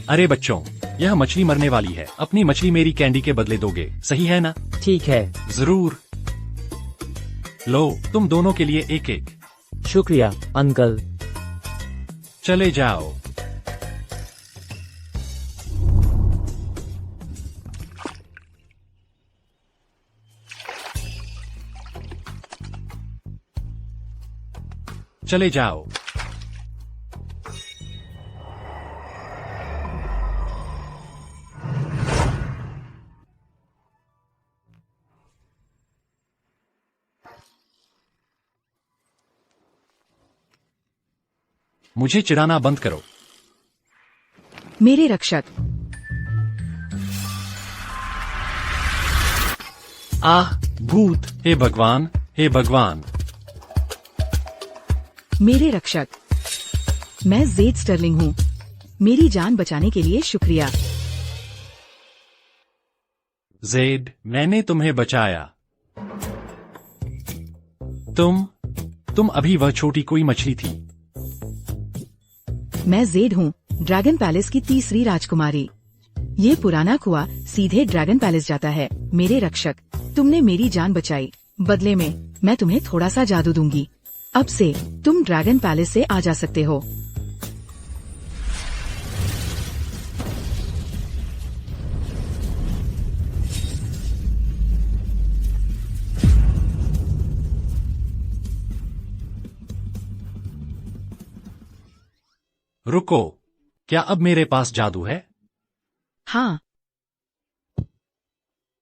अरे बच्चों, यह मछली मरने वाली है। अपनी मछली मेरी कैंडी के बदले दोगे, सही है ना? ठीक है। जरूर। लो, तुम दोनों के लिए एक एक। शुक्रिया अंकल। चले जाओ। चले जाओ। मुझे चिढ़ाना बंद करो। मेरे रक्षक। आह, भूत! हे भगवान, हे भगवान! मेरे रक्षक। मैं जेड स्टर्लिंग हूँ। मेरी जान बचाने के लिए शुक्रिया। जेड, मैंने तुम्हें बचाया। तुम अभी वह छोटी कोई मछली थी। मैं जेड हूँ, ड्रैगन पैलेस की तीसरी राजकुमारी। ये पुराना कुआं सीधे ड्रैगन पैलेस जाता है। मेरे रक्षक, तुमने मेरी जान बचाई। बदले में मैं तुम्हें थोड़ा सा जादू दूंगी। अब से तुम ड्रैगन पैलेस से आ जा सकते हो। रुको, क्या अब मेरे पास जादू है? हाँ।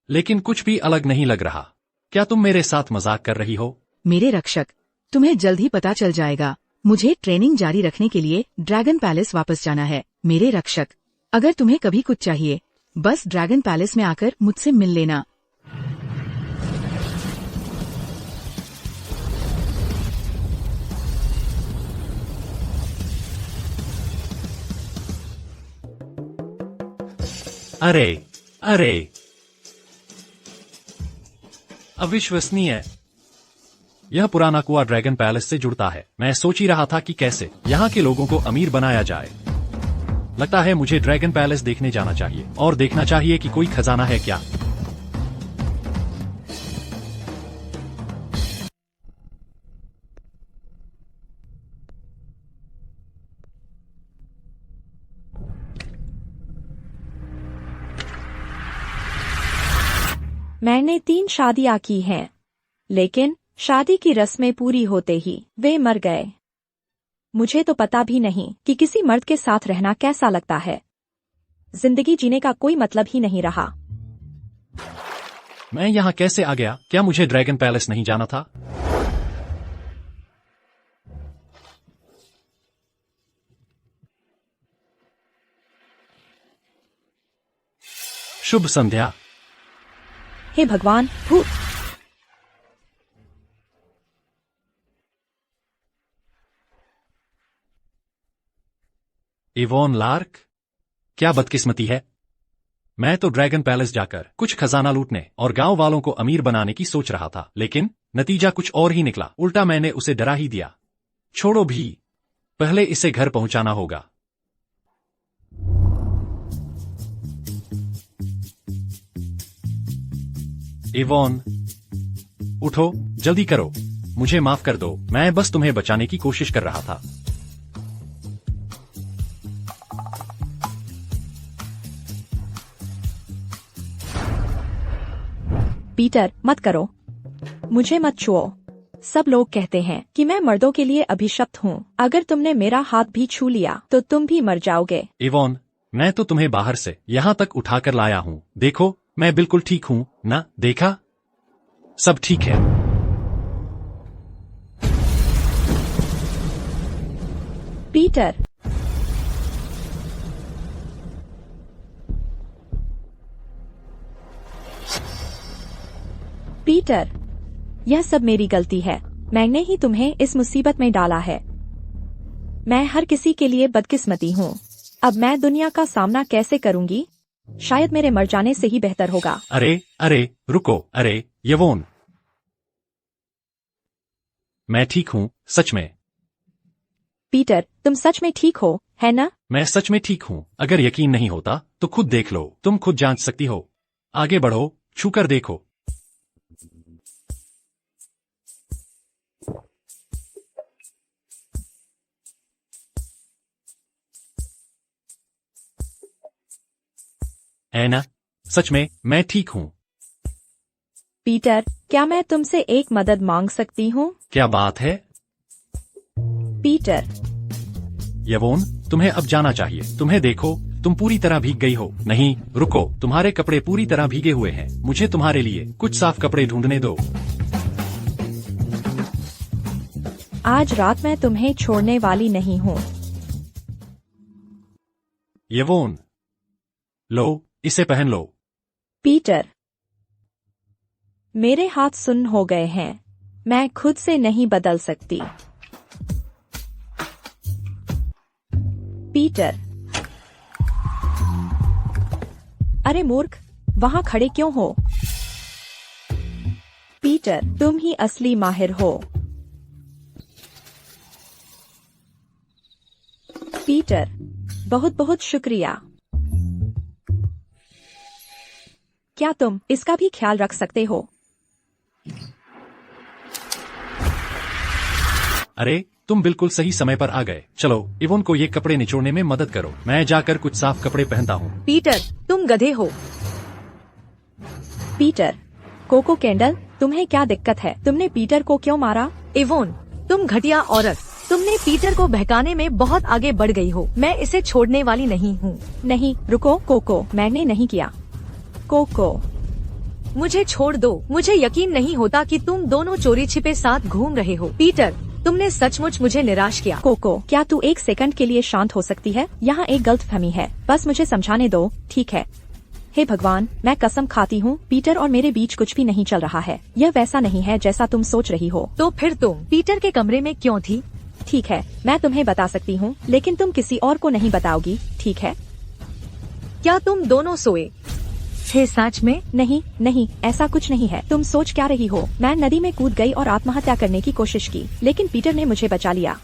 लेकिन कुछ भी अलग नहीं लग रहा। क्या तुम मेरे साथ मजाक कर रही हो? मेरे रक्षक, तुम्हें जल्द ही पता चल जाएगा। मुझे ट्रेनिंग जारी रखने के लिए ड्रैगन पैलेस वापस जाना है। मेरे रक्षक, अगर तुम्हें कभी कुछ चाहिए, बस ड्रैगन पैलेस में आकर मुझसे मिल लेना। अरे अरे, अविश्वसनीय! यह पुराना कुआं ड्रैगन पैलेस से जुड़ता है। मैं सोच ही रहा था कि कैसे यहाँ के लोगों को अमीर बनाया जाए। लगता है मुझे ड्रैगन पैलेस देखने जाना चाहिए और देखना चाहिए कि कोई खजाना है क्या। मैंने 3 शादियां की हैं, लेकिन शादी की रस्में पूरी होते ही वे मर गए। मुझे तो पता भी नहीं कि किसी मर्द के साथ रहना कैसा लगता है। जिंदगी जीने का कोई मतलब ही नहीं रहा। मैं यहाँ कैसे आ गया? क्या मुझे ड्रैगन पैलेस नहीं जाना था? शुभ संध्या। हे भगवान, भूत! इवोन लार्क, क्या बदकिस्मती है। मैं तो ड्रैगन पैलेस जाकर कुछ खजाना लूटने और गांव वालों को अमीर बनाने की सोच रहा था, लेकिन नतीजा कुछ और ही निकला। उल्टा मैंने उसे डरा ही दिया। छोड़ो भी, पहले इसे घर पहुंचाना होगा। इवोन, उठो, जल्दी करो। मुझे माफ कर दो, मैं बस तुम्हें बचाने की कोशिश कर रहा था। पीटर, मत करो। मुझे मत छुओ। सब लोग कहते हैं कि मैं मर्दों के लिए अभिशप्त हूँ। अगर तुमने मेरा हाथ भी छू लिया तो तुम भी मर जाओगे। इवोन, मैं तो तुम्हें बाहर से यहाँ तक उठाकर लाया हूँ। देखो, मैं बिल्कुल ठीक हूँ ना? देखा? सब ठीक है। पीटर, पीटर, यह सब मेरी गलती है। मैंने ही तुम्हें इस मुसीबत में डाला है। मैं हर किसी के लिए बदकिस्मती हूँ। अब मैं दुनिया का सामना कैसे करूंगी? शायद मेरे मर जाने से ही बेहतर होगा। अरे अरे, रुको। अरे यवोन, मैं ठीक हूँ, सच में। पीटर, तुम सच में ठीक हो? है ना? मैं सच में ठीक हूँ। अगर यकीन नहीं होता तो खुद देख लो। तुम खुद जांच सकती हो। आगे बढ़ो, छूकर देखो। है ना? सच में मैं ठीक हूँ। पीटर, क्या मैं तुमसे एक मदद मांग सकती हूँ? क्या बात है? पीटर, यवोन, तुम्हें अब जाना चाहिए। तुम्हें देखो, तुम पूरी तरह भीग गई हो। नहीं, रुको, तुम्हारे कपड़े पूरी तरह भीगे हुए हैं। मुझे तुम्हारे लिए कुछ साफ कपड़े ढूंढने दो। आज रात मैं तुम्हें छोड़ने वाली नहीं हूँ। यवोन, लो, इसे पहन लो। पीटर, मेरे हाथ सुन्न हो गए हैं। मैं खुद से नहीं बदल सकती। पीटर, अरे मूर्ख, वहां खड़े क्यों हो? पीटर, तुम ही असली माहिर हो। पीटर, बहुत बहुत शुक्रिया। क्या तुम इसका भी ख्याल रख सकते हो? अरे, तुम बिल्कुल सही समय पर आ गए। चलो, इवोन को ये कपड़े निचोड़ने में मदद करो। मैं जाकर कुछ साफ कपड़े पहनता हूँ। पीटर, तुम गधे हो। पीटर, कोको कैंडल, तुम्हें क्या दिक्कत है? तुमने पीटर को क्यों मारा? इवोन, तुम घटिया औरत। तुमने पीटर को बहकाने में बहुत आगे बढ़ गई हो। मैं इसे छोड़ने वाली नहीं हूँ। नहीं, रुको कोको, मैंने नहीं किया। कोको, मुझे छोड़ दो। मुझे यकीन नहीं होता कि तुम दोनों चोरी छिपे साथ घूम रहे हो। पीटर, तुमने सचमुच मुझे निराश किया। कोको, क्या तू एक सेकंड के लिए शांत हो सकती है? यहाँ एक गलतफहमी है, बस मुझे समझाने दो, ठीक है? हे भगवान, मैं कसम खाती हूँ, पीटर और मेरे बीच कुछ भी नहीं चल रहा है। यह वैसा नहीं है जैसा तुम सोच रही हो। तो फिर तुम पीटर के कमरे में क्यों थी? ठीक है, मैं तुम्हें बता सकती हूँ, लेकिन तुम किसी और को नहीं बताओगी, ठीक है? क्या तुम दोनों सोए थे सच में? नहीं नहीं, ऐसा कुछ नहीं है। तुम सोच क्या रही हो? मैं नदी में कूद गई और आत्महत्या करने की कोशिश की, लेकिन पीटर ने मुझे बचा लिया।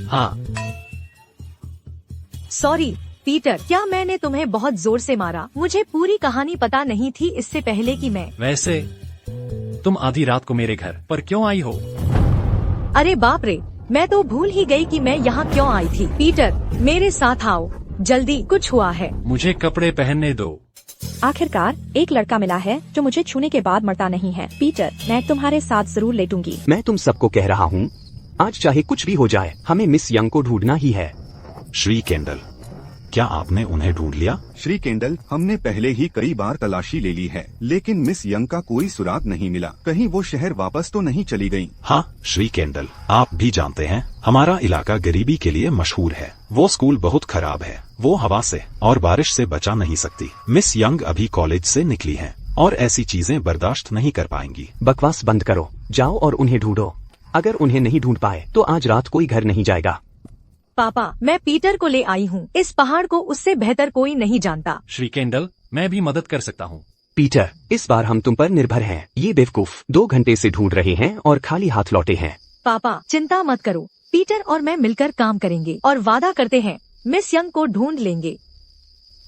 हाँ। सॉरी पीटर, क्या मैंने तुम्हें बहुत जोर से मारा? मुझे पूरी कहानी पता नहीं थी इससे पहले कि मैं। वैसे तुम आधी रात को मेरे घर पर क्यों आई हो? अरे बाप रे, मैं तो भूल ही गई कि मैं यहाँ क्यों आई थी। पीटर, मेरे साथ आओ जल्दी, कुछ हुआ है। मुझे कपड़े पहनने दो। आखिरकार एक लड़का मिला है जो मुझे छूने के बाद मरता नहीं है। पीटर, मैं तुम्हारे साथ जरूर लेटूंगी। मैं तुम सबको कह रहा हूँ, आज चाहे कुछ भी हो जाए, हमें मिस यंग को ढूंढना ही है। श्री केंडल, क्या आपने उन्हें ढूंढ लिया? श्री केंडल, हमने पहले ही कई बार तलाशी ले ली है, लेकिन मिस यंग का कोई सुराग नहीं मिला। कहीं वो शहर वापस तो नहीं चली गयी? हाँ श्री केंडल, आप भी जानते हैं, हमारा इलाका गरीबी के लिए मशहूर है। वो स्कूल बहुत खराब है। वो हवा से और बारिश से बचा नहीं सकती। मिस यंग अभी कॉलेज से निकली हैं और ऐसी चीजें बर्दाश्त नहीं कर पाएंगी। बकवास बंद करो, जाओ और उन्हें ढूंढो। अगर उन्हें नहीं ढूंढ पाए तो आज रात कोई घर नहीं जाएगा। पापा, मैं पीटर को ले आई हूँ। इस पहाड़ को उससे बेहतर कोई नहीं जानता। श्री केंडल, मैं भी मदद कर सकता हूँ। पीटर, इस बार हम तुम पर निर्भर हैं। ये बेवकूफ 2 घंटे से ढूंढ रहे हैं और खाली हाथ लौटे हैं। पापा, चिंता मत करो, पीटर और मैं मिलकर काम करेंगे और वादा करते हैं मिस यंग को ढूंढ लेंगे।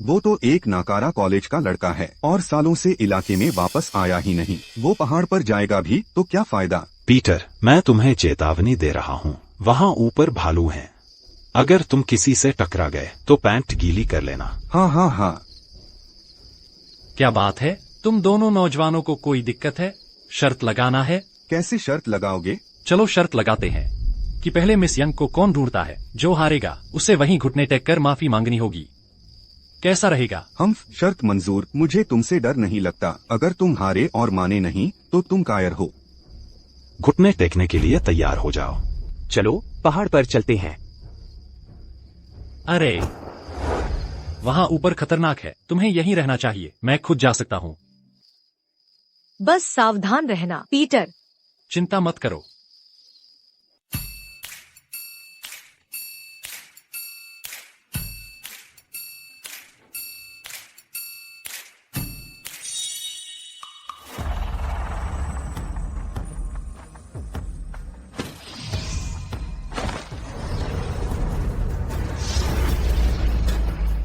वो तो एक नाकारा कॉलेज का लड़का है और सालों से इलाके में वापस आया ही नहीं। वो पहाड़ पर जाएगा भी तो क्या फायदा? पीटर, मैं तुम्हें चेतावनी दे रहा हूँ, वहाँ ऊपर भालू हैं। अगर तुम किसी से टकरा गए तो पैंट गीली कर लेना। हाँ हाँ हाँ। क्या बात है? तुम दोनों नौजवानों को कोई दिक्कत है? शर्त लगाना है? कैसे शर्त लगाओगे? चलो शर्त लगाते हैं कि पहले मिस यंग को कौन ढूंढता है। जो हारेगा उसे वहीं घुटने टेक कर माफी मांगनी होगी। कैसा रहेगा? हम शर्त मंजूर। मुझे तुमसे डर नहीं लगता। अगर तुम हारे और माने नहीं तो तुम कायर हो। घुटने टेकने के लिए तैयार हो जाओ। चलो पहाड़ पर चलते हैं। अरे, वहाँ ऊपर खतरनाक है। तुम्हें यहीं रहना चाहिए। मैं खुद जा सकता हूँ। बस सावधान रहना पीटर। चिंता मत करो।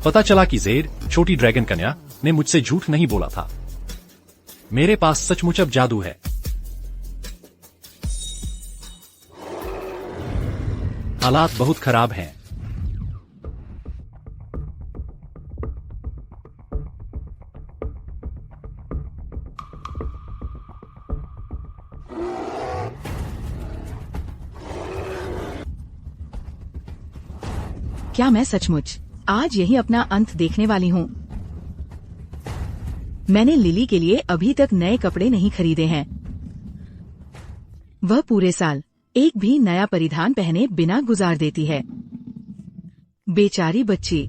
पता चला कि जेर, छोटी ड्रैगन कन्या, ने मुझसे झूठ नहीं बोला था। मेरे पास सचमुच अब जादू है। हालात बहुत खराब हैं। क्या मैं सचमुच आज यही अपना अंत देखने वाली हूँ? मैंने लिली के लिए अभी तक नए कपड़े नहीं खरीदे हैं। वह पूरे साल एक भी नया परिधान पहने बिना गुजार देती है। बेचारी बच्ची।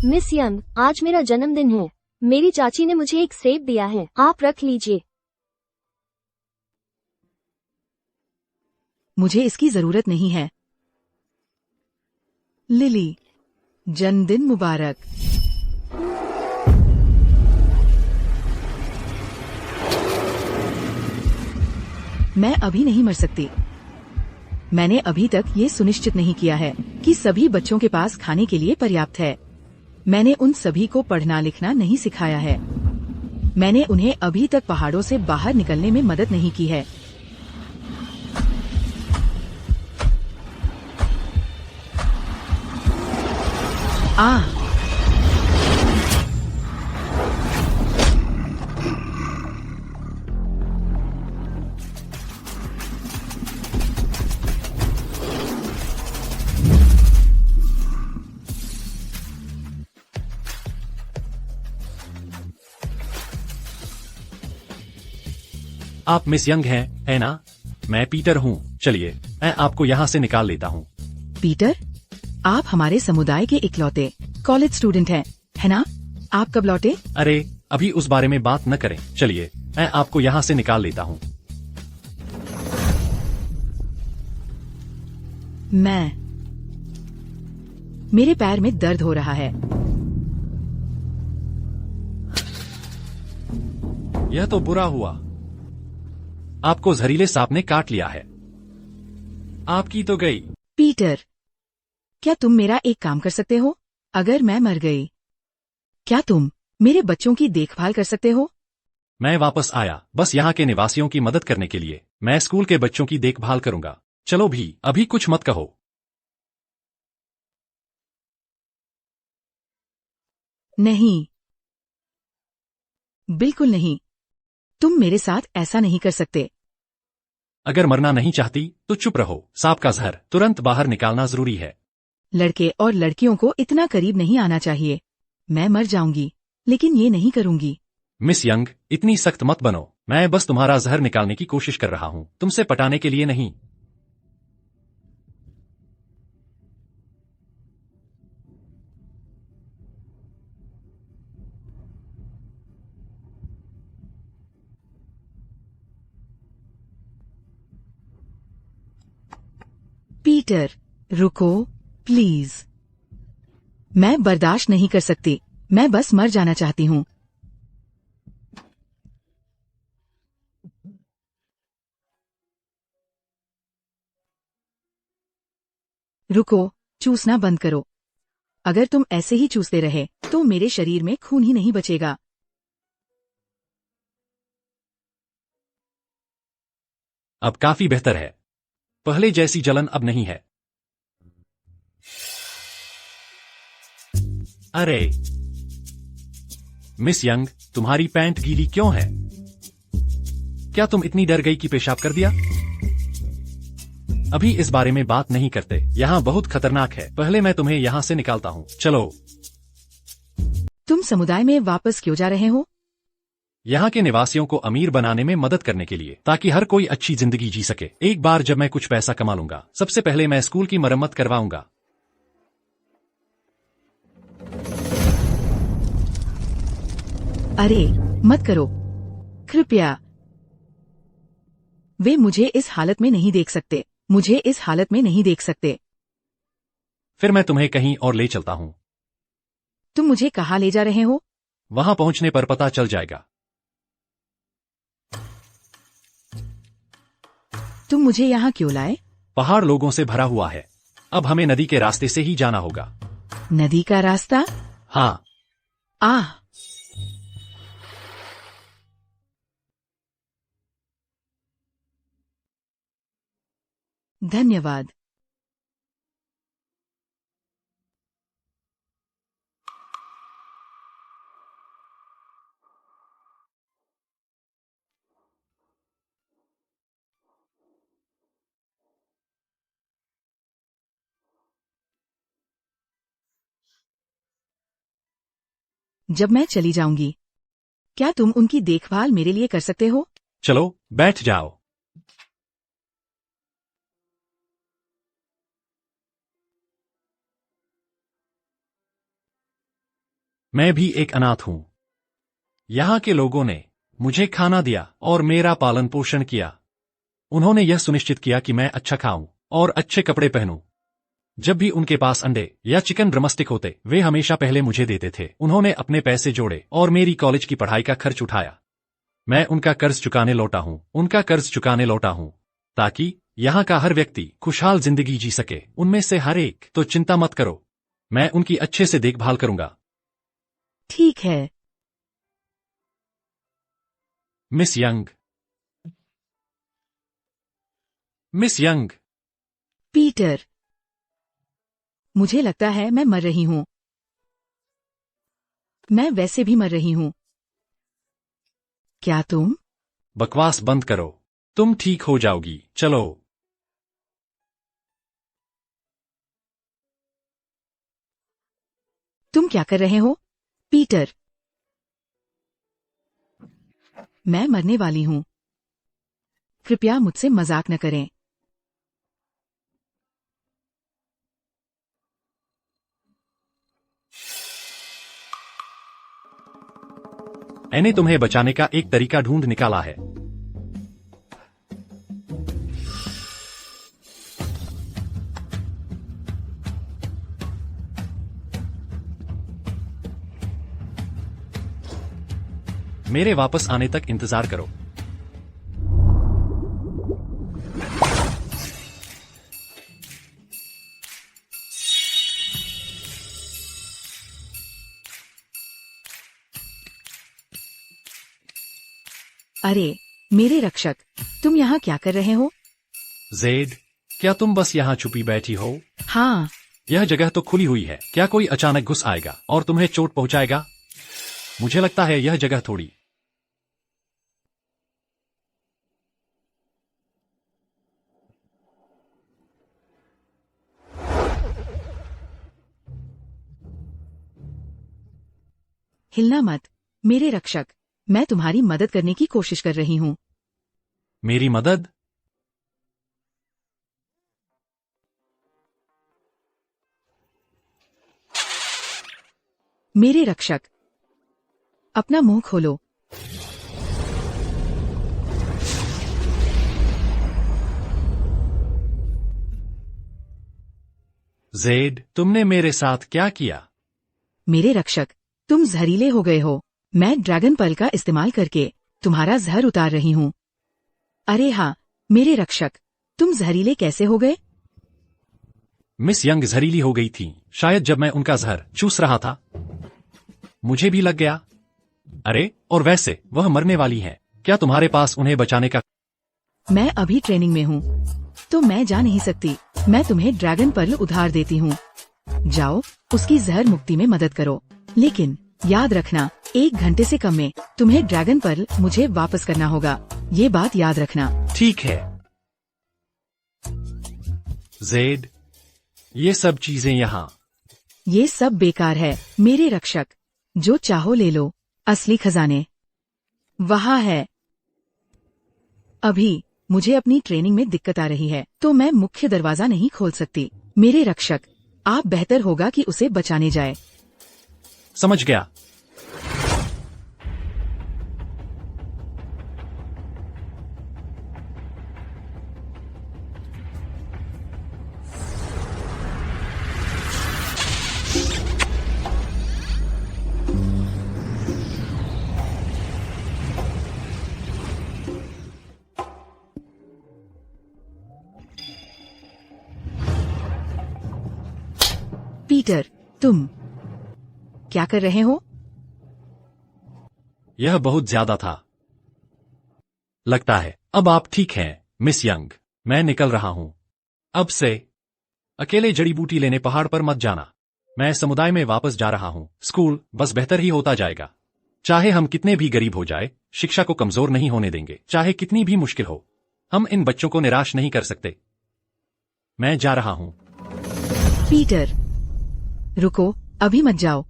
मिस यंग, आज मेरा जन्मदिन है। मेरी चाची ने मुझे एक सेब दिया है, आप रख लीजिए। मुझे इसकी जरूरत नहीं है। लिली, जन्मदिन मुबारक। मैं अभी नहीं मर सकती। मैंने अभी तक ये सुनिश्चित नहीं किया है कि सभी बच्चों के पास खाने के लिए पर्याप्त है। मैंने उन सभी को पढ़ना लिखना नहीं सिखाया है। मैंने उन्हें अभी तक पहाड़ों से बाहर निकलने में मदद नहीं की है। आप मिस यंग हैं, है ना? मैं पीटर हूँ। चलिए, मैं आपको यहाँ से निकाल लेता हूँ। पीटर, आप हमारे समुदाय के इकलौते कॉलेज स्टूडेंट हैं, है ना? आप कब लौटे? अरे, अभी उस बारे में बात न करें। चलिए, मैं आपको यहाँ से निकाल लेता हूँ। मेरे पैर में दर्द हो रहा है। यह तो बुरा हुआ। आपको जहरीले सांप ने काट लिया है। आपकी तो गई। पीटर, क्या तुम मेरा एक काम कर सकते हो? अगर मैं मर गई, क्या तुम मेरे बच्चों की देखभाल कर सकते हो? मैं वापस आया बस यहाँ के निवासियों की मदद करने के लिए। मैं स्कूल के बच्चों की देखभाल करूंगा। चलो भी, अभी कुछ मत कहो। नहीं, बिल्कुल नहीं। तुम मेरे साथ ऐसा नहीं कर सकते। अगर मरना नहीं चाहती तो चुप रहो। सांप का जहर तुरंत बाहर निकालना जरूरी है। लड़के और लड़कियों को इतना करीब नहीं आना चाहिए। मैं मर जाऊंगी, लेकिन ये नहीं करूंगी। मिस यंग, इतनी सख्त मत बनो। मैं बस तुम्हारा जहर निकालने की कोशिश कर रहा हूँ, तुमसे पटाने के लिए नहीं। पीटर, रुको प्लीज। मैं बर्दाश्त नहीं कर सकती। मैं बस मर जाना चाहती हूँ। रुको, चूसना बंद करो। अगर तुम ऐसे ही चूसते रहे तो मेरे शरीर में खून ही नहीं बचेगा। अब काफी बेहतर है। पहले जैसी जलन अब नहीं है। अरे मिस यंग, तुम्हारी पैंट गीली क्यों है? क्या तुम इतनी डर गई कि पेशाब कर दिया? अभी इस बारे में बात नहीं करते। यहाँ बहुत खतरनाक है। पहले मैं तुम्हें यहाँ से निकालता हूँ। चलो। तुम समुदाय में वापस क्यों जा रहे हो? यहाँ के निवासियों को अमीर बनाने में मदद करने के लिए, ताकि हर कोई अच्छी जिंदगी जी सके। एक बार जब मैं कुछ पैसा कमा लूंगा, सबसे पहले मैं स्कूल की मरम्मत करवाऊंगा। अरे मत करो, कृपया। वे मुझे इस हालत में नहीं देख सकते। मुझे इस हालत में नहीं देख सकते। फिर मैं तुम्हें कहीं और ले चलता हूँ। तुम मुझे कहाँ ले जा रहे हो? वहां पहुंचने पर पता चल जाएगा। तुम मुझे यहाँ क्यों लाए? पहाड़ लोगों से भरा हुआ है। अब हमें नदी के रास्ते से ही जाना होगा। नदी का रास्ता? हाँ, आह, धन्यवाद। जब मैं चली जाऊंगी, क्या तुम उनकी देखभाल मेरे लिए कर सकते हो? चलो बैठ जाओ। मैं भी एक अनाथ हूँ। यहाँ के लोगों ने मुझे खाना दिया और मेरा पालन पोषण किया। उन्होंने यह सुनिश्चित किया कि मैं अच्छा खाऊं और अच्छे कपड़े पहनूं। जब भी उनके पास अंडे या चिकन ड्रमस्टिक होते, वे हमेशा पहले मुझे देते थे। उन्होंने अपने पैसे जोड़े और मेरी कॉलेज की पढ़ाई का खर्च उठाया। मैं उनका कर्ज चुकाने लौटा हूँ, ताकि यहाँ का हर व्यक्ति खुशहाल जिंदगी जी सके। उनमें से हर एक। तो चिंता मत करो, मैं उनकी अच्छे से देखभाल करूंगा। ठीक है। Miss young. पीटर, मुझे लगता है मैं मर रही हूँ। मैं वैसे भी मर रही हूँ। क्या तुम? बकवास बंद करो, तुम ठीक हो जाओगी। चलो। तुम क्या कर रहे हो? पीटर, मैं मरने वाली हूँ। कृपया मुझसे मजाक न करें। मैंने तुम्हें बचाने का एक तरीका ढूंढ निकाला है। मेरे वापस आने तक इंतजार करो। अरे, मेरे रक्षक, तुम यहाँ क्या कर रहे हो? जेड, क्या तुम बस यहाँ छुपी बैठी हो? हाँ, यह जगह तो खुली हुई है। क्या कोई अचानक घुस आएगा और तुम्हें चोट पहुंचाएगा? मुझे लगता है यह जगह थोड़ी हिलना मत, मेरे रक्षक। मैं तुम्हारी मदद करने की कोशिश कर रही हूँ। मेरी मदद? मेरे रक्षक, अपना मुंह खोलो। जेड, तुमने मेरे साथ क्या किया? मेरे रक्षक, तुम जहरीले हो गए हो। मैं ड्रैगन पर्ल का इस्तेमाल करके तुम्हारा जहर उतार रही हूँ। अरे हाँ, मेरे रक्षक, तुम जहरीले कैसे हो गए? मिस यंग जहरीली हो गई थी, शायद जब मैं उनका जहर चूस रहा था। मुझे भी लग गया। अरे, और वैसे वह मरने वाली है। क्या तुम्हारे पास उन्हें बचाने का? मैं अभी ट्रेनिंग में हूँ, तो मैं जा नहीं सकती। मैं तुम्हें ड्रैगन पर्ल उधार देती हूँ। जाओ, उसकी जहर मुक्ति में मदद करो। लेकिन याद रखना, 1 घंटे से कम में तुम्हें ड्रैगन पर्ल मुझे वापस करना होगा। ये बात याद रखना। ठीक है। जेड, ये सब चीजें यहाँ। ये सब बेकार है, मेरे रक्षक। जो चाहो ले लो। असली खजाने वहाँ है। अभी मुझे अपनी ट्रेनिंग में दिक्कत आ रही है, तो मैं मुख्य दरवाजा नहीं खोल सकती। मेरे रक्षक, आप बेहतर होगा कि उसे बचाने जाए। समझ गया। पीटर, तुम क्या कर रहे हो? यह बहुत ज्यादा था। लगता है अब आप ठीक हैं, मिस यंग। मैं निकल रहा हूं। अब से अकेले जड़ी बूटी लेने पहाड़ पर मत जाना। मैं समुदाय में वापस जा रहा हूं। स्कूल बस बेहतर ही होता जाएगा। चाहे हम कितने भी गरीब हो जाए, शिक्षा को कमजोर नहीं होने देंगे। चाहे कितनी भी मुश्किल हो, हम इन बच्चों को निराश नहीं कर सकते। मैं जा रहा हूं। पीटर, रुको, अभी मत जाओ।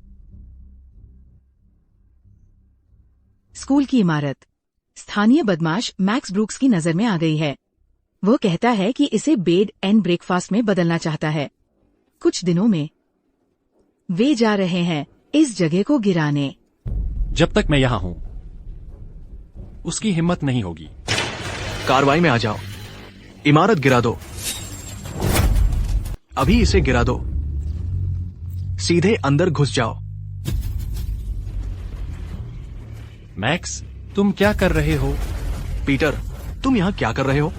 स्कूल की इमारत स्थानीय बदमाश मैक्स ब्रूक्स की नजर में आ गई है। वो कहता है कि इसे बेड एंड ब्रेकफास्ट में बदलना चाहता है। कुछ दिनों में वे जा रहे हैं इस जगह को गिराने। जब तक मैं यहां हूं, उसकी हिम्मत नहीं होगी। कार्रवाई में आ जाओ। इमारत गिरा दो। अभी इसे गिरा दो। सीधे अंदर घुस जाओ। मैक्स, तुम क्या कर रहे हो? पीटर, तुम यहाँ क्या कर रहे हो?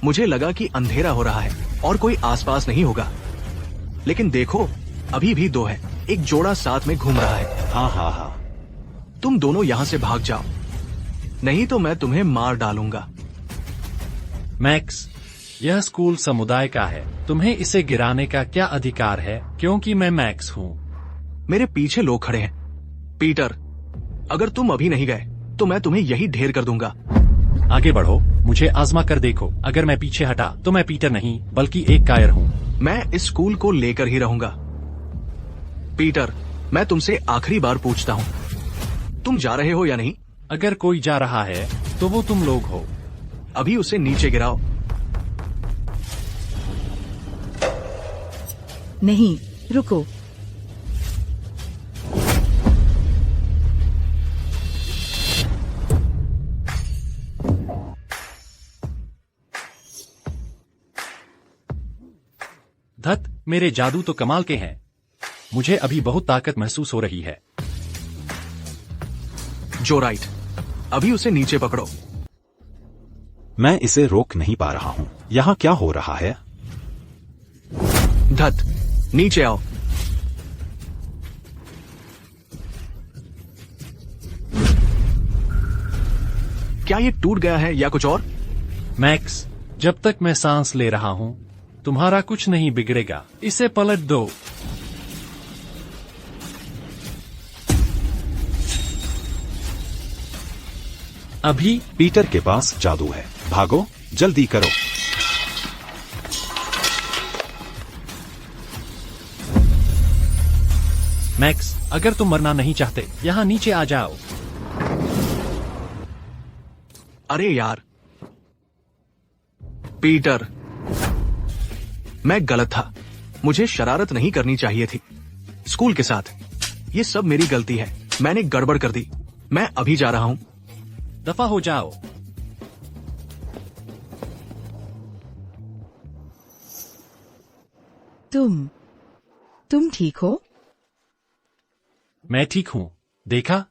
मुझे लगा कि अंधेरा हो रहा है और कोई आसपास नहीं होगा, लेकिन देखो, अभी भी दो है। एक जोड़ा साथ में घूम रहा है। हाँ। तुम दोनों यहाँ से भाग जाओ, नहीं तो मैं तुम्हें मार डालूंगा। मैक्स, यह स्कूल समुदाय का है। तुम्हें इसे गिराने का क्या अधिकार है? क्योंकि मैं मैक्स हूँ। मेरे पीछे लोग खड़े हैं। पीटर, अगर तुम अभी नहीं गए तो मैं तुम्हें यही ढेर कर दूंगा। आगे बढ़ो, मुझे आजमा कर देखो। अगर मैं पीछे हटा तो मैं पीटर नहीं बल्कि एक कायर हूँ। मैं इस स्कूल को लेकर ही रहूंगा। पीटर, मैं तुमसे आखिरी बार पूछता हूँ, तुम जा रहे हो या नहीं? अगर कोई जा रहा है तो वो तुम लोग हो। अभी उसे नीचे गिराओ। नहीं, रुको। धत, मेरे जादू तो कमाल के हैं। मुझे अभी बहुत ताकत महसूस हो रही है। जो राइट, अभी उसे नीचे पकड़ो। मैं इसे रोक नहीं पा रहा हूँ। यहाँ क्या हो रहा है? धत, नीचे आओ। क्या ये टूट गया है या कुछ और? मैक्स, जब तक मैं सांस ले रहा हूँ, तुम्हारा कुछ नहीं बिगड़ेगा। इसे पलट दो। अभी पीटर के पास जादू है। भागो, जल्दी करो। मैक्स, अगर तुम मरना नहीं चाहते, यहाँ नीचे आ जाओ। अरे यार, पीटर, मैं गलत था। मुझे शरारत नहीं करनी चाहिए थी स्कूल के साथ। ये सब मेरी गलती है। मैंने गड़बड़ कर दी। मैं अभी जा रहा हूं। दफा हो जाओ। तुम ठीक हो? मैं ठीक हूं। देखा,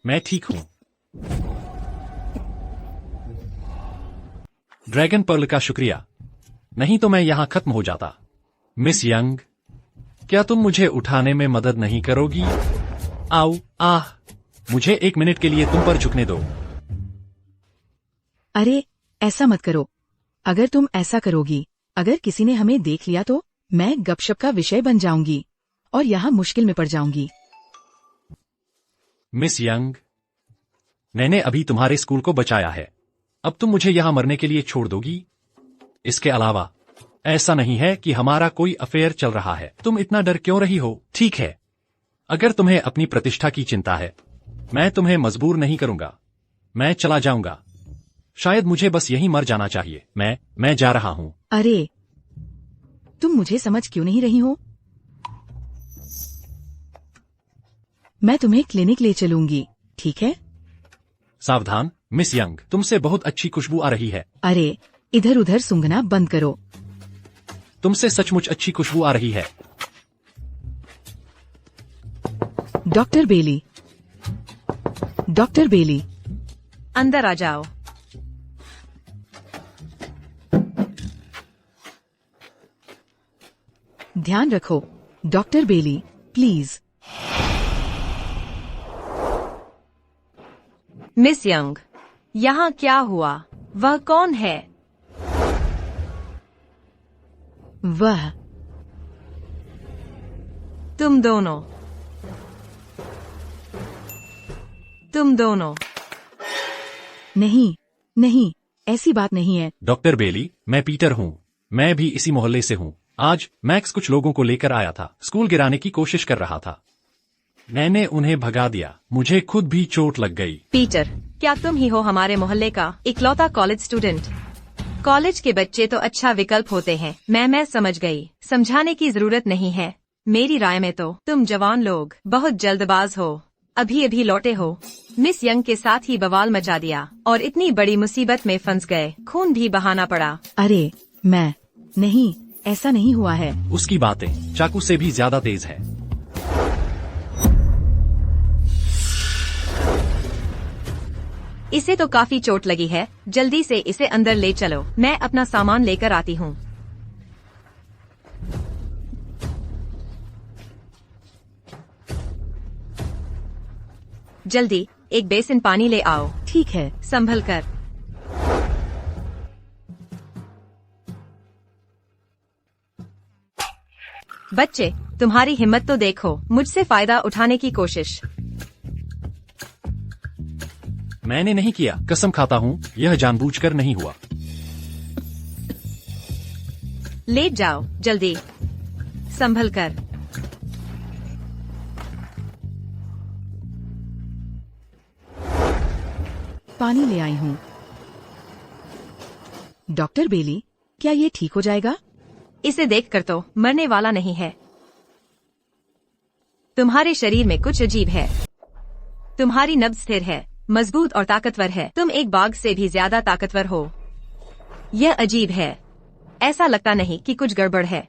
मैं ठीक हूं। ड्रैगन पर्ल का शुक्रिया, नहीं तो मैं यहां खत्म हो जाता। मिस यंग, क्या तुम मुझे उठाने में मदद नहीं करोगी? आओ, आह, मुझे 1 मिनट के लिए तुम पर झुकने दो। अरे, ऐसा मत करो। अगर तुम ऐसा करोगी, अगर किसी ने हमें देख लिया तो मैं गपशप का विषय बन जाऊंगी और यहाँ मुश्किल में पड़ जाऊंगी। मिस यंग, मैंने अभी तुम्हारे स्कूल को बचाया है। अब तुम मुझे यहाँ मरने के लिए छोड़ दोगी? इसके अलावा ऐसा नहीं है कि हमारा कोई अफेयर चल रहा है। तुम इतना डर क्यों रही हो? ठीक है, अगर तुम्हें अपनी प्रतिष्ठा की चिंता है, मैं तुम्हें मजबूर नहीं करूंगा। मैं चला जाऊंगा। शायद मुझे बस यहीं मर जाना चाहिए। मैं जा रहा हूं। अरे, तुम मुझे समझ क्यों नहीं रही हो? मैं तुम्हें क्लिनिक ले चलूंगी, ठीक है? सावधान मिस यंग, तुमसे बहुत अच्छी खुशबू आ रही है। अरे, इधर उधर सूंघना बंद करो। तुमसे सचमुच अच्छी खुशबू आ रही है। डॉक्टर बेली, डॉक्टर बेली, अंदर आ जाओ। ध्यान रखो, doctor Bailey, please. Miss Young, यहाँ क्या हुआ? वह कौन है? वह तुम दोनों। नहीं, नहीं, ऐसी बात नहीं है। डॉक्टर बेली, मैं पीटर हूँ। मैं भी इसी मोहल्ले से हूँ। आज मैक्स कुछ लोगों को लेकर आया था। स्कूल गिराने की कोशिश कर रहा था। मैंने उन्हें भगा दिया। मुझे खुद भी चोट लग गई। पीटर, क्या तुम ही हो हमारे मोहल्ले का इकलौता कॉलेज स्टूडेंट? कॉलेज के बच्चे तो अच्छा विकल्प होते हैं। मैं समझ गई। समझाने की जरूरत नहीं है। मेरी राय में तो तुम जवान लोग बहुत जल्दबाज हो। अभी अभी लौटे हो। मिस यंग के साथ ही बवाल मचा दिया और इतनी बड़ी मुसीबत में फंस गए। खून भी बहाना पड़ा। अरे मैं नहीं, ऐसा नहीं हुआ है। उसकी बातें चाकू से भी ज्यादा तेज है। इसे तो काफी चोट लगी है। जल्दी से इसे अंदर ले चलो। मैं अपना सामान लेकर आती हूँ। जल्दी एक बेसिन पानी ले आओ। ठीक है। संभल कर। बच्चे, तुम्हारी हिम्मत तो देखो। मुझसे फायदा उठाने की कोशिश। मैंने नहीं किया, कसम खाता हूँ। यह जानबूझकर नहीं हुआ। लेट जाओ जल्दी। संभल कर। पानी ले आई हूँ। डॉक्टर बेली, क्या ये ठीक हो जाएगा? इसे देखकर तो मरने वाला नहीं है। तुम्हारे शरीर में कुछ अजीब है। तुम्हारी नब्ज स्थिर है, मजबूत और ताकतवर है। तुम एक बाघ से भी ज्यादा ताकतवर हो। यह अजीब है। ऐसा लगता नहीं कि कुछ गड़बड़ है।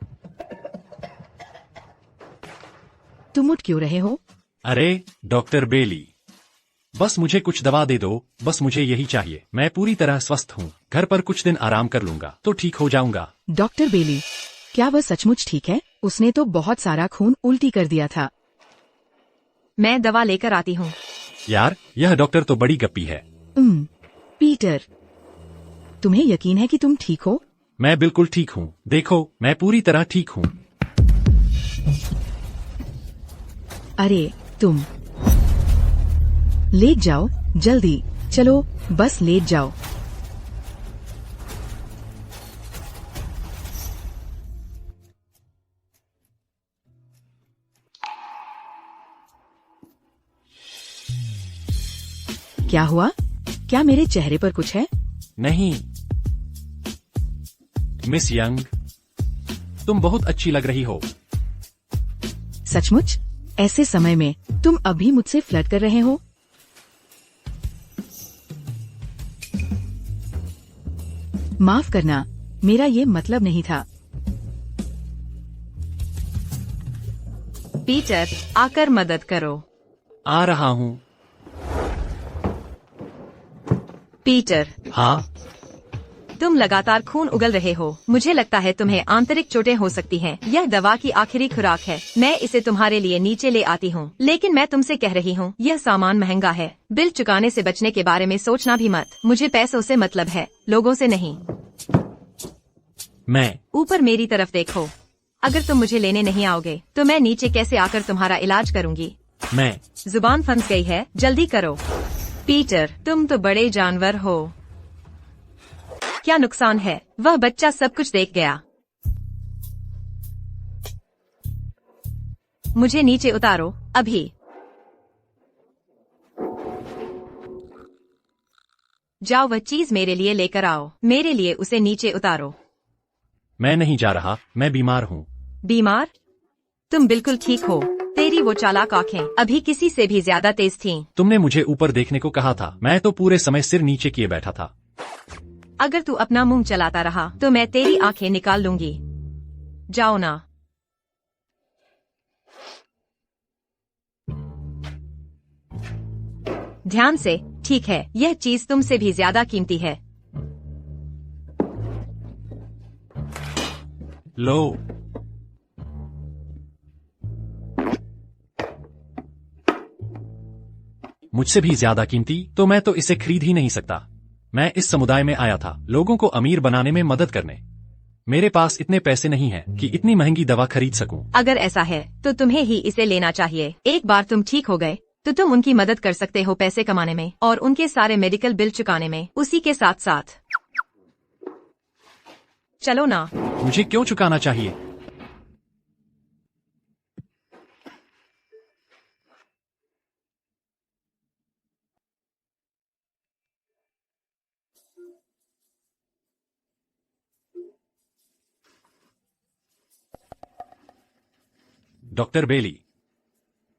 तुम उठ क्यों रहे हो? अरे डॉक्टर बेली, बस मुझे कुछ दवा दे दो। बस मुझे यही चाहिए। मैं पूरी तरह स्वस्थ हूँ। घर पर कुछ दिन आराम कर लूंगा तो ठीक हो जाऊंगा। डॉक्टर बेली, क्या वह सचमुच ठीक है? उसने तो बहुत सारा खून उल्टी कर दिया था। मैं दवा लेकर आती हूँ। यार, यह डॉक्टर तो बड़ी गप्पी है। पीटर, तुम्हें यकीन है कि तुम ठीक हो? मैं बिल्कुल ठीक हूँ। देखो, मैं पूरी तरह ठीक हूँ। अरे तुम लेट जाओ जल्दी। चलो बस लेट जाओ। क्या हुआ? क्या मेरे चेहरे पर कुछ है? नहीं मिस यंग, तुम बहुत अच्छी लग रही हो। सचमुच? ऐसे समय में तुम अभी मुझसे फ्लर्ट कर रहे हो? माफ करना, मेरा ये मतलब नहीं था। पीटर, आकर मदद करो। आ रहा हूँ। पीटर, हाँ? तुम लगातार खून उगल रहे हो। मुझे लगता है तुम्हें आंतरिक चोटें हो सकती हैं। यह दवा की आखिरी खुराक है। मैं इसे तुम्हारे लिए नीचे ले आती हूँ। लेकिन मैं तुमसे कह रही हूँ, यह सामान महंगा है। बिल चुकाने से बचने के बारे में सोचना भी मत। मुझे पैसों से मतलब है, लोगों से नहीं। मैं ऊपर मेरी तरफ देखो। अगर तुम मुझे लेने नहीं आओगे तो मैं नीचे कैसे आकर तुम्हारा इलाज करूँगी? मैं जुबान फंस गई है, जल्दी करो। पीटर, तुम तो बड़े जानवर हो। क्या नुकसान है? वह बच्चा सब कुछ देख गया। मुझे नीचे उतारो अभी। जाओ वह चीज मेरे लिए लेकर आओ। मेरे लिए उसे नीचे उतारो। मैं नहीं जा रहा। मैं बीमार हूँ। बीमार? तुम बिल्कुल ठीक हो। तेरी वो चालाक आंखें अभी किसी से भी ज्यादा तेज थीं। तुमने मुझे ऊपर देखने को कहा था। मैं तो पूरे समय सिर नीचे किए बैठा था। अगर तू अपना मुंह चलाता रहा तो मैं तेरी आंखें निकाल लूंगी। जाओ ना। ध्यान से। ठीक है, यह चीज तुमसे भी ज्यादा कीमती है। लो। मुझसे भी ज्यादा कीमती, तो मैं तो इसे खरीद ही नहीं सकता। मैं इस समुदाय में आया था लोगों को अमीर बनाने में मदद करने। मेरे पास इतने पैसे नहीं हैं कि इतनी महंगी दवा खरीद सकूं। अगर ऐसा है तो तुम्हें ही इसे लेना चाहिए। एक बार तुम ठीक हो गए तो तुम उनकी मदद कर सकते हो पैसे कमाने में और उनके सारे मेडिकल बिल चुकाने में। उसी के साथ साथ चलो ना। मुझे क्यों चुकाना चाहिए? डॉक्टर बेली,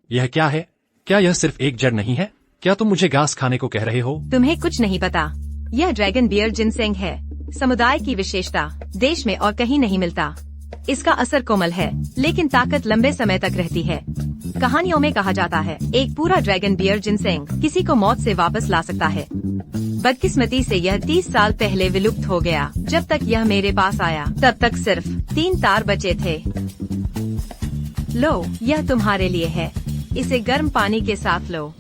यह क्या है? क्या यह सिर्फ एक जड़ नहीं है? क्या तुम मुझे घास खाने को कह रहे हो? तुम्हें कुछ नहीं पता। यह ड्रैगन बियर जिनसेंग है, समुदाय की विशेषता, देश में और कहीं नहीं मिलता। इसका असर कोमल है लेकिन ताकत लंबे समय तक रहती है। कहानियों में कहा जाता है एक पूरा ड्रैगन बियर जिनसेंग किसी को मौत से वापस ला सकता है। बदकिस्मती से यह 30 साल पहले विलुप्त हो गया। जब तक यह मेरे पास आया तब तक सिर्फ 3 तार बचे थे। लो, यह तुम्हारे लिए है। इसे गर्म पानी के साथ लो।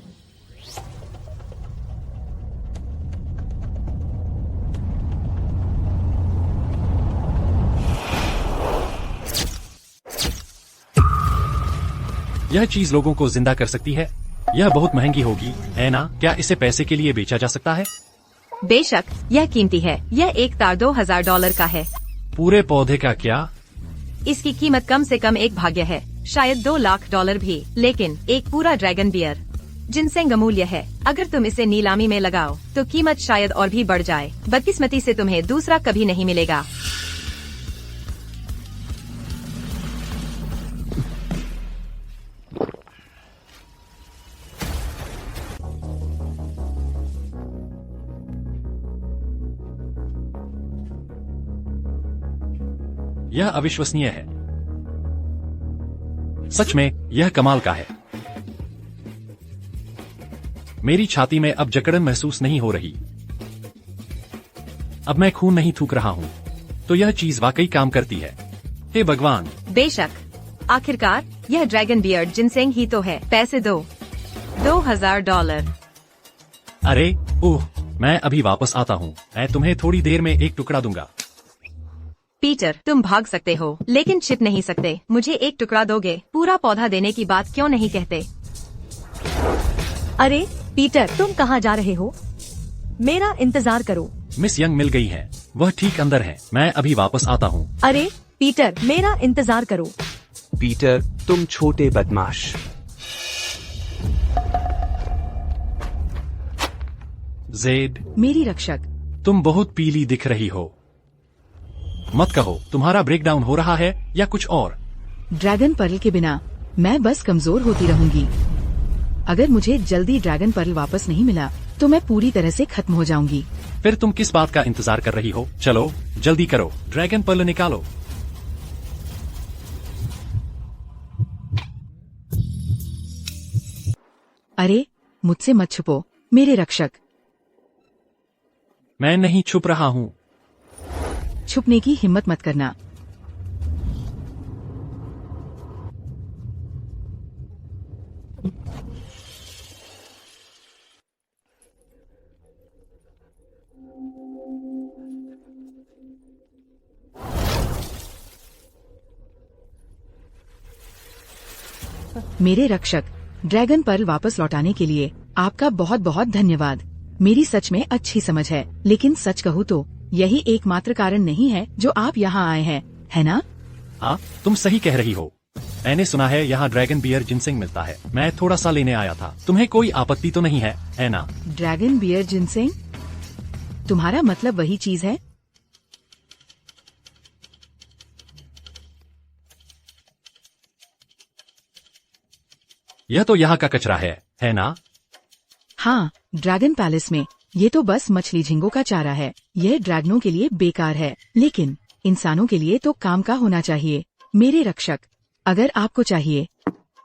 यह चीज लोगों को जिंदा कर सकती है। यह बहुत महंगी होगी, है ना? क्या इसे पैसे के लिए बेचा जा सकता है? बेशक, यह कीमती है। यह एक तार $2000 का है। पूरे पौधे का क्या? इसकी कीमत कम से कम एक भाग्य है, शायद $2 लाख भी। लेकिन एक पूरा ड्रैगन बियर जिनसेंग अमूल्य है। अगर तुम इसे नीलामी में लगाओ तो कीमत शायद और भी बढ़ जाए। बदकिस्मती से तुम्हें दूसरा कभी नहीं मिलेगा। यह अविश्वसनीय है। सच में यह कमाल का है। मेरी छाती में अब जकड़न महसूस नहीं हो रही। अब मैं खून नहीं थूक रहा हूँ। तो यह चीज वाकई काम करती है। हे भगवान! बेशक, आखिरकार यह ड्रैगन बियर्ड जिनसेंग ही तो है। पैसे दो। $2000। अरे ओह, मैं अभी वापस आता हूँ। मैं तुम्हें थोड़ी देर में एक टुकड़ा दूंगा। पीटर, तुम भाग सकते हो लेकिन छिप नहीं सकते। मुझे एक टुकड़ा दोगे? पूरा पौधा देने की बात क्यों नहीं कहते? अरे पीटर, तुम कहाँ जा रहे हो? मेरा इंतजार करो। मिस यंग मिल गई है। वह ठीक अंदर है। मैं अभी वापस आता हूँ। अरे पीटर, मेरा इंतजार करो। पीटर, तुम छोटे बदमाश। जेड, मेरी रक्षक। तुम बहुत पीली दिख रही हो। मत कहो तुम्हारा ब्रेकडाउन हो रहा है या कुछ और। ड्रैगन पर्ल के बिना मैं बस कमजोर होती रहूंगी। अगर मुझे जल्दी ड्रैगन पर्ल वापस नहीं मिला तो मैं पूरी तरह से खत्म हो जाऊंगी। फिर तुम किस बात का इंतजार कर रही हो? चलो जल्दी करो, ड्रैगन पर्ल निकालो। अरे मुझसे मत छुपो मेरे रक्षक। मैं नहीं छुप रहा हूँ। छुपने की हिम्मत मत करना। मेरे रक्षक, ड्रैगन पर्ल वापस लौटाने के लिए आपका बहुत बहुत धन्यवाद। मेरी सच में अच्छी समझ है, लेकिन सच कहूँ तो यही एकमात्र कारण नहीं है जो आप यहाँ आए हैं, है ना? हाँ, तुम सही कह रही हो। मैंने सुना है यहाँ ड्रैगन बियर जिनसेंग मिलता है। मैं थोड़ा सा लेने आया था। तुम्हें कोई आपत्ति तो नहीं है ना? Dragon bear ginseng? तुम्हारा मतलब वही चीज है? यह तो यहाँ का कचरा है ना? हाँ, ड्रैगन पैलेस में ये तो बस मछली झिंगों का चारा है। यह ड्रैगनों के लिए बेकार है, लेकिन इंसानों के लिए तो काम का होना चाहिए। मेरे रक्षक, अगर आपको चाहिए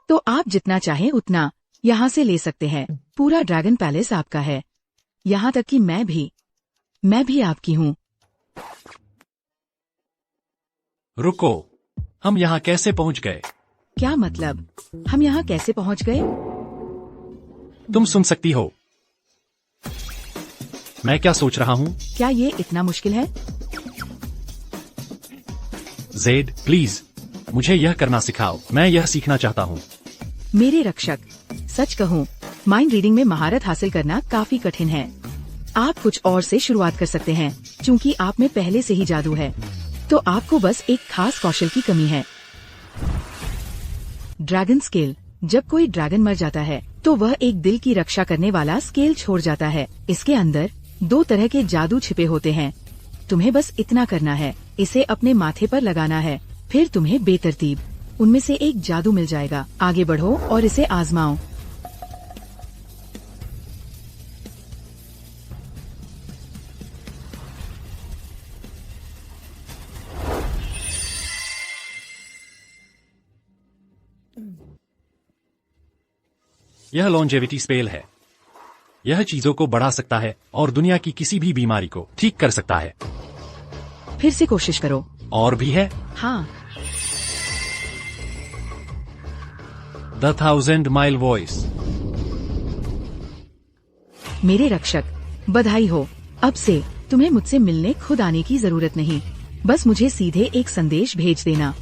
तो आप जितना चाहें उतना यहाँ से ले सकते हैं। पूरा ड्रैगन पैलेस आपका है, यहाँ तक कि मैं भी आपकी हूँ। रुको, हम यहाँ कैसे पहुँच गए? क्या मतलब? हम यहाँ कैसे पहुँच गए? तुम सुन सकती हो मैं क्या सोच रहा हूँ? क्या ये इतना मुश्किल है? जेड प्लीज मुझे यह करना सिखाओ, मैं यह सीखना चाहता हूँ। मेरे रक्षक, सच कहूँ माइंड रीडिंग में महारत हासिल करना काफी कठिन है। आप कुछ और से शुरुआत कर सकते हैं। चूँकि आप में पहले से ही जादू है तो आपको बस एक खास कौशल की कमी है। Dragon scale. जब कोई ड्रैगन मर जाता है तो वह एक दिल की रक्षा करने वाला स्केल छोड़ जाता है। इसके अंदर 2 तरह के जादू छिपे होते हैं। तुम्हें बस इतना करना है, इसे अपने माथे पर लगाना है, फिर तुम्हें बेतरतीब उनमें से एक जादू मिल जाएगा। आगे बढ़ो और इसे आजमाओ। यह लॉन्जेविटी स्पेल है। यह चीजों को बढ़ा सकता है और दुनिया की किसी भी बीमारी को ठीक कर सकता है। फिर से कोशिश करो। और भी है। हाँ। The 1000 mile voice. मेरे रक्षक, बधाई हो। अब से तुम्हें मुझसे मिलने खुद आने की जरूरत नहीं, बस मुझे सीधे एक संदेश भेज देना।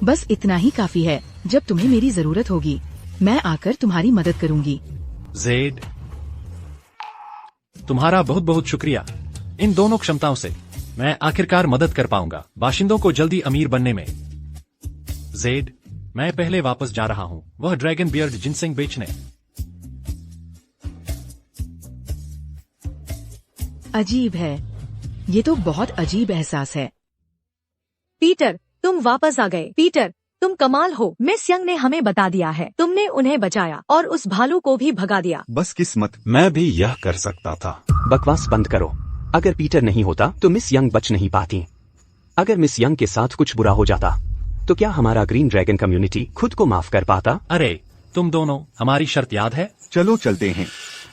बस इतना ही काफी है। जब तुम्हें मेरी जरूरत होगी मैं आकर तुम्हारी मदद करूंगी। जेड तुम्हारा बहुत बहुत शुक्रिया। इन दोनों क्षमताओं से मैं आखिरकार मदद कर पाऊंगा बाशिंदों को जल्दी अमीर बनने में। जेड मैं पहले वापस जा रहा हूँ वह ड्रैगन बियर्ड जिनसेंग बेचने। अजीब है, ये तो बहुत अजीब एहसास है। पीटर तुम वापस आ गए। पीटर तुम कमाल हो। मिस यंग ने हमें बता दिया है, तुमने उन्हें बचाया और उस भालू को भी भगा दिया। बस किस्मत। मैं भी यह कर सकता था। बकवास बंद करो। अगर पीटर नहीं होता तो मिस यंग बच नहीं पाती। अगर मिस यंग के साथ कुछ बुरा हो जाता तो क्या हमारा ग्रीन ड्रैगन कम्युनिटी खुद को माफ कर पाता? अरे तुम दोनों, हमारी शर्त याद है? चलो चलते हैं।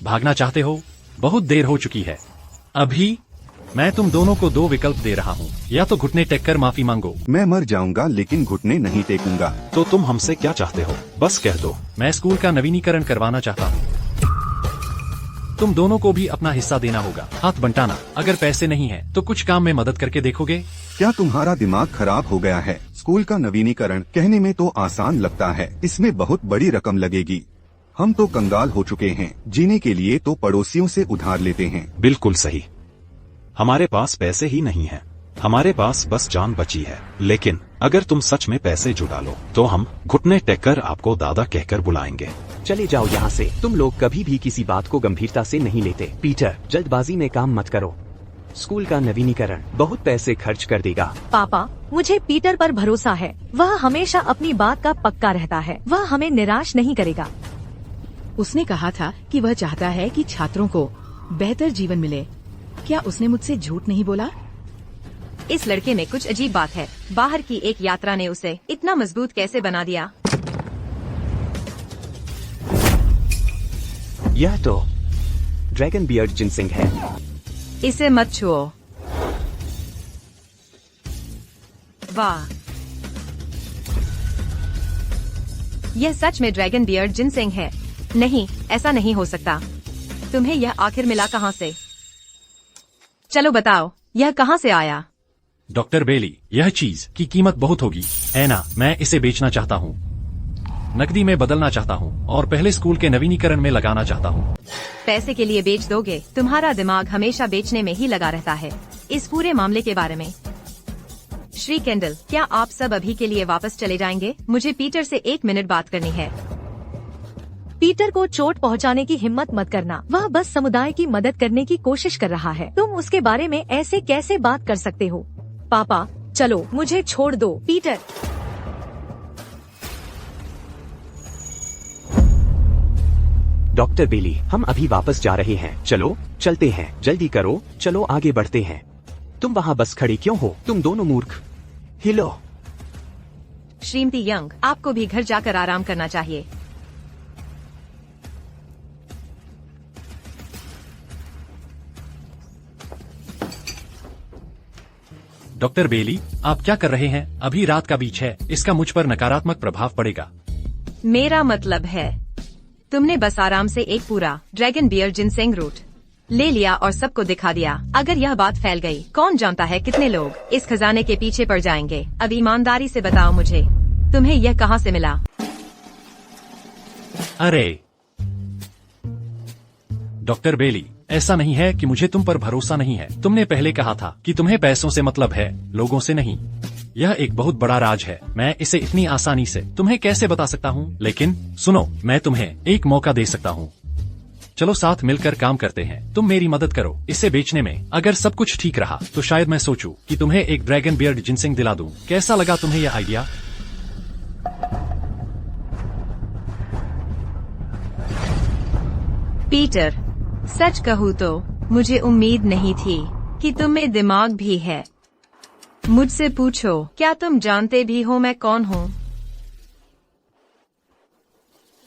भागना चाहते हो? बहुत देर हो चुकी है। अभी मैं तुम दोनों को 2 विकल्प दे रहा हूँ, या तो घुटने टेक कर माफी मांगो। मैं मर जाऊंगा लेकिन घुटने नहीं टेकूंगा। तो तुम हमसे क्या चाहते हो? बस कह दो। मैं स्कूल का नवीनीकरण करवाना चाहता हूँ। तुम दोनों को भी अपना हिस्सा देना होगा। हाथ बंटाना। अगर पैसे नहीं है तो कुछ काम में मदद करके देखोगे? क्या तुम्हारा दिमाग खराब हो गया है? स्कूल का नवीनीकरण कहने में तो आसान लगता है, इसमें बहुत बड़ी रकम लगेगी। हम तो कंगाल हो चुके हैं, जीने के लिए तो पड़ोसियों से उधार लेते हैं। बिल्कुल सही। हमारे पास पैसे ही नहीं है, हमारे पास बस जान बची है। लेकिन अगर तुम सच में पैसे जुटा लो तो हम घुटने टेक कर आपको दादा कहकर बुलाएंगे। चले जाओ यहाँ से। तुम लोग कभी भी किसी बात को गंभीरता से नहीं लेते। पीटर जल्दबाजी में काम मत करो। स्कूल का नवीनीकरण बहुत पैसे खर्च कर देगा। पापा मुझे पीटर पर भरोसा है, वह हमेशा अपनी बात का पक्का रहता है, वह हमें निराश नहीं करेगा। उसने कहा था कि वह चाहता है कि छात्रों को बेहतर जीवन मिले। क्या उसने मुझसे झूठ नहीं बोला? इस लड़के में कुछ अजीब बात है। बाहर की एक यात्रा ने उसे इतना मजबूत कैसे बना दिया? यह तो ड्रैगन बियर्ड जिनसिंग है। इसे मत छुओ। वाह, यह सच में ड्रैगन बियर्ड जिनसेंग है। नहीं, ऐसा नहीं हो सकता। तुम्हें यह आखिर मिला कहाँ से? चलो बताओ, यह कहाँ से आया? डॉक्टर बेली, यह चीज की कीमत बहुत होगी। एना, मैं इसे बेचना चाहता हूँ, नकदी में बदलना चाहता हूँ और पहले स्कूल के नवीनीकरण में लगाना चाहता हूँ। पैसे के लिए बेच दोगे? तुम्हारा दिमाग हमेशा बेचने में ही लगा रहता है। इस पूरे मामले के बारे में श्री केंडल, क्या आप सब अभी के लिए वापस चले जाएंगे? मुझे पीटर से 1 मिनट बात करनी है। पीटर को चोट पहुंचाने की हिम्मत मत करना, वह बस समुदाय की मदद करने की कोशिश कर रहा है। तुम उसके बारे में ऐसे कैसे बात कर सकते हो? पापा चलो, मुझे छोड़ दो। पीटर डॉक्टर बेली, हम अभी वापस जा रहे हैं। चलो चलते हैं, जल्दी करो, चलो आगे बढ़ते हैं। तुम वहाँ बस खड़ी क्यों हो? तुम दोनों मूर्ख। हिलो। श्रीमती यंग, आपको भी घर जाकर आराम करना चाहिए। डॉक्टर बेली, आप क्या कर रहे हैं? अभी रात का बीच है, इसका मुझ पर नकारात्मक प्रभाव पड़ेगा। मेरा मतलब है तुमने बस आराम से एक पूरा ड्रैगन बियर जिनसेंग रूट ले लिया और सबको दिखा दिया। अगर यह बात फैल गई, कौन जानता है कितने लोग इस खजाने के पीछे पड़ जाएंगे। अब ईमानदारी से बताओ मुझे, तुम्हें यह कहाँ से मिला? अरे डॉक्टर बेली, ऐसा नहीं है कि मुझे तुम पर भरोसा नहीं है। तुमने पहले कहा था कि तुम्हें पैसों से मतलब है, लोगों से नहीं। यह एक बहुत बड़ा राज है। मैं इसे इतनी आसानी से तुम्हें कैसे बता सकता हूँ? लेकिन सुनो, मैं तुम्हें एक मौका दे सकता हूँ। चलो साथ मिलकर काम करते हैं। तुम मेरी मदद करो इसे बेचने में। अगर सब कुछ ठीक रहा तो शायद मैं सोचूं कि तुम्हें एक ड्रैगन बियर्ड जिनसेंग दिला दूं। कैसा लगा तुम्हें यह आइडिया? पीटर, सच कहूँ तो मुझे उम्मीद नहीं थी कि तुम में दिमाग भी है। मुझसे पूछो, क्या तुम जानते भी हो मैं कौन हूँ?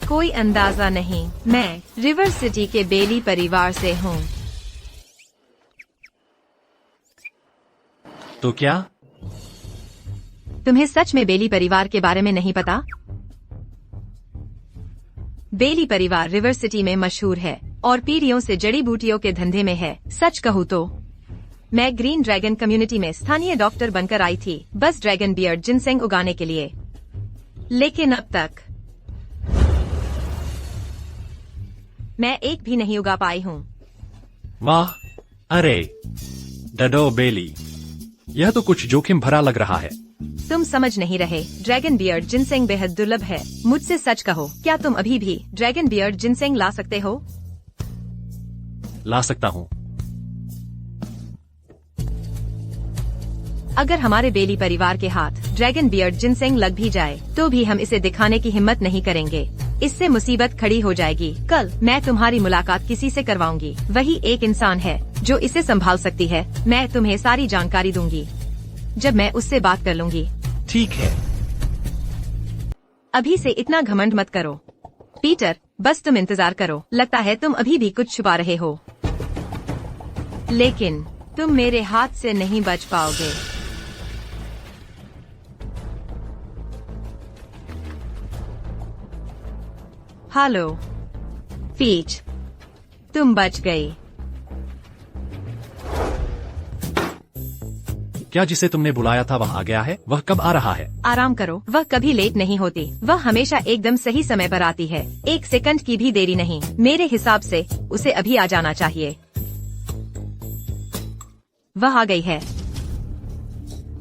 कोई अंदाजा नहीं। मैं रिवर सिटी के बेली परिवार से हूँ। तो क्या तुम्हें सच में बेली परिवार के बारे में नहीं पता? बेली परिवार रिवर सिटी में मशहूर है और पीढ़ियों से जड़ी बूटियों के धंधे में है। सच कहूँ तो मैं ग्रीन ड्रैगन कम्युनिटी में स्थानीय डॉक्टर बनकर आई थी, बस ड्रैगन बियर्ड जिनसेंग उगाने के लिए। लेकिन अब तक मैं एक भी नहीं उगा पाई हूँ। वाह, अरे डडो बेली, यह तो कुछ जोखिम भरा लग रहा है। तुम समझ नहीं रहे। ड्रैगन बियर्ड जिनसेंग बेहद दुर्लभ है। मुझसे सच कहो, क्या तुम अभी भी ड्रैगन बियर्ड जिनसेंग ला सकते हो? ला सकता हूँ। अगर हमारे बेली परिवार के हाथ ड्रैगन बियर्ड जिनसेंग लग भी जाए तो भी हम इसे दिखाने की हिम्मत नहीं करेंगे। इससे मुसीबत खड़ी हो जाएगी। कल मैं तुम्हारी मुलाकात किसी से करवाऊंगी। वही एक इंसान है जो इसे संभाल सकती है। मैं तुम्हें सारी जानकारी दूंगी जब मैं उससे बात कर लूंगी। ठीक है। अभी से इतना घमंड मत करो पीटर, बस तुम इंतजार करो। लगता है तुम अभी भी कुछ छुपा रहे हो, लेकिन तुम मेरे हाथ से नहीं बच पाओगे। हेलो पीच, तुम बच गई। क्या जिसे तुमने बुलाया था वह आ गया है? वह कब आ रहा है? आराम करो, वह कभी लेट नहीं होती। वह हमेशा एकदम सही समय पर आती है। 1 सेकंड की भी देरी नहीं। मेरे हिसाब से उसे अभी आ जाना चाहिए। वह आ गई है।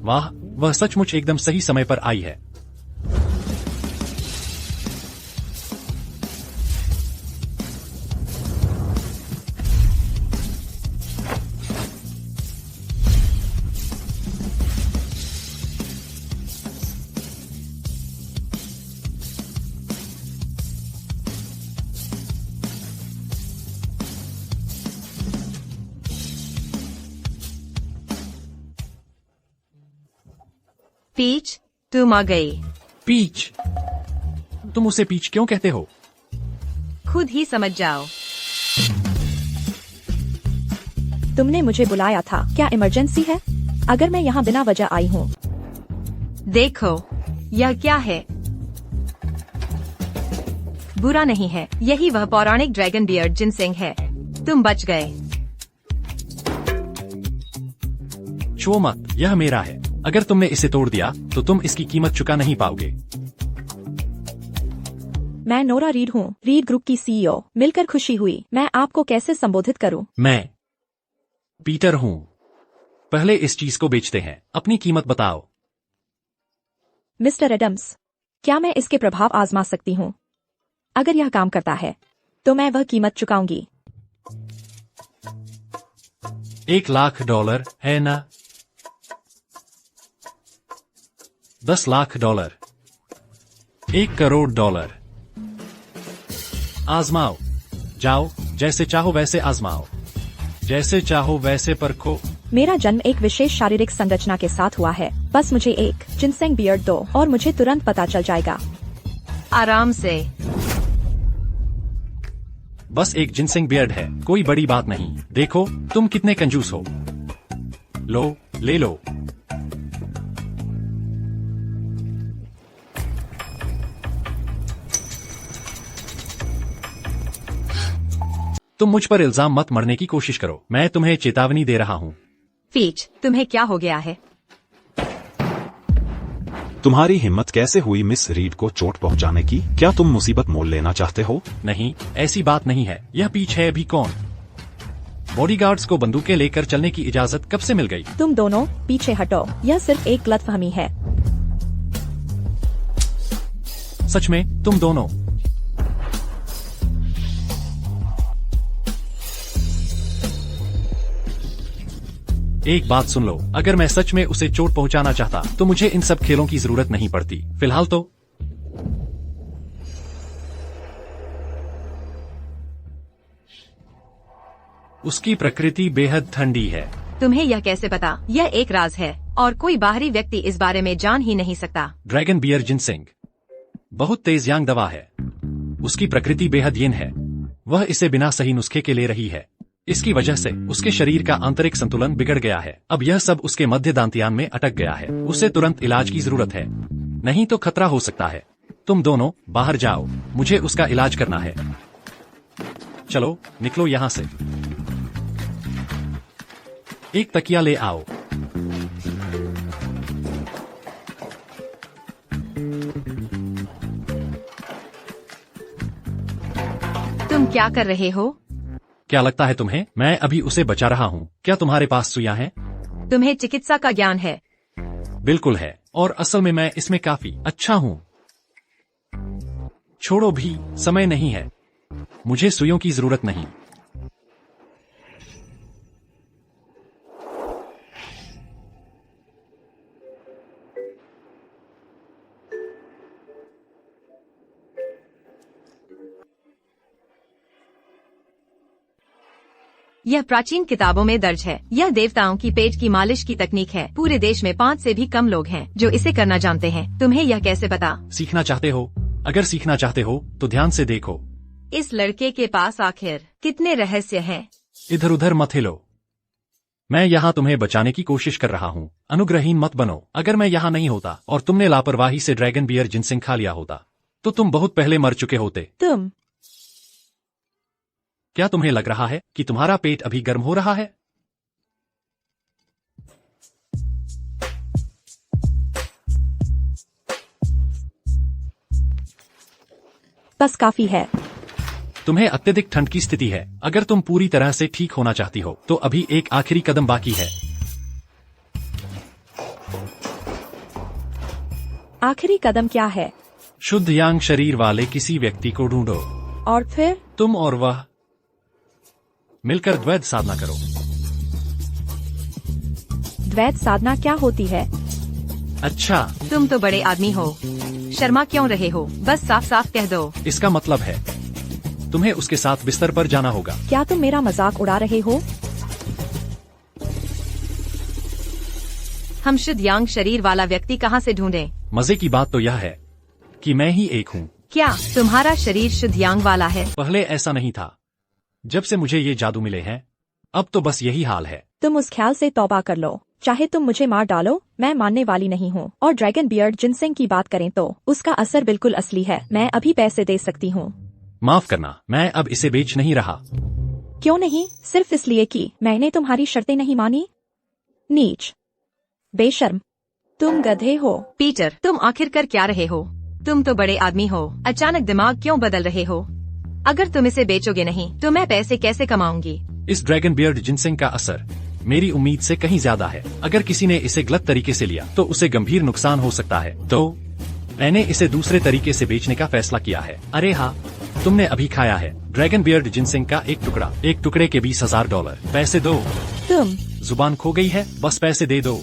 वाह, वह सचमुच एकदम सही समय पर आई है। पीच, तुम आ गई। पीच? तुम उसे पीच क्यों कहते हो? खुद ही समझ जाओ। तुमने मुझे बुलाया था, क्या इमरजेंसी है? अगर मैं यहाँ बिना वजह आई हूँ। देखो, यह क्या है? बुरा नहीं है, यही वह पौराणिक ड्रैगन बियर्ड जिनसेंग है। तुम बच गए। छुओ मत, यह मेरा है। अगर तुमने इसे तोड़ दिया तो तुम इसकी कीमत चुका नहीं पाओगे। मैं नोरा रीड हूँ, रीड ग्रुप की सीईओ। मिलकर खुशी हुई। मैं आपको कैसे संबोधित करूँ? मैं पीटर हूँ। पहले इस चीज को बेचते हैं। अपनी कीमत बताओ। मिस्टर एडम्स, क्या मैं इसके प्रभाव आजमा सकती हूँ? अगर यह काम करता है तो मैं वह कीमत चुकाऊंगी। $1,00,000 है ना? $10,00,000, $1,00,00,000। आजमाओ, जाओ, जैसे चाहो वैसे आजमाओ, जैसे चाहो वैसे परखो। मेरा जन्म एक विशेष शारीरिक संरचना के साथ हुआ है। बस मुझे एक जिनसेंग बियर्ड दो और मुझे तुरंत पता चल जाएगा। आराम से। बस एक जिनसेंग बियर्ड है, कोई बड़ी बात नहीं। देखो तुम कितने कंजूस हो। लो, ले लो। तुम मुझ पर इल्जाम मत मरने की कोशिश करो, मैं तुम्हें चेतावनी दे रहा हूँ। पीच, तुम्हें क्या हो गया है? तुम्हारी हिम्मत कैसे हुई मिस रीड को चोट पहुंचाने की? क्या तुम मुसीबत मोल लेना चाहते हो? नहीं, ऐसी बात नहीं है। यह पीच है अभी कौन? बॉडीगार्ड्स को बंदूकें लेकर चलने की इजाजत कब से मिल गई? तुम दोनों पीछे हटो, यह सिर्फ एक गलतफहमी है। सच में तुम दोनों? एक बात सुन लो, अगर मैं सच में उसे चोट पहुंचाना चाहता तो मुझे इन सब खेलों की जरूरत नहीं पड़ती। फिलहाल तो उसकी प्रकृति बेहद ठंडी है। तुम्हें यह कैसे पता? यह एक राज है और कोई बाहरी व्यक्ति इस बारे में जान ही नहीं सकता। ड्रैगन बियर जिनसिंग बहुत तेज यांग दवा है। उसकी प्रकृति बेहद यिन है। वह इसे बिना सही नुस्खे के ले रही है। इसकी वजह से उसके शरीर का आंतरिक संतुलन बिगड़ गया है। अब यह सब उसके मध्य दांतियान में अटक गया है। उसे तुरंत इलाज की जरूरत है, नहीं तो खतरा हो सकता है। तुम दोनों बाहर जाओ, मुझे उसका इलाज करना है। चलो निकलो यहाँ से। एक तकिया ले आओ। तुम क्या कर रहे हो? क्या लगता है तुम्हें मैं अभी उसे बचा रहा हूँ? क्या तुम्हारे पास सुइयां हैं? तुम्हें चिकित्सा का ज्ञान है? बिल्कुल है, और असल में मैं इसमें काफी अच्छा हूँ। छोड़ो भी, समय नहीं है। मुझे सुइयों की जरूरत नहीं। यह प्राचीन किताबों में दर्ज है। यह देवताओं की पेट की मालिश की तकनीक है। पूरे देश में 5 से भी कम लोग हैं जो इसे करना जानते हैं। तुम्हें यह कैसे पता? सीखना चाहते हो? अगर सीखना चाहते हो तो ध्यान से देखो। इस लड़के के पास आखिर कितने रहस्य हैं? इधर उधर मत हिलो। मैं यहाँ तुम्हें बचाने की कोशिश कर रहा हूँ। अनुग्रहीन मत बनो। अगर मैं यहाँ नहीं होता और तुमने लापरवाही से ड्रैगन बियर जिनसिंग खा लिया होता तो तुम बहुत पहले मर चुके होते। तुम क्या तुम्हें लग रहा है कि तुम्हारा पेट अभी गर्म हो रहा है? बस काफी है। तुम्हें अत्यधिक ठंड की स्थिति है। अगर तुम पूरी तरह से ठीक होना चाहती हो तो अभी एक आखिरी कदम बाकी है। आखिरी कदम क्या है? शुद्ध यांग शरीर वाले किसी व्यक्ति को ढूंढो और फिर तुम और वह मिलकर द्वैत साधना करो। द्वैत साधना क्या होती है? अच्छा, तुम तो बड़े आदमी हो, शर्मा क्यों रहे हो? बस साफ साफ कह दो। इसका मतलब है तुम्हें उसके साथ बिस्तर पर जाना होगा। क्या तुम मेरा मजाक उड़ा रहे हो? हम शुद्ध यांग शरीर वाला व्यक्ति कहाँ से ढूंढें? मजे की बात तो यह है कि मैं ही एक हूँ। क्या तुम्हारा शरीर शुद्ध यांग वाला है? पहले ऐसा नहीं था। जब से मुझे ये जादू मिले हैं अब तो बस यही हाल है। तुम उस ख्याल से तौबा कर लो। चाहे तुम मुझे मार डालो, मैं मानने वाली नहीं हूँ। और ड्रैगन बियर्ड जिनसिंग की बात करें तो उसका असर बिल्कुल असली है। मैं अभी पैसे दे सकती हूँ। माफ करना, मैं अब इसे बेच नहीं रहा। क्यों नहीं? सिर्फ इसलिए कि मैंने तुम्हारी शर्तें नहीं मानी? नीच, बेशर्म, तुम गधे हो। पीटर, तुम आखिर कर क्या रहे हो? तुम तो बड़े आदमी हो, अचानक दिमाग क्यों बदल रहे हो? अगर तुम इसे बेचोगे नहीं तो मैं पैसे कैसे कमाऊंगी? इस ड्रैगन बियर्ड जिनसिंग का असर मेरी उम्मीद से कहीं ज्यादा है। अगर किसी ने इसे गलत तरीके से लिया तो उसे गंभीर नुकसान हो सकता है। तो मैंने इसे दूसरे तरीके से बेचने का फैसला किया है। अरे हाँ, तुमने अभी खाया है ड्रैगन बियर्ड जिनसिंग का एक टुकड़े के $20,000। पैसे दो। तुम जुबान खो गई है, बस पैसे दे दो।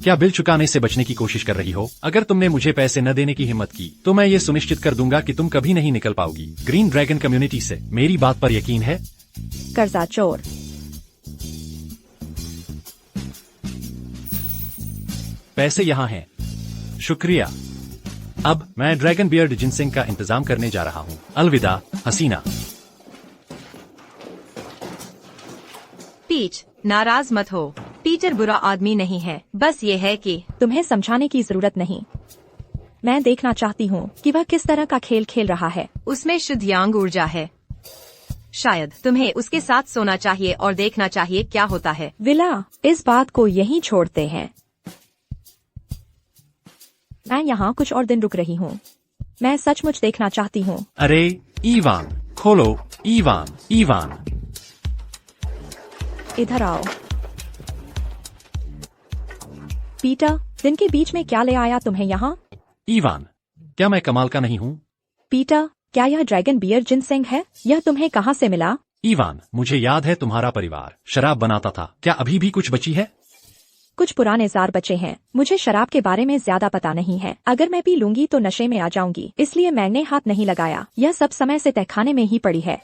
क्या बिल चुकाने से बचने की कोशिश कर रही हो? अगर तुमने मुझे पैसे न देने की हिम्मत की तो मैं ये सुनिश्चित कर दूंगा कि तुम कभी नहीं निकल पाओगी ग्रीन ड्रैगन कम्युनिटी से। मेरी बात पर यकीन है? कर्जा चोर। पैसे यहाँ हैं। शुक्रिया। अब मैं ड्रैगन बियर्ड जिनसिंग का इंतजाम करने जा रहा हूँ। अलविदा हसीना। पीच, नाराज मत हो। पीटर बुरा आदमी नहीं है, बस ये है कि तुम्हें समझाने की जरूरत नहीं। मैं देखना चाहती हूँ कि वह किस तरह का खेल खेल रहा है। उसमें शुद्ध यांग ऊर्जा है। शायद तुम्हें उसके साथ सोना चाहिए और देखना चाहिए क्या होता है। विला, इस बात को यहीं छोड़ते हैं। मैं यहाँ कुछ और दिन रुक रही हूँ। मैं सचमुच देखना चाहती हूँ। अरे ईवान, खोलो। Evan, Evan. इधर आओ। पीटर, दिन के बीच में क्या ले आया तुम्हें यहाँ? ईवान, क्या मैं कमाल का नहीं हूँ? पीटर, क्या यह ड्रैगन बियर जिनसेंग है? यह तुम्हें कहाँ से मिला? ईवान, मुझे याद है तुम्हारा परिवार शराब बनाता था। क्या अभी भी कुछ बची है? कुछ पुराने जार बचे हैं। मुझे शराब के बारे में ज्यादा पता नहीं है। अगर मैं पी लूंगी तो नशे में आ जाऊंगी, इसलिए मैंने हाथ नहीं लगाया। यह सब समय से तहखाने में ही पड़ी है।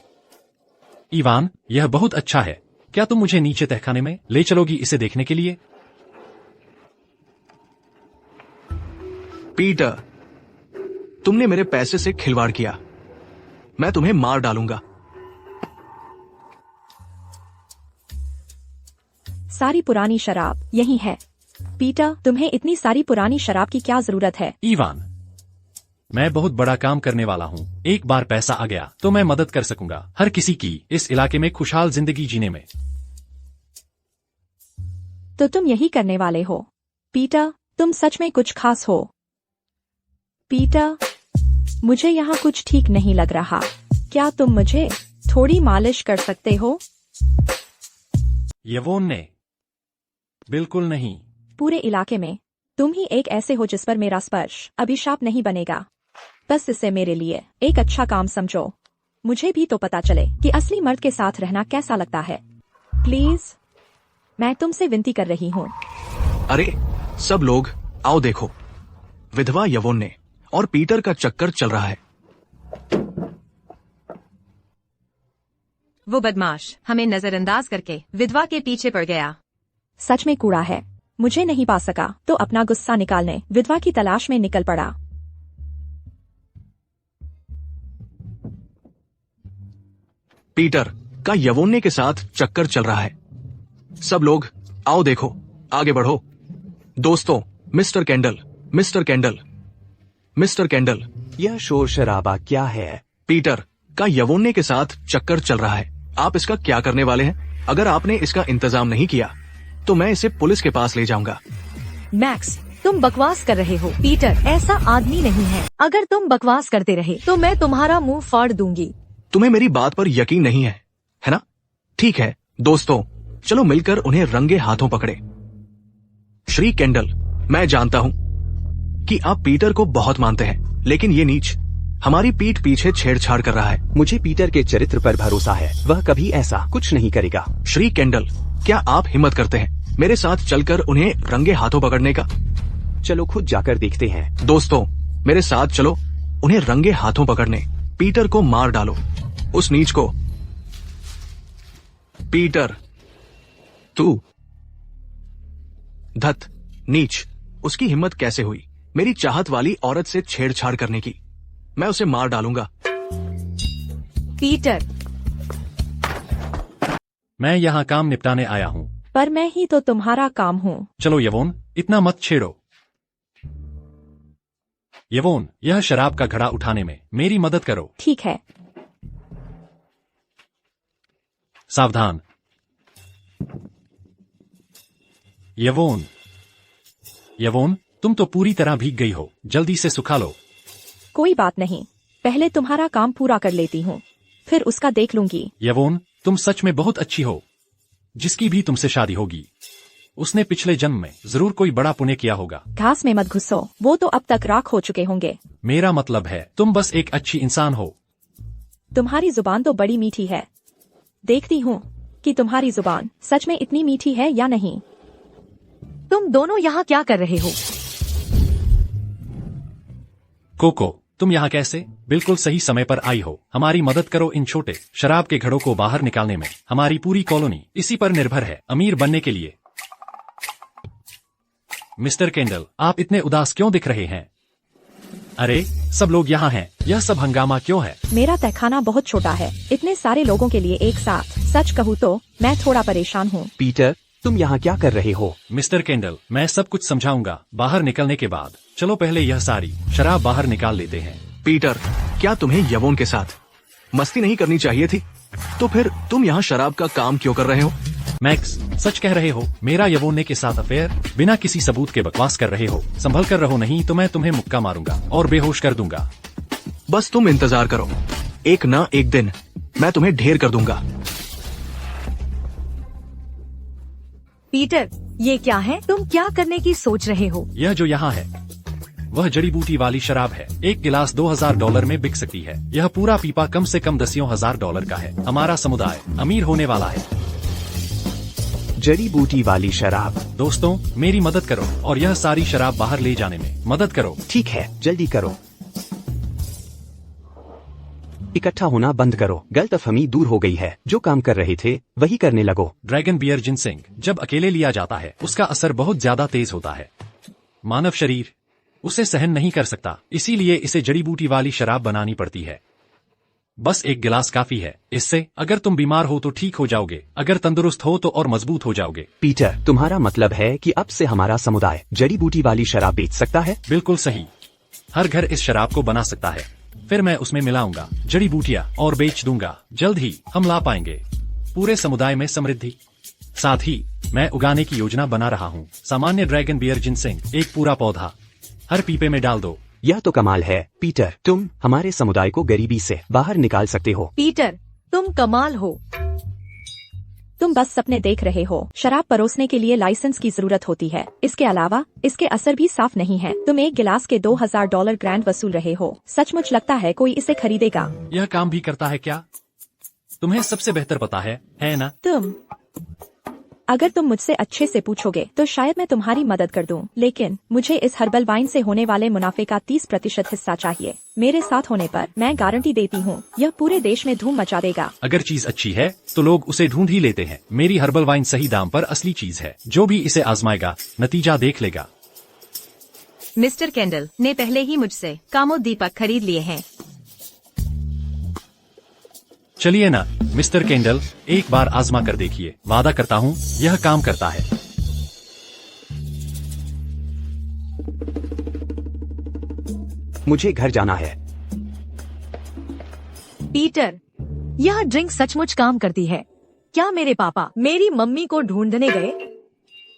ईवान, यह बहुत अच्छा है। क्या तुम मुझे नीचे तहखाने में ले चलोगी इसे देखने के लिए? पीटर, तुमने मेरे पैसे से खिलवाड़ किया। मैं तुम्हें मार डालूंगा। सारी पुरानी शराब यही है। पीटर, तुम्हें इतनी सारी पुरानी शराब की क्या जरूरत है? ईवान, मैं बहुत बड़ा काम करने वाला हूँ। एक बार पैसा आ गया तो मैं मदद कर सकूंगा हर किसी की इस इलाके में खुशहाल जिंदगी जीने में। तो तुम यही करने वाले हो? पीटर, तुम सच में कुछ खास हो। पीटर, मुझे यहाँ कुछ ठीक नहीं लग रहा। क्या तुम मुझे थोड़ी मालिश कर सकते हो? यवोन ने, बिल्कुल नहीं। पूरे इलाके में तुम ही एक ऐसे हो जिस पर मेरा स्पर्श अभिशाप नहीं बनेगा। बस इसे मेरे लिए एक अच्छा काम समझो। मुझे भी तो पता चले कि असली मर्द के साथ रहना कैसा लगता है। प्लीज, मैं तुमसे विनती कर रही हूँ। अरे सब लोग आओ देखो, विधवा यवोन ने और पीटर का चक्कर चल रहा है। वो बदमाश हमें नजरअंदाज करके विधवा के पीछे पड़ गया। सच में कूड़ा है। मुझे नहीं पा सका तो अपना गुस्सा निकालने विधवा की तलाश में निकल पड़ा। पीटर का यवोने के साथ चक्कर चल रहा है। सब लोग आओ देखो, आगे बढ़ो। दोस्तों, mister candle, mister candle, mister candle. यह शोर शराबा क्या है? पीटर का यवोने के साथ चक्कर चल रहा है। आप इसका क्या करने वाले हैं? अगर आपने इसका इंतजाम नहीं किया तो मैं इसे पुलिस के पास ले जाऊंगा। मैक्स, तुम बकवास कर रहे हो। पीटर ऐसा आदमी नहीं है। अगर तुम बकवास करते रहे तो मैं तुम्हारा मुंह फाड़ दूंगी। तुम्हें मेरी बात पर यकीन नहीं है, है ना? ठीक है दोस्तों, चलो मिलकर उन्हें रंगे हाथों पकड़े। श्री कैंडल, मैं जानता हूँ कि आप पीटर को बहुत मानते हैं, लेकिन ये नीच हमारी पीठ पीछे छेड़छाड़ कर रहा है। मुझे पीटर के चरित्र पर भरोसा है। वह कभी ऐसा कुछ नहीं करेगा। श्री कैंडल, क्या आप हिम्मत करते हैं मेरे साथ चलकर उन्हें रंगे हाथों पकड़ने का? चलो खुद जाकर देखते हैं। दोस्तों, मेरे साथ चलो उन्हें रंगे हाथों पकड़ने। पीटर को मार डालो, उस नीच को। पीटर, तू धत नीच, उसकी हिम्मत कैसे हुई मेरी चाहत वाली औरत से छेड़छाड़ करने की? मैं उसे मार डालूंगा। पीटर, मैं यहाँ काम निपटाने आया हूँ। पर मैं ही तो तुम्हारा काम हूँ। चलो यवोन, इतना मत छेड़ो। यवोन, यह शराब का घड़ा उठाने में मेरी मदद करो। ठीक है। सावधान। यवोन, यवोन, तुम तो पूरी तरह भीग गई हो। जल्दी से सुखा लो। कोई बात नहीं, पहले तुम्हारा काम पूरा कर लेती हूँ, फिर उसका देख लूंगी। यवोन, तुम सच में बहुत अच्छी हो। जिसकी भी तुमसे शादी होगी उसने पिछले जन्म में जरूर कोई बड़ा पुण्य किया होगा। घास में मत घुसो, वो तो अब तक राख हो चुके होंगे। मेरा मतलब है तुम बस एक अच्छी इंसान हो। तुम्हारी जुबान तो बड़ी मीठी है। देखती हूँ कि तुम्हारी जुबान सच में इतनी मीठी है या नहीं। तुम दोनों यहाँ क्या कर रहे हो? कोको, तुम यहाँ कैसे? बिल्कुल सही समय पर आई हो। हमारी मदद करो इन छोटे शराब के घड़ों को बाहर निकालने में। हमारी पूरी कॉलोनी इसी पर निर्भर है अमीर बनने के लिए। मिस्टर कैंडल, आप इतने उदास क्यों दिख रहे हैं? अरे सब लोग यहाँ हैं, यह सब हंगामा क्यों है? मेरा तहखाना बहुत छोटा है, इतने सारे लोगों के लिए एक साथ। सच कहूँ तो मैं थोड़ा परेशान हूँ। पीटर, तुम यहाँ क्या कर रहे हो? मिस्टर कैंडल, मैं सब कुछ समझाऊंगा बाहर निकलने के बाद। चलो पहले यह सारी शराब बाहर निकाल लेते हैं। पीटर, क्या तुम्हें यवोन के साथ मस्ती नहीं करनी चाहिए थी? तो फिर तुम यहाँ शराब का काम क्यों कर रहे हो? मैक्स, सच कह रहे हो? मेरा यवोन्ने के साथ अफेयर? बिना किसी सबूत के बकवास कर रहे हो। संभल कर रहो, नहीं तो मैं तुम्हें मुक्का मारूंगा और बेहोश कर दूंगा। बस तुम इंतजार करो, एक ना एक दिन मैं तुम्हें ढेर कर दूंगा। पीटर, ये क्या है? तुम क्या करने की सोच रहे हो? यह जो यहाँ है वह जड़ी बूटी वाली शराब है। एक गिलास $2000 में बिक सकती है। यह पूरा पीपा कम से कम $10,000 का है। हमारा समुदाय अमीर होने वाला है। जड़ी बूटी वाली शराब। दोस्तों, मेरी मदद करो और यह सारी शराब बाहर ले जाने में मदद करो। ठीक है, जल्दी करो। इकट्ठा होना बंद करो। गलतफहमी दूर हो गई है। जो काम कर रहे थे वही करने लगो। ड्रैगन बियर जिनसेंग जब अकेले लिया जाता है उसका असर बहुत ज्यादा तेज होता है। मानव शरीर उसे सहन नहीं कर सकता, इसीलिए इसे जड़ी बूटी वाली शराब बनानी पड़ती है। बस एक गिलास काफी है। इससे अगर तुम बीमार हो तो ठीक हो जाओगे, अगर तंदुरुस्त हो तो और मजबूत हो जाओगे। पीटर, तुम्हारा मतलब है कि अब से हमारा समुदाय जड़ी बूटी वाली शराब बेच सकता है? बिल्कुल सही। हर घर इस शराब को बना सकता है। फिर मैं उसमें मिलाऊंगा जड़ी बूटियां और बेच दूंगा। जल्द ही हम ला पाएंगे पूरे समुदाय में समृद्धि। साथ ही मैं उगाने की योजना बना रहा हूँ। सामान्य ड्रैगन बियर जिनसेंग, एक पूरा पौधा हर पीपे में डाल दो। यह तो कमाल है पीटर, तुम हमारे समुदाय को गरीबी से बाहर निकाल सकते हो। पीटर, तुम कमाल हो। तुम बस सपने देख रहे हो। शराब परोसने के लिए लाइसेंस की जरूरत होती है। इसके अलावा इसके असर भी साफ नहीं है। तुम एक गिलास के $2000 ग्रांट वसूल रहे हो। सचमुच लगता है कोई इसे खरीदेगा? यह काम भी करता है क्या? तुम्हें सबसे बेहतर पता है ना? अगर तुम मुझसे अच्छे से पूछोगे तो शायद मैं तुम्हारी मदद कर दूं, लेकिन मुझे इस हर्बल वाइन से होने वाले मुनाफे का 30% हिस्सा चाहिए। मेरे साथ होने पर मैं गारंटी देती हूँ यह पूरे देश में धूम मचा देगा। अगर चीज अच्छी है तो लोग उसे ढूंढ ही लेते हैं। मेरी हर्बल वाइन सही दाम पर असली चीज है। जो भी इसे आजमाएगा नतीजा देख लेगा। मिस्टर केंडल ने पहले ही मुझसे कामोद्दीपक खरीद लिए हैं। चलिए ना मिस्टर केंडल, एक बार आजमा कर देखिए। वादा करता हूँ यह काम करता है। मुझे घर जाना है। पीटर, यह ड्रिंक सचमुच काम करती है। क्या मेरे पापा मेरी मम्मी को ढूंढने गए?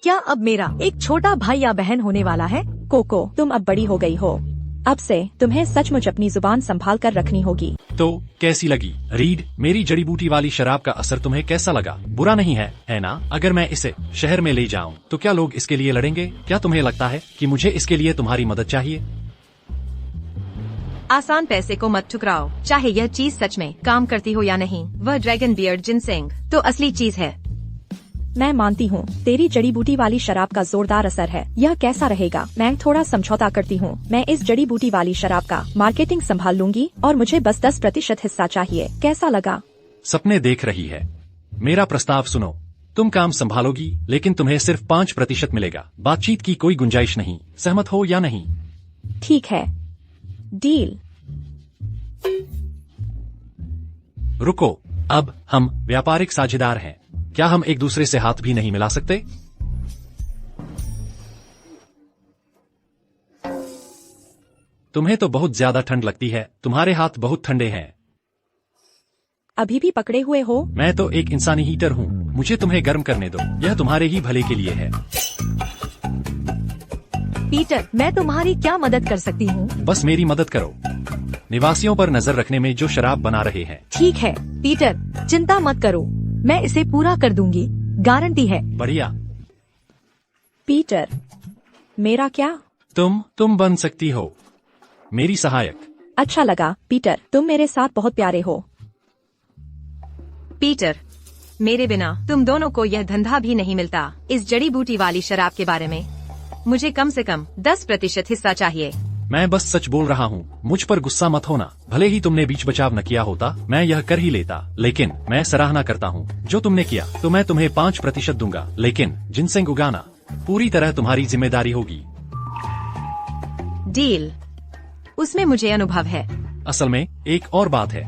क्या अब मेरा एक छोटा भाई या बहन होने वाला है? कोको, तुम अब बड़ी हो गई हो। अब से तुम्हें सचमुच अपनी जुबान संभाल कर रखनी होगी। तो कैसी लगी रीड? मेरी जड़ी बूटी वाली शराब का असर तुम्हें कैसा लगा? बुरा नहीं है ना? अगर मैं इसे शहर में ले जाऊं तो क्या लोग इसके लिए लड़ेंगे? क्या तुम्हें लगता है कि मुझे इसके लिए तुम्हारी मदद चाहिए? आसान पैसे को मत ठुकराओ। चाहे यह चीज सच में काम करती हो या नहीं, वह ड्रैगन बियर्ड जिनसेंग तो असली चीज है। मैं मानती हूँ तेरी जड़ी बूटी वाली शराब का जोरदार असर है। यह कैसा रहेगा? मैं थोड़ा समझौता करती हूँ। मैं इस जड़ी बूटी वाली शराब का मार्केटिंग संभाल लूंगी और मुझे बस 10% हिस्सा चाहिए। कैसा लगा? सपने देख रही है। मेरा प्रस्ताव सुनो। तुम काम संभालोगी लेकिन तुम्हें सिर्फ 5% मिलेगा। बातचीत की कोई गुंजाइश नहीं। सहमत हो या नहीं? ठीक है, डील। रुको, अब हम व्यापारिक साझेदार हैं। क्या हम एक दूसरे से हाथ भी नहीं मिला सकते? तुम्हें तो बहुत ज्यादा ठंड लगती है। तुम्हारे हाथ बहुत ठंडे हैं। अभी भी पकड़े हुए हो? मैं तो एक इंसानी हीटर हूँ। मुझे तुम्हें गर्म करने दो। यह तुम्हारे ही भले के लिए है। पीटर, मैं तुम्हारी क्या मदद कर सकती हूँ? बस मेरी मदद करो। निवासियों पर नजर रखने में जो शराब बना रहे हैं। ठीक है पीटर, चिंता मत करो, मैं इसे पूरा कर दूंगी, गारंटी है। बढ़िया। पीटर, मेरा क्या? तुम बन सकती हो मेरी सहायक। अच्छा लगा पीटर, तुम मेरे साथ बहुत प्यारे हो। पीटर, मेरे बिना तुम दोनों को यह धंधा भी नहीं मिलता। इस जड़ी बूटी वाली शराब के बारे में मुझे कम से कम 10% हिस्सा चाहिए। मैं बस सच बोल रहा हूँ। मुझ पर गुस्सा मत होना। भले ही तुमने बीच बचाव न किया होता, मैं यह कर ही लेता। लेकिन मैं सराहना करता हूँ जो तुमने किया। तो मैं तुम्हें 5% दूंगा, लेकिन जिनसेंग उगाना पूरी तरह तुम्हारी जिम्मेदारी होगी। डील। उसमें मुझे अनुभव है। असल में एक और बात है।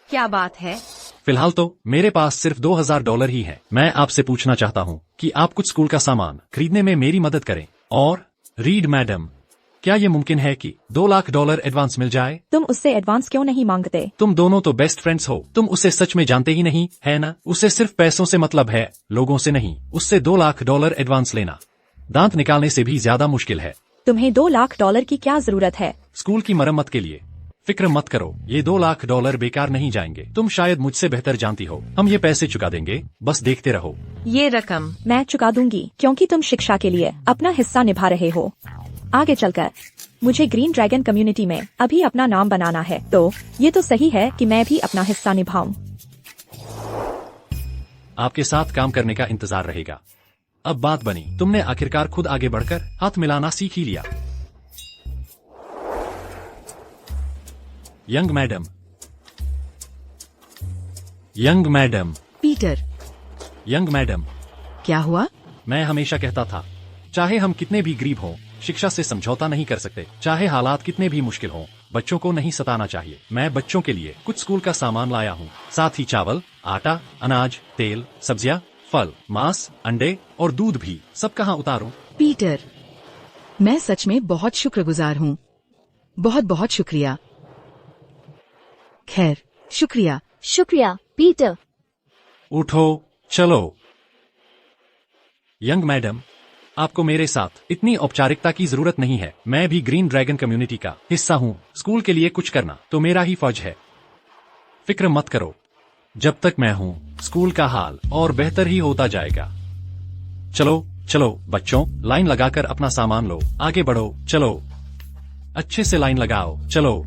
क्या बात है? फिलहाल तो मेरे पास सिर्फ $2000 ही है। मैं आपसे पूछना चाहता हूँ कि आप कुछ स्कूल का सामान खरीदने में मेरी मदद करें। और रीड मैडम, क्या ये मुमकिन है कि $2 लाख एडवांस मिल जाए? तुम उससे एडवांस क्यों नहीं मांगते? तुम दोनों तो बेस्ट फ्रेंड्स हो, तुम उसे सच में जानते ही नहीं, है ना? उसे सिर्फ पैसों से मतलब है, लोगों से नहीं। उससे $2 लाख एडवांस लेना दांत निकालने से भी ज्यादा मुश्किल है। तुम्हें $2 लाख की क्या जरूरत है? स्कूल की मरम्मत के लिए। फिक्र मत करो, ये $2 लाख बेकार नहीं जाएंगे। तुम शायद मुझसे बेहतर जानती हो, हम ये पैसे चुका देंगे, बस देखते रहो। ये रकम मैं चुका दूंगी, क्योंकि तुम शिक्षा के लिए अपना हिस्सा निभा रहे हो। आगे चलकर मुझे ग्रीन ड्रैगन कम्युनिटी में अभी अपना नाम बनाना है, तो ये तो सही है कि मैं भी अपना हिस्सा निभाऊं। आपके साथ काम करने का इंतजार रहेगा। अब बात बनी, तुमने आखिरकार खुद आगे बढ़कर हाथ मिलाना सीख ही लिया। Young madam, young madam, Peter, young madam, क्या हुआ? मैं हमेशा कहता था, चाहे हम कितने भी गरीब हों, शिक्षा से समझौता नहीं कर सकते। चाहे हालात कितने भी मुश्किल हों, बच्चों को नहीं सताना चाहिए। मैं बच्चों के लिए कुछ स्कूल का सामान लाया हूँ, साथ ही चावल, आटा, अनाज, तेल, सब्जियाँ, फल, मांस, अंडे और दूध भी। सब कहाँ उतारूं? पीटर, मैं सच में बहुत शुक्रगुजार हूँ। बहुत बहुत शुक्रिया। खैर, शुक्रिया। शुक्रिया, पीटर। उठो, चलो। यंग मैडम, आपको मेरे साथ इतनी औपचारिकता की जरूरत नहीं है। मैं भी ग्रीन ड्रैगन कम्युनिटी का हिस्सा हूँ। स्कूल के लिए कुछ करना तो मेरा ही फर्ज है। फिक्र मत करो, जब तक मैं हूँ, स्कूल का हाल और बेहतर ही होता जाएगा। चलो चलो बच्चों, लाइन लगाकर अपना सामान लो, आगे बढ़ो, चलो। अच्छे से लाइन लगाओ, चलो।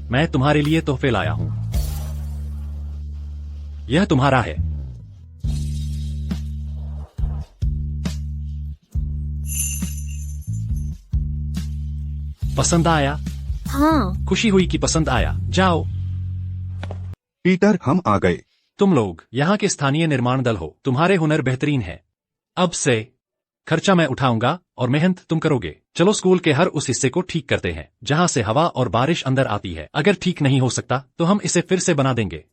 मैं तुम्हारे लिए तोहफे लाया हूँ। यह तुम्हारा है। पसंद आया? हाँ। खुशी हुई कि पसंद आया। जाओ। पीटर, हम आ गए। तुम लोग यहाँ के स्थानीय निर्माण दल हो, तुम्हारे हुनर बेहतरीन है। अब से खर्चा मैं उठाऊंगा और मेहनत तुम करोगे। चलो स्कूल के हर उस हिस्से को ठीक करते हैं जहाँ से हवा और बारिश अंदर आती है। अगर ठीक नहीं हो सकता तो हम इसे फिर से बना देंगे।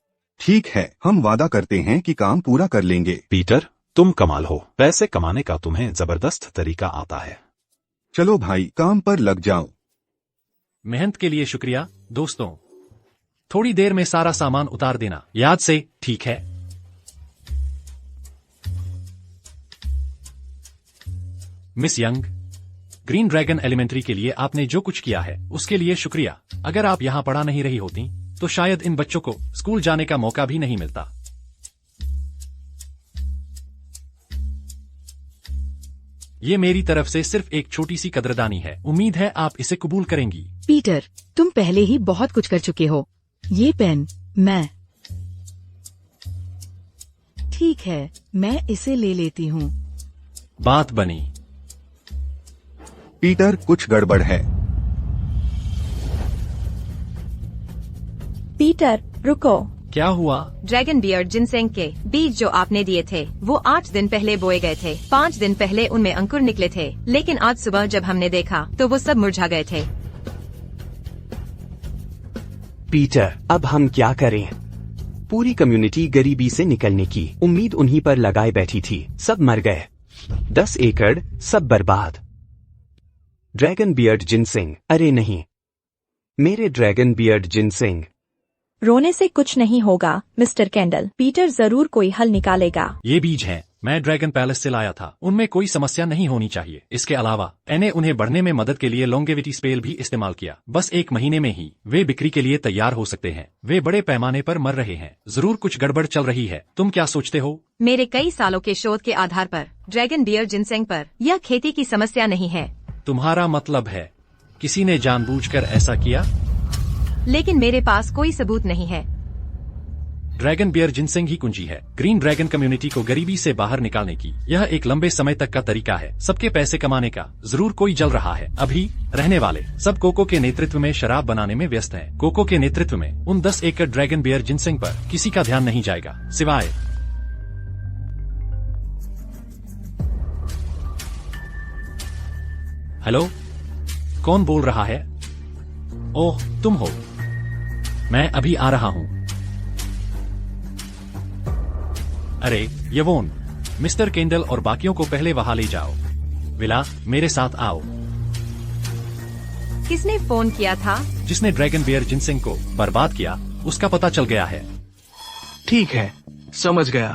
ठीक है, हम वादा करते हैं कि काम पूरा कर लेंगे। पीटर, तुम कमाल हो। पैसे कमाने का तुम्हें जबरदस्त तरीका आता है। चलो भाई, काम पर लग जाओ। मेहनत के लिए शुक्रिया दोस्तों। थोड़ी देर में सारा सामान उतार देना, याद से, ठीक है? Miss Young, green dragon elementary के लिए आपने जो कुछ किया है उसके लिए शुक्रिया। अगर आप यहाँ पढ़ा नहीं रही होती तो शायद इन बच्चों को स्कूल जाने का मौका भी नहीं मिलता। ये मेरी तरफ से सिर्फ एक छोटी सी कदरदानी है। उम्मीद है आप इसे कबूल करेंगी। पीटर, तुम पहले ही बहुत कुछ कर चुके हो। ये पेन मैं... ठीक है, मैं इसे ले लेती हूँ। बात बनी। पीटर, कुछ गड़बड़ है। पीटर, रुको। क्या हुआ? ड्रैगन बियर्ड जिनसेंग के बीज जो आपने दिए थे वो 8 दिन पहले बोए गए थे। 5 दिन पहले उनमें अंकुर निकले थे, लेकिन आज सुबह जब हमने देखा तो वो सब मुरझा गए थे। पीटर, अब हम क्या करें? पूरी कम्युनिटी गरीबी से निकलने की उम्मीद उन्हीं पर लगाए बैठी थी। सब मर गए। 10 एकड़ सब बर्बाद। ड्रैगन बियर्ड जिनसेंग, अरे नहीं, मेरे ड्रैगन बियर्ड जिनसेंग। रोने से कुछ नहीं होगा मिस्टर कैंडल। पीटर जरूर कोई हल निकालेगा। ये बीज हैं, मैं ड्रैगन पैलेस से लाया था। उनमें कोई समस्या नहीं होनी चाहिए। इसके अलावा मैंने उन्हें बढ़ने में मदद के लिए लॉन्गेविटी स्पेल भी इस्तेमाल किया। बस 1 महीने में ही वे बिक्री के लिए तैयार हो सकते हैं। वे बड़े पैमाने पर मर रहे हैं। जरूर कुछ गड़बड़ चल रही है। तुम क्या सोचते हो? मेरे कई सालों के शोध के आधार पर ड्रैगन बियर्ड जिनसेंग पर यह खेती की समस्या नहीं है। तुम्हारा मतलब है किसी ने जानबूझकर ऐसा किया? लेकिन मेरे पास कोई सबूत नहीं है। ड्रैगन बियर जिनसेंग ही कुंजी है ग्रीन ड्रैगन कम्युनिटी को गरीबी से बाहर निकालने की। यह एक लंबे समय तक का तरीका है। सबके पैसे कमाने का। जरूर कोई जल रहा है। अभी रहने वाले सब कोको के नेतृत्व में शराब बनाने में व्यस्त हैं। कोको के नेतृत्व में उन 10 एकड़ ड्रैगन बियर जिनसेंग पर किसी का ध्यान नहीं जाएगा, सिवाय हेलो, कौन बोल रहा है? ओह, तुम हो। मैं अभी आ रहा हूँ। अरे यवोन, मिस्टर केंडल और बाकियों को पहले वहां ले जाओ। विला, मेरे साथ आओ। किसने फोन किया था? जिसने ड्रैगन बियर जिनसेंग को बर्बाद किया उसका पता चल गया है। ठीक है, समझ गया।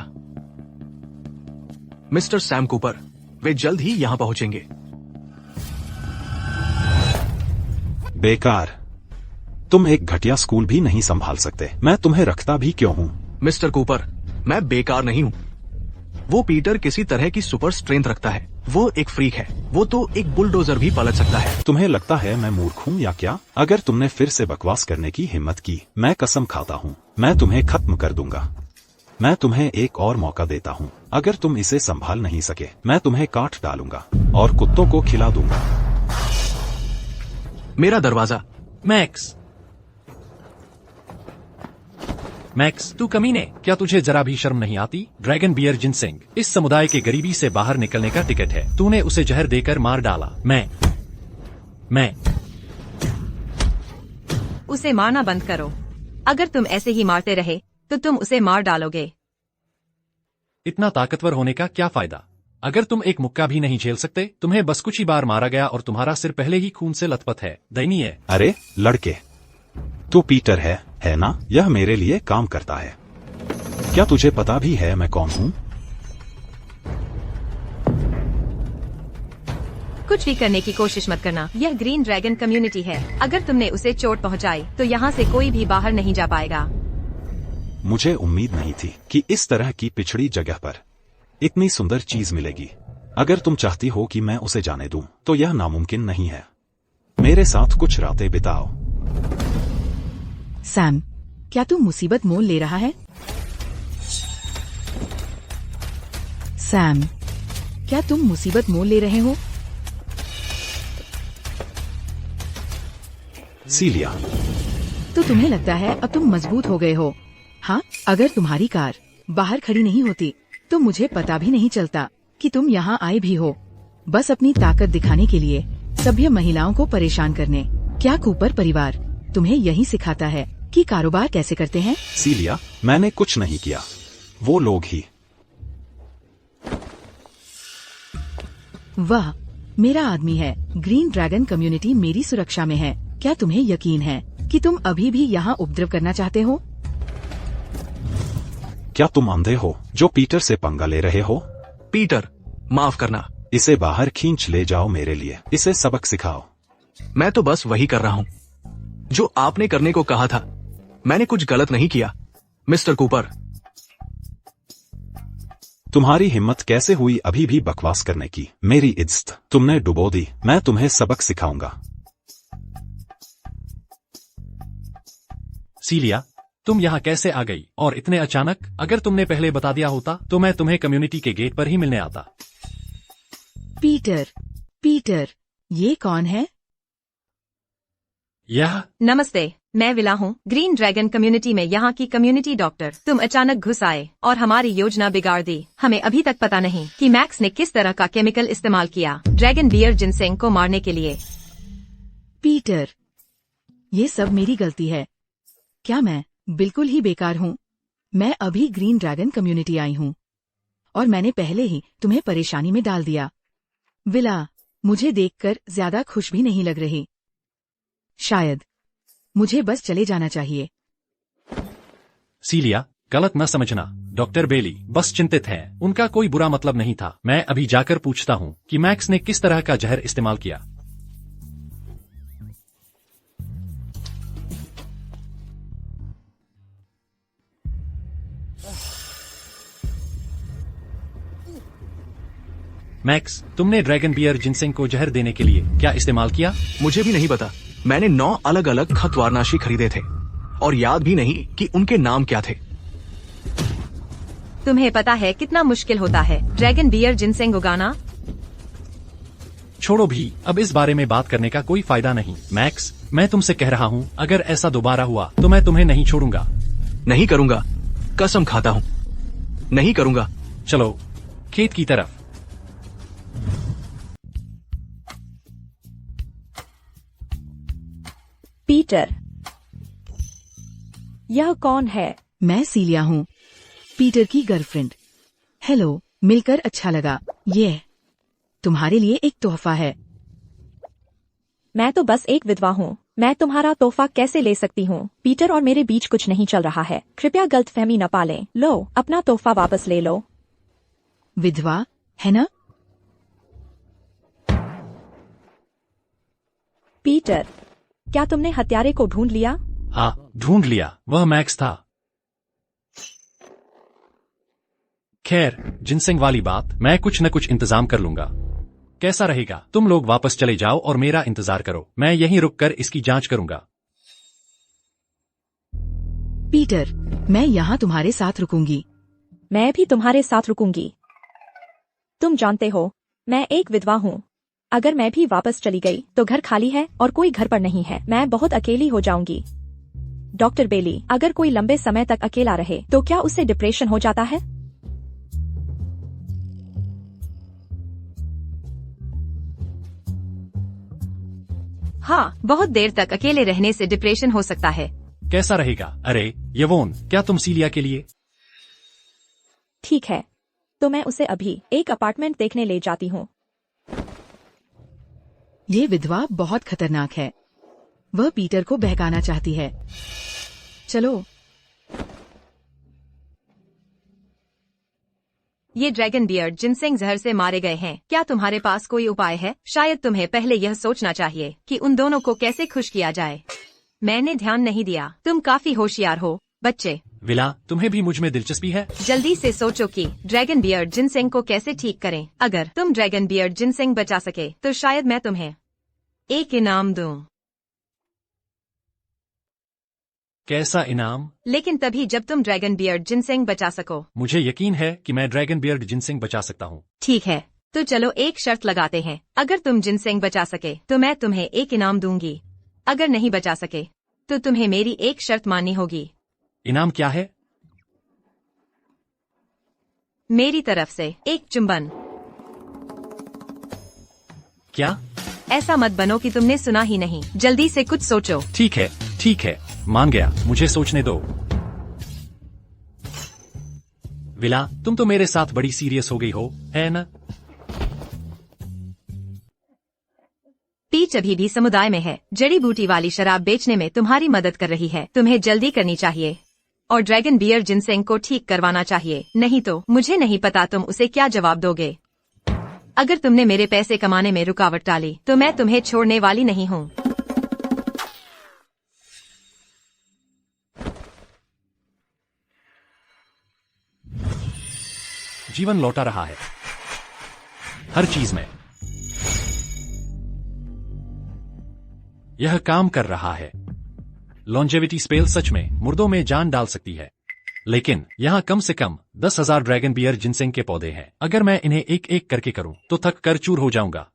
मिस्टर सैम कूपर, वे जल्द ही यहाँ पहुँचेंगे। बेकार, तुम एक घटिया स्कूल भी नहीं संभाल सकते। मैं तुम्हें रखता भी क्यों हूँ? मिस्टर कूपर, मैं बेकार नहीं हूँ। वो पीटर किसी तरह की सुपर स्ट्रेंथ रखता है। वो एक फ्रीक है। वो तो एक बुलडोजर भी पलट सकता है। तुम्हें लगता है मैं मूर्ख हूँ या क्या? अगर तुमने फिर से बकवास करने की हिम्मत की, मैं कसम खाता हूँ मैं तुम्हें खत्म कर दूंगा। मैं तुम्हें एक और मौका देता हूँ। अगर तुम इसे संभाल नहीं सके, मैं तुम्हें काट डालूंगा और कुत्तों को खिला दूंगा। मेरा दरवाजा। मैक्स, तू कमीने, क्या तुझे जरा भी शर्म नहीं आती? ड्रैगन बियर जिनसेंग इस समुदाय के गरीबी से बाहर निकलने का टिकट है। तूने उसे जहर देकर मार डाला। मैं उसे मारना बंद करो। अगर तुम ऐसे ही मारते रहे तो तुम उसे मार डालोगे। इतना ताकतवर होने का क्या फायदा? अगर तुम एक मुक्का भी नहीं झेल सकते, तुम्हें बस कुछ ही बार मारा गया और तुम्हारा सिर पहले ही खून से लथपथ है। दयनीय। अरे लड़के, तू पीटर है ना? यह मेरे लिए काम करता है। क्या तुझे पता भी है मैं कौन हूँ? कुछ भी करने की कोशिश मत करना। यह ग्रीन ड्रैगन कम्युनिटी है। अगर तुमने उसे चोट पहुंचाई तो यहाँ से कोई भी बाहर नहीं जा पाएगा। मुझे उम्मीद नहीं थी कि इस तरह की पिछड़ी जगह पर इतनी सुंदर चीज मिलेगी। अगर तुम चाहती हो कि मैं उसे जाने दूं, तो यह नामुमकिन नहीं है। मेरे साथ कुछ रातें बिताओ। सैम, क्या तू मुसीबत मोल ले रहा है? सैम, क्या तुम मुसीबत मोल ले रहे हो? सीलिया, तो तुम्हें लगता है अब तुम मजबूत हो गए हो? हाँ, अगर तुम्हारी कार बाहर खड़ी नहीं होती तो मुझे पता भी नहीं चलता कि तुम यहाँ आए भी हो, बस अपनी ताकत दिखाने के लिए, सभ्य महिलाओं को परेशान करने। क्या कूपर परिवार तुम्हें यही सिखाता है कि कारोबार कैसे करते हैं? सीलिया, मैंने कुछ नहीं किया, वो लोग ही। वाह, मेरा आदमी है। ग्रीन ड्रैगन कम्युनिटी मेरी सुरक्षा में है। क्या तुम्हें यकीन है कि तुम अभी भी यहाँ उपद्रव करना चाहते हो? क्या तुम अंधे हो जो पीटर से पंगा ले रहे हो? पीटर, माफ करना। इसे बाहर खींच ले जाओ मेरे लिए। इसे सबक सिखाओ। मैं तो बस वही कर रहा हूँ जो आपने करने को कहा था। मैंने कुछ गलत नहीं किया, मिस्टर कूपर। तुम्हारी हिम्मत कैसे हुई अभी भी बकवास करने की? मेरी इज्जत तुमने डुबो दी। मैं तुम्हें सबक सिखाऊंगा। सीलिया, तुम यहाँ कैसे आ गई और इतने अचानक? अगर तुमने पहले बता दिया होता तो मैं तुम्हें कम्युनिटी के गेट पर ही मिलने आता। पीटर, ये कौन है? यह नमस्ते, मैं विला हूँ, ग्रीन ड्रैगन कम्युनिटी में यहाँ की कम्युनिटी डॉक्टर। तुम अचानक घुस आए और हमारी योजना बिगाड़ दी। हमें अभी तक पता नहीं कि मैक्स ने किस तरह का केमिकल इस्तेमाल किया ड्रैगन बियर जिनसेंग को मारने के लिए। पीटर, ये सब मेरी गलती है। क्या मैं बिल्कुल ही बेकार हूँ? मैं अभी ग्रीन ड्रैगन कम्युनिटी आई हूँ और मैंने पहले ही तुम्हें परेशानी में डाल दिया। विला, मुझे देखकर ज्यादा खुश भी नहीं लग रही। शायद मुझे बस चले जाना चाहिए। सीलिया, गलत न समझना। डॉक्टर बेली बस चिंतित हैं। उनका कोई बुरा मतलब नहीं था। मैं अभी जाकर पूछता हूँ कि मैक्स ने किस तरह का जहर इस्तेमाल किया। मैक्स, तुमने ड्रैगन बियर जिनसेंग को जहर देने के लिए क्या इस्तेमाल किया? मुझे भी नहीं पता। मैंने 9 अलग अलग खतवारनाशी खरीदे थे और याद भी नहीं कि उनके नाम क्या थे। तुम्हें पता है कितना मुश्किल होता है ड्रैगन बियर जिनसेंग उगाना? छोड़ो भी, अब इस बारे में बात करने का कोई फायदा नहीं। मैक्स, मैं तुमसे कह रहा हूँ, अगर ऐसा दोबारा हुआ तो मैं तुम्हें नहीं छोड़ूंगा। नहीं करूंगा, कसम खाता हूँ, नहीं करूंगा। चलो खेत की तरफ। पीटर, यह कौन है? मैं सीलिया हूँ, पीटर की गर्लफ्रेंड। हेलो, मिलकर अच्छा लगा। ये तुम्हारे लिए एक तोहफा है। मैं तो बस एक विधवा हूँ। मैं तुम्हारा तोहफा कैसे ले सकती हूँ? पीटर और मेरे बीच कुछ नहीं चल रहा है। कृपया गलतफहमी न पालें। लो, अपना तोहफा वापस ले लो। विधवा है ना? पीटर, क्या तुमने हत्यारे को ढूंढ लिया? हाँ, ढूंढ लिया। वह मैक्स था। खैर, जिनसिंग वाली बात, मैं कुछ न कुछ इंतजाम कर लूंगा। कैसा रहेगा? तुम लोग वापस चले जाओ और मेरा इंतजार करो। मैं यहीं रुककर इसकी जांच करूंगा। पीटर, मैं यहाँ तुम्हारे साथ रुकूंगी। मैं भी तुम्हारे साथ रुकूंगी। तुम जानते हो, मैं एक विधवा हूँ। अगर मैं भी वापस चली गई तो घर खाली है और कोई घर पर नहीं है। मैं बहुत अकेली हो जाऊंगी। डॉक्टर बेली, अगर कोई लंबे समय तक अकेला रहे तो क्या उससे डिप्रेशन हो जाता है? हाँ, बहुत देर तक अकेले रहने से डिप्रेशन हो सकता है। कैसा रहेगा? अरे यवोन, क्या तुम सीलिया के लिए? ठीक है, तो मैं उसे अभी एक अपार्टमेंट देखने ले जाती हूँ। ये विधवा बहुत खतरनाक है। वह पीटर को बहकाना चाहती है। चलो। ये ड्रैगन बियर्ड जिनसिंग जहर से मारे गए हैं। क्या तुम्हारे पास कोई उपाय है? शायद तुम्हें पहले यह सोचना चाहिए कि उन दोनों को कैसे खुश किया जाए। मैंने ध्यान नहीं दिया। तुम काफी होशियार हो, बच्चे। विला, तुम्हें भी मुझ में दिलचस्पी है? जल्दी से सोचो कि ड्रैगन बियर्ड जिनसिंग को कैसे ठीक करें। अगर तुम ड्रैगन बियर्ड जिनसिंग बचा सके तो शायद मैं तुम्हें एक इनाम दूं। कैसा इनाम? लेकिन तभी जब तुम ड्रैगन बियर्ड जिनसिंग बचा सको। मुझे यकीन है कि मैं ड्रैगन बियर्ड जिनसिंग बचा सकता हूँ। ठीक है, तो चलो एक शर्त लगाते हैं। अगर तुम जिनसिंग बचा सके तो मैं तुम्हें एक इनाम दूंगी। अगर नहीं बचा सके तो तुम्हें मेरी एक शर्त माननी होगी। इनाम क्या है? मेरी तरफ से एक चुंबन। क्या? ऐसा मत बनो कि तुमने सुना ही नहीं। जल्दी से कुछ सोचो। ठीक है, ठीक है, मान गया। मुझे सोचने दो। विला, तुम तो मेरे साथ बड़ी सीरियस हो गई हो, है न? पीच अभी भी समुदाय में है। जड़ी बूटी वाली शराब बेचने में तुम्हारी मदद कर रही है। तुम्हें जल्दी करनी चाहिए और ड्रैगन बियर्ड जिनसिंग को ठीक करवाना चाहिए। नहीं तो मुझे नहीं पता तुम उसे क्या जवाब दोगे। अगर तुमने मेरे पैसे कमाने में रुकावट डाली तो मैं तुम्हें छोड़ने वाली नहीं हूँ। जीवन लौटा रहा है हर चीज में। यह काम कर रहा है। लॉन्जेविटी स्पेल सच में मुर्दों में जान डाल सकती है, लेकिन यहाँ कम से कम 10,000 ड्रैगन बियर जिनसिंग के पौधे हैं। अगर मैं इन्हें एक एक करके करूं तो थक कर चूर हो जाऊंगा।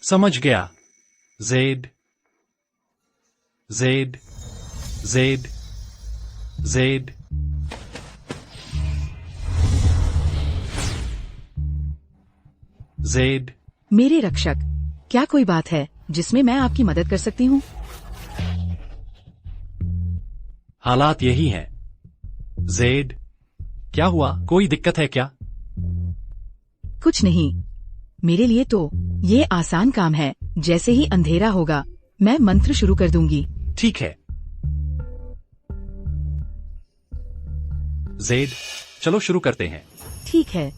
समझ गया। Z Z Z Z. Z. मेरे रक्षक, क्या कोई बात है जिसमें मैं आपकी मदद कर सकती हूँ? हालात यही हैं। जेड, क्या हुआ? कोई दिक्कत है क्या? कुछ नहीं। मेरे लिए तो ये आसान काम है। जैसे ही अंधेरा होगा मैं मंत्र शुरू कर दूंगी। ठीक है। जेड, चलो शुरू करते हैं। ठीक है।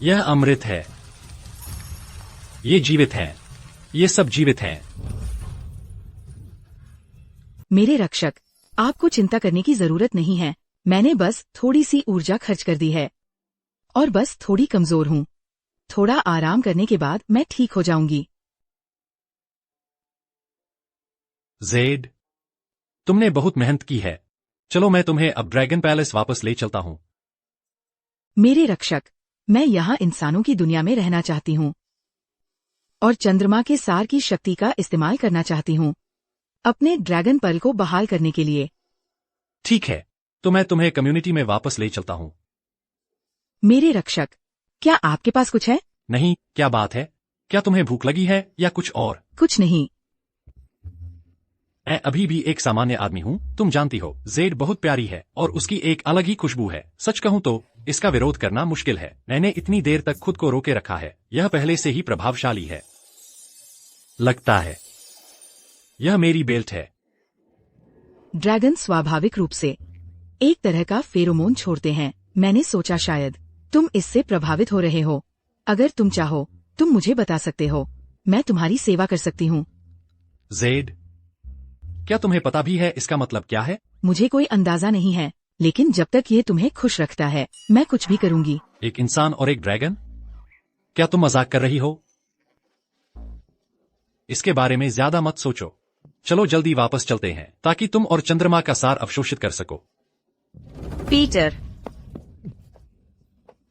यह अमृत है। ये जीवित हैं। ये सब जीवित हैं। मेरे रक्षक, आपको चिंता करने की जरूरत नहीं है। मैंने बस थोड़ी सी ऊर्जा खर्च कर दी है और बस थोड़ी कमजोर हूँ। थोड़ा आराम करने के बाद मैं ठीक हो जाऊंगी। जेड, तुमने बहुत मेहनत की है। चलो मैं तुम्हें अब ड्रैगन पैलेस वापस ले चलता हूँ। मेरे रक्षक, मैं यहाँ इंसानों की दुनिया में रहना चाहती हूँ और चंद्रमा के सार की शक्ति का इस्तेमाल करना चाहती हूँ अपने ड्रैगन पर्ल को बहाल करने के लिए। ठीक है, तो मैं तुम्हें कम्युनिटी में वापस ले चलता हूँ। मेरे रक्षक, क्या आपके पास कुछ है? नहीं, क्या बात है? क्या तुम्हें भूख लगी है या कुछ और? कुछ नहीं। मैं अभी भी एक सामान्य आदमी हूँ। तुम जानती हो जेड बहुत प्यारी है और उसकी एक अलग ही खुशबू है। सच कहूँ तो इसका विरोध करना मुश्किल है। मैंने इतनी देर तक खुद को रोके रखा है। यह पहले से ही प्रभावशाली है। लगता है यह मेरी बेल्ट है। ड्रैगन स्वाभाविक रूप से एक तरह का फेरोमोन छोड़ते हैं। मैंने सोचा शायद तुम इससे प्रभावित हो रहे हो। अगर तुम चाहो तुम मुझे बता सकते हो। मैं तुम्हारी सेवा कर सकती हूँ। जेड, क्या तुम्हें पता भी है इसका मतलब क्या है? मुझे कोई अंदाजा नहीं है, लेकिन जब तक ये तुम्हें खुश रखता है मैं कुछ भी करूँगी। एक इंसान और एक ड्रैगन? क्या तुम मजाक कर रही हो? इसके बारे में ज्यादा मत सोचो। चलो जल्दी वापस चलते हैं ताकि तुम और चंद्रमा का सार अवशोषित कर सको। पीटर,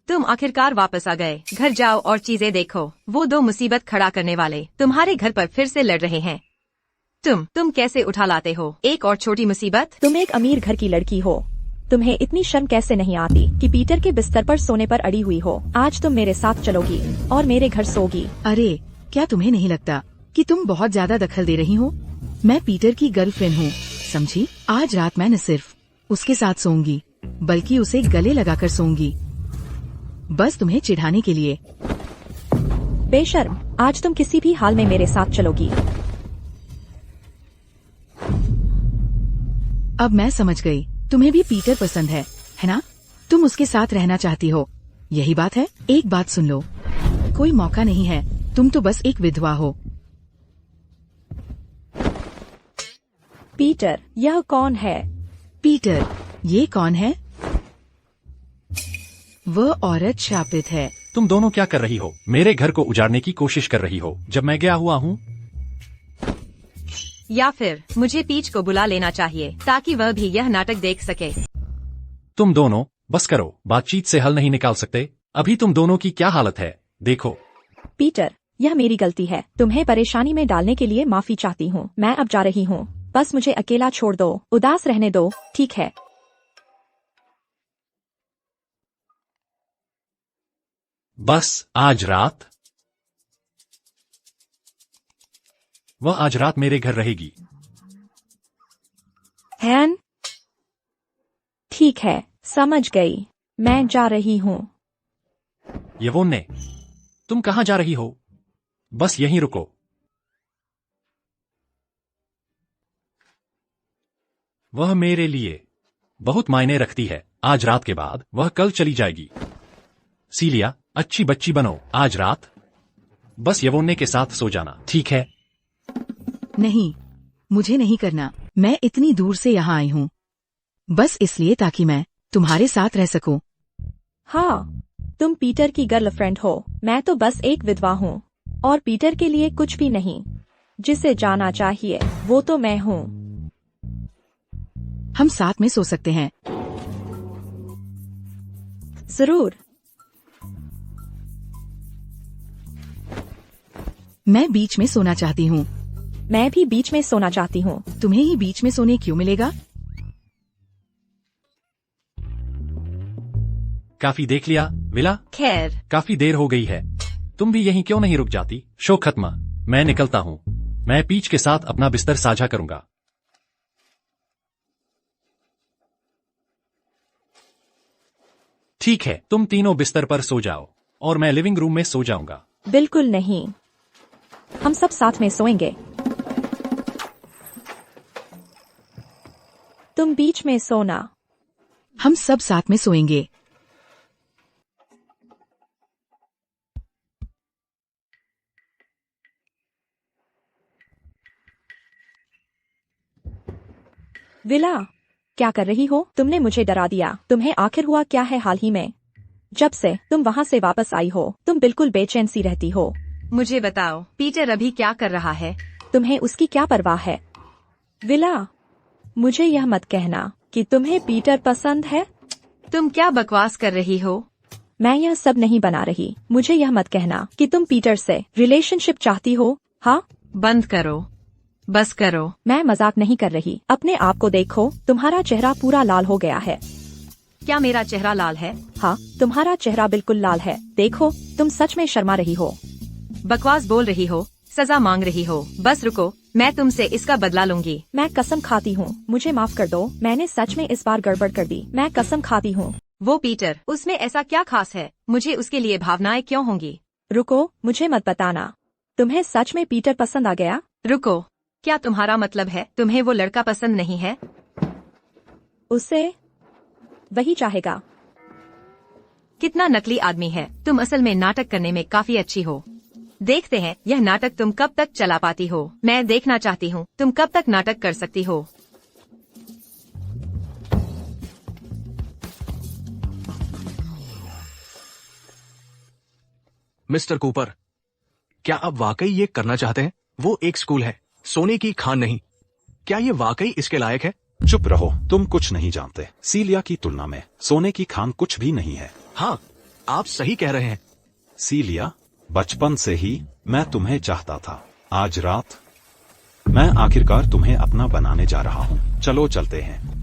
तुम आखिरकार वापस आ गए। घर जाओ और चीजें देखो। वो दो मुसीबत खड़ा करने वाले तुम्हारे घर पर फिर से लड़ रहे हैं। तुम कैसे उठा लाते हो एक और छोटी मुसीबत? तुम एक अमीर घर की लड़की हो। तुम्हें इतनी शर्म कैसे नहीं आती कि पीटर के बिस्तर पर सोने पर अड़ी हुई हो। आज तुम मेरे साथ चलोगी और मेरे घर सोगी। अरे, क्या तुम्हें नहीं लगता कि तुम बहुत ज्यादा दखल दे रही हो? मैं पीटर की गर्लफ्रेंड हूँ, समझी? आज रात मैं न सिर्फ उसके साथ सोऊंगी बल्कि उसे गले लगाकर सोऊंगी, बस तुम्हें चिढ़ाने के लिए। बेशर्म, आज तुम किसी भी हाल में मेरे साथ चलोगी। अब मैं समझ गई, तुम्हें भी पीटर पसंद है ना? तुम उसके साथ रहना चाहती हो, यही बात है? एक बात सुन लो, कोई मौका नहीं है। तुम तो बस एक विधवा हो। पीटर, यह कौन है? पीटर, ये कौन है? वह औरत शापित है। तुम दोनों क्या कर रही हो? मेरे घर को उजाड़ने की कोशिश कर रही हो जब मैं गया हुआ हूँ? या फिर मुझे पीच को बुला लेना चाहिए ताकि वह भी यह नाटक देख सके। तुम दोनों बस करो, बातचीत से हल नहीं निकाल सकते? अभी तुम दोनों की क्या हालत है देखो। पीटर, यह मेरी गलती है। तुम्हें परेशानी में डालने के लिए माफी चाहती हूँ। मैं अब जा रही हूँ। बस मुझे अकेला छोड़ दो, उदास रहने दो, ठीक है? बस आज रात? वह आज रात मेरे घर रहेगी। हैन? ठीक है, समझ गई। मैं जा रही हूँ। यवोन्ने, तुम कहाँ जा रही हो? बस यहीं रुको। वह मेरे लिए बहुत मायने रखती है। आज रात के बाद वह कल चली जाएगी। सीलिया, अच्छी बच्ची बनो। आज रात बस यवोन्ने के साथ सो जाना, ठीक है? नहीं, मुझे नहीं करना। मैं इतनी दूर से यहाँ आई हूँ बस इसलिए ताकि मैं तुम्हारे साथ रह सकूं। हाँ, तुम पीटर की गर्लफ्रेंड हो। मैं तो बस एक विधवा हूँ और पीटर के लिए कुछ भी नहीं। जिसे जाना चाहिए वो तो मैं हूँ। हम साथ में सो सकते हैं। जरूर। मैं बीच में सोना चाहती हूँ। मैं भी बीच में सोना चाहती हूँ। तुम्हें ही बीच में सोने क्यों मिलेगा? काफी देख लिया विला। खैर, काफी देर हो गई है। तुम भी यहीं क्यों नहीं रुक जाती? शो खत्म। मैं निकलता हूँ। मैं पीच के साथ अपना बिस्तर साझा करूंगा। ठीक है, तुम तीनों बिस्तर पर सो जाओ और मैं लिविंग रूम में सो जाऊंगा। बिल्कुल नहीं, हम सब साथ में सोएंगे। तुम बीच में सोना। हम सब साथ में सोएंगे। विला, क्या कर रही हो? तुमने मुझे डरा दिया। तुम्हें आखिर हुआ क्या है हाल ही में? जब से तुम वहाँ से वापस आई हो तुम बिल्कुल बेचैन सी रहती हो। मुझे बताओ, पीटर अभी क्या कर रहा है? तुम्हें उसकी क्या परवाह है? विला, मुझे यह मत कहना कि तुम्हें पीटर पसंद है। तुम क्या बकवास कर रही हो? मैं यह सब नहीं बना रही। मुझे यह मत कहना कि तुम पीटर से रिलेशनशिप चाहती हो। हाँ, बंद करो, बस करो। मैं मजाक नहीं कर रही। अपने आप को देखो, तुम्हारा चेहरा पूरा लाल हो गया है। क्या मेरा चेहरा लाल है? हाँ, तुम्हारा चेहरा बिल्कुल लाल है। देखो, तुम सच में शर्मा रही हो। बकवास बोल रही हो। सजा मांग रही हो। बस रुको, मैं तुमसे इसका बदला लूंगी। मैं कसम खाती हूँ, मुझे माफ कर दो। मैंने सच में इस बार गड़बड़ कर दी। मैं कसम खाती हूँ। वो पीटर, उसमें ऐसा क्या खास है? मुझे उसके लिए भावनाएं क्यों होंगी? रुको, मुझे मत बताना। तुम्हें सच में पीटर पसंद आ गया? रुको, क्या तुम्हारा मतलब है तुम्हें वो लड़का पसंद नहीं है? उसे वही चाहेगा। कितना नकली आदमी है। तुम असल में नाटक करने में काफी अच्छी हो। देखते हैं यह नाटक तुम कब तक चला पाती हो। मैं देखना चाहती हूँ तुम कब तक नाटक कर सकती हो। मिस्टर कूपर, क्या आप वाकई ये करना चाहते हैं? वो एक स्कूल है, सोने की खान नहीं। क्या ये वाकई इसके लायक है? चुप रहो, तुम कुछ नहीं जानते। सीलिया की तुलना में सोने की खान कुछ भी नहीं है। हाँ, आप सही कह रहे हैं। सीलिया, बचपन से ही मैं तुम्हें चाहता था। आज रात मैं आखिरकार तुम्हें अपना बनाने जा रहा हूँ। चलो चलते हैं।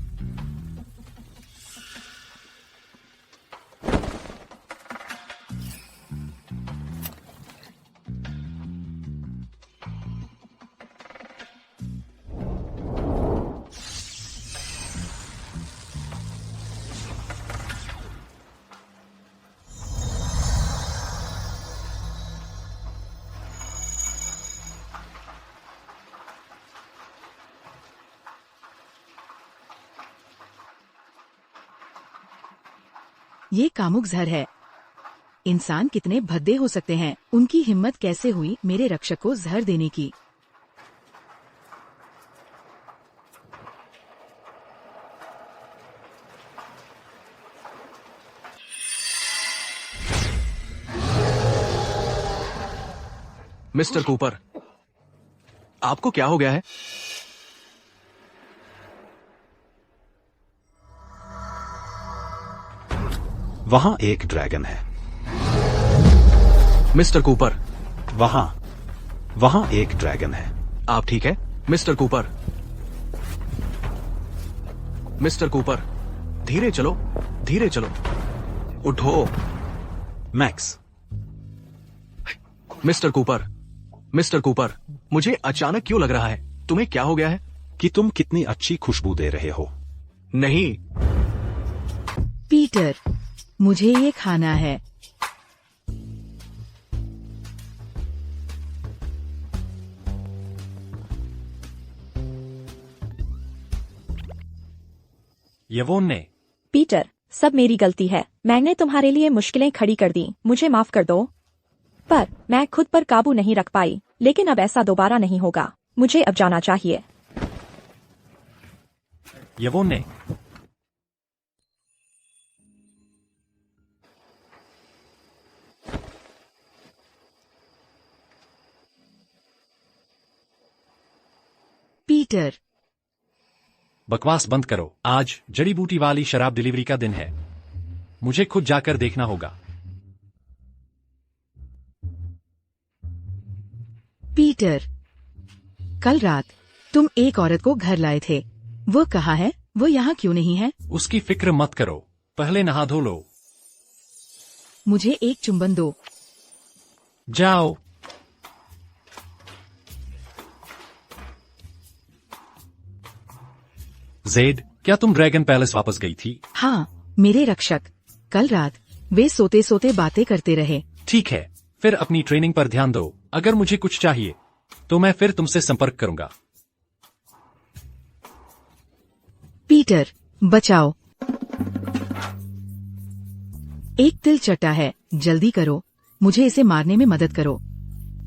ये कामुक जहर है। इंसान कितने भद्दे हो सकते हैं। उनकी हिम्मत कैसे हुई मेरे रक्षक को जहर देने की। मिस्टर कूपर, आपको क्या हो गया है? वहां एक ड्रैगन है। मिस्टर कूपर, वहां एक ड्रैगन है। आप ठीक है? मिस्टर कूपर, मिस्टर कूपर, धीरे चलो, धीरे चलो। उठो। Max, mister Cooper, mister Cooper, मुझे अचानक क्यों लग रहा है? तुम्हें क्या हो गया है? कि तुम कितनी अच्छी खुशबू दे रहे हो। नहीं। पीटर, मुझे ये खाना है। यवोन ने। पीटर, सब मेरी गलती है। मैंने तुम्हारे लिए मुश्किलें खड़ी कर दी। मुझे माफ कर दो। पर मैं खुद पर काबू नहीं रख पाई। लेकिन अब ऐसा दोबारा नहीं होगा। मुझे अब जाना चाहिए। यवोन ने। पीटर, बकवास बंद करो। आज जड़ी बूटी वाली शराब डिलीवरी का दिन है। मुझे खुद जाकर देखना होगा। पीटर, कल रात तुम एक औरत को घर लाए थे। वो कहाँ है? वो यहाँ क्यों नहीं है? उसकी फिक्र मत करो। पहले नहा धो लो। मुझे एक चुंबन दो। जाओ। जेड, क्या तुम ड्रैगन पैलेस वापस गई थी? हाँ, मेरे रक्षक। कल रात वे सोते सोते बातें करते रहे। ठीक है, फिर अपनी ट्रेनिंग पर ध्यान दो। अगर मुझे कुछ चाहिए तो मैं फिर तुमसे संपर्क करूंगा। पीटर, बचाओ। एक तिल चटा है। जल्दी करो, मुझे इसे मारने में मदद करो।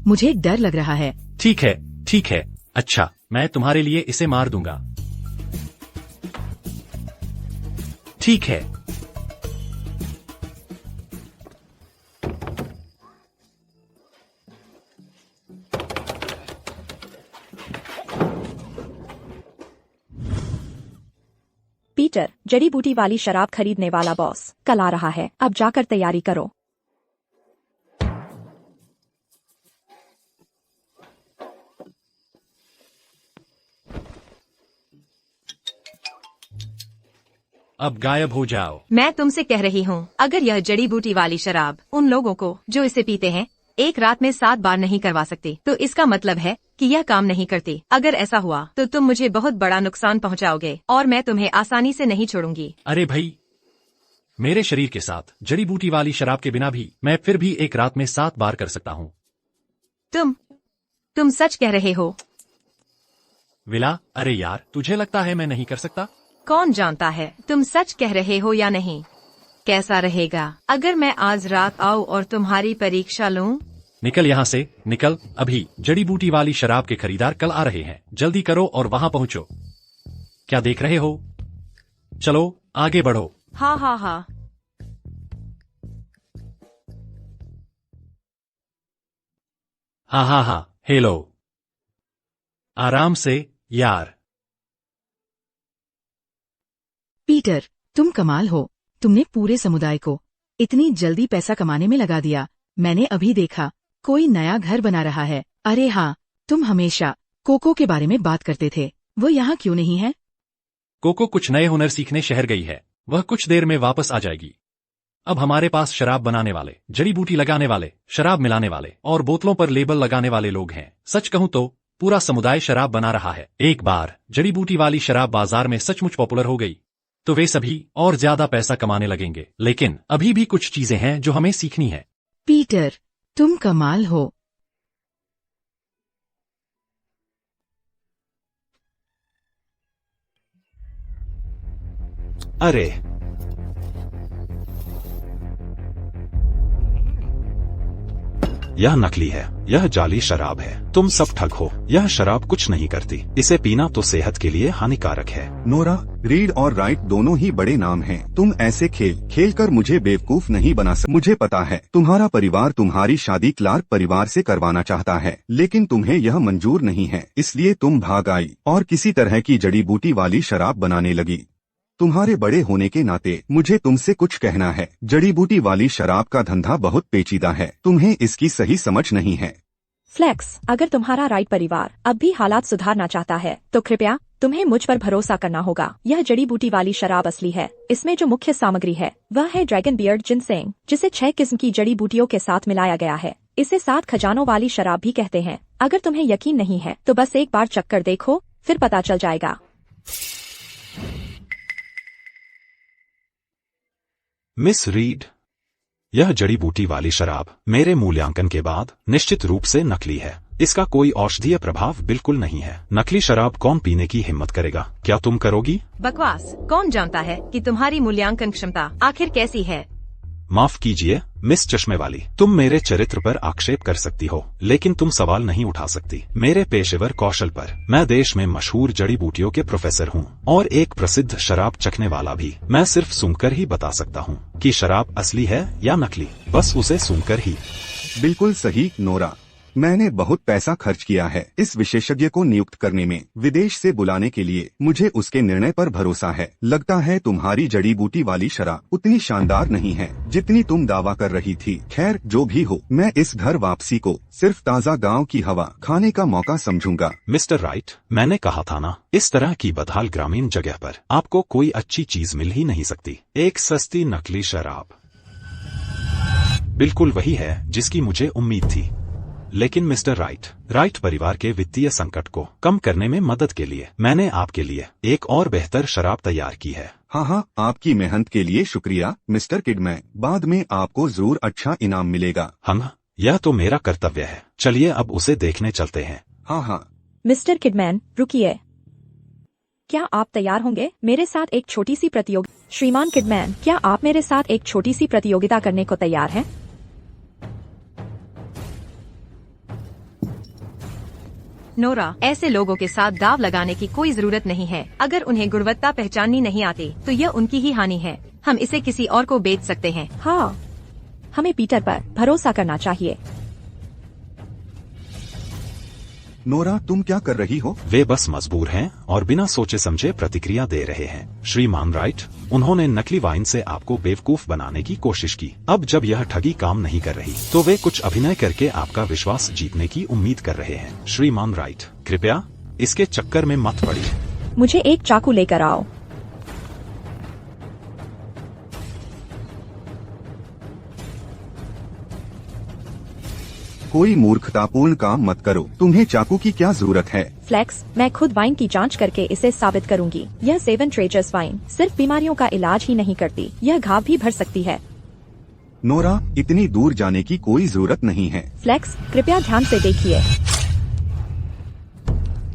मुझे डर लग रहा है। ठीक है, ठीक है। अच्छा, मैं तुम्हारे लिए इसे मार दूंगा। ठीक है। पीटर, जड़ी बूटी वाली शराब खरीदने वाला बॉस कल आ रहा है। अब जाकर तैयारी करो। अब गायब हो जाओ। मैं तुमसे कह रही हूँ, अगर यह जड़ी बूटी वाली शराब उन लोगों को जो इसे पीते हैं एक रात में 7 बार नहीं करवा सकती, तो इसका मतलब है कि यह काम नहीं करती। अगर ऐसा हुआ तो तुम मुझे बहुत बड़ा नुकसान पहुंचाओगे और मैं तुम्हें आसानी से नहीं छोड़ूंगी। अरे भाई, मेरे शरीर के साथ जड़ी बूटी वाली शराब के बिना भी मैं फिर भी एक रात में 7 बार कर सकता हूँ। तुम सच कह रहे हो? विला, अरे यार, तुझे लगता है मैं नहीं कर सकता? कौन जानता है तुम सच कह रहे हो या नहीं। कैसा रहेगा अगर मैं आज रात आऊँ और तुम्हारी परीक्षा लूं? निकल यहाँ से, निकल अभी। जड़ी बूटी वाली शराब के खरीदार कल आ रहे हैं, जल्दी करो और वहाँ पहुँचो। क्या देख रहे हो? चलो आगे बढ़ो। हाँ हाँ हाँ। हाँ हाँ हाँ, हेलो। आराम से यार। पीटर, तुम कमाल हो। तुमने पूरे समुदाय को इतनी जल्दी पैसा कमाने में लगा दिया। मैंने अभी देखा कोई नया घर बना रहा है। अरे हाँ, तुम हमेशा कोको के बारे में बात करते थे, वो यहाँ क्यों नहीं है? कोको कुछ नए हुनर सीखने शहर गई है, वह कुछ देर में वापस आ जाएगी। अब हमारे पास शराब बनाने वाले, जड़ी बूटी लगाने वाले, शराब मिलाने वाले और बोतलों पर लेबल लगाने वाले लोग हैं। सच कहूं तो पूरा समुदाय शराब बना रहा है। एक बार जड़ी बूटी वाली शराब बाजार में सचमुच पॉपुलर हो गई तो वे सभी और ज्यादा पैसा कमाने लगेंगे। लेकिन अभी भी कुछ चीजें हैं जो हमें सीखनी है। पीटर, तुम कमाल हो। अरे यह नकली है, यह जाली शराब है। तुम सब ठग हो। यह शराब कुछ नहीं करती, इसे पीना तो सेहत के लिए हानिकारक है। नोरा, रीड और राइट दोनों ही बड़े नाम हैं। तुम ऐसे खेल कर मुझे बेवकूफ नहीं बना सकते। मुझे पता है तुम्हारा परिवार तुम्हारी शादी क्लार्क परिवार से करवाना चाहता है, लेकिन तुम्हें यह मंजूर नहीं है, इसलिए तुम भाग आई और किसी तरह की जड़ी बूटी वाली शराब बनाने लगी। तुम्हारे बड़े होने के नाते मुझे तुमसे कुछ कहना है। जड़ी बूटी वाली शराब का धंधा बहुत पेचीदा है, तुम्हें इसकी सही समझ नहीं है। फ्लेक्स, अगर तुम्हारा राइट परिवार अब भी हालात सुधारना चाहता है तो कृपया तुम्हें मुझ पर भरोसा करना होगा। यह जड़ी बूटी वाली शराब असली है। इसमें जो मुख्य सामग्री है वह है ड्रैगन बियर्ड जिनसेंग, जिसे 6 किस्म की जड़ी बूटियों के साथ मिलाया गया है। इसे 7 खजानों वाली शराब भी कहते हैं। अगर तुम्हें यकीन नहीं है तो बस एक बार चक्कर देखो, फिर पता चल जाएगा। मिस रीड, यह जड़ी बूटी वाली शराब मेरे मूल्यांकन के बाद निश्चित रूप से नकली है। इसका कोई औषधीय प्रभाव बिल्कुल नहीं है। नकली शराब कौन पीने की हिम्मत करेगा? क्या तुम करोगी? बकवास। कौन जानता है कि तुम्हारी मूल्यांकन क्षमता आखिर कैसी है? माफ कीजिए मिस चश्मे वाली, तुम मेरे चरित्र पर आक्षेप कर सकती हो, लेकिन तुम सवाल नहीं उठा सकती मेरे पेशेवर कौशल पर। मैं देश में मशहूर जड़ी बूटियों के प्रोफेसर हूँ और एक प्रसिद्ध शराब चखने वाला भी। मैं सिर्फ सूंघकर ही बता सकता हूँ कि शराब असली है या नकली, बस उसे सूंघकर ही। बिल्कुल सही नोरा, मैंने बहुत पैसा खर्च किया है इस विशेषज्ञ को नियुक्त करने में, विदेश से बुलाने के लिए। मुझे उसके निर्णय पर भरोसा है। लगता है तुम्हारी जड़ी बूटी वाली शराब उतनी शानदार नहीं है जितनी तुम दावा कर रही थी। खैर, जो भी हो, मैं इस घर वापसी को सिर्फ ताज़ा गांव की हवा खाने का मौका समझूंगा। मिस्टर राइट, मैंने कहा था ना, इस तरह की बदहाल ग्रामीण जगह पर आपको कोई अच्छी चीज मिल ही नहीं सकती। एक सस्ती नकली शराब बिल्कुल वही है जिसकी मुझे उम्मीद थी। लेकिन मिस्टर राइट परिवार के वित्तीय संकट को कम करने में मदद के लिए मैंने आपके लिए एक और बेहतर शराब तैयार की है। हाँ, आपकी मेहनत के लिए शुक्रिया मिस्टर किडमैन। बाद में आपको जरूर अच्छा इनाम मिलेगा। हाँ, यह तो मेरा कर्तव्य है। चलिए अब उसे देखने चलते हैं। हाँ। मिस्टर किडमैन, रुकिए। क्या आप तैयार होंगे मेरे साथ एक छोटी सी प्रतियोगिता? श्रीमान किडमैन, क्या आप मेरे साथ एक छोटी सी प्रतियोगिता करने को तैयार हैं? नोरा, ऐसे लोगों के साथ दाव लगाने की कोई जरूरत नहीं है। अगर उन्हें गुणवत्ता पहचाननी नहीं आती तो यह उनकी ही हानि है। हम इसे किसी और को बेच सकते हैं। हाँ, हमें पीटर पर भरोसा करना चाहिए। नोरा, तुम क्या कर रही हो? वे बस मजबूर हैं और बिना सोचे समझे प्रतिक्रिया दे रहे हैं। श्रीमान राइट, उन्होंने नकली वाइन से आपको बेवकूफ बनाने की कोशिश की। अब जब यह ठगी काम नहीं कर रही तो वे कुछ अभिनय करके आपका विश्वास जीतने की उम्मीद कर रहे हैं। श्रीमान राइट, कृपया इसके चक्कर में मत पड़िए। मुझे एक चाकू लेकर आओ। कोई मूर्खतापूर्ण काम मत करो। तुम्हें चाकू की क्या जरूरत है? फ्लेक्स, मैं खुद वाइन की जांच करके इसे साबित करूंगी। यह 7 ट्रेजर्स वाइन सिर्फ बीमारियों का इलाज ही नहीं करती, यह घाव भी भर सकती है। नोरा, इतनी दूर जाने की कोई जरूरत नहीं है। फ्लेक्स, कृपया ध्यान से देखिए।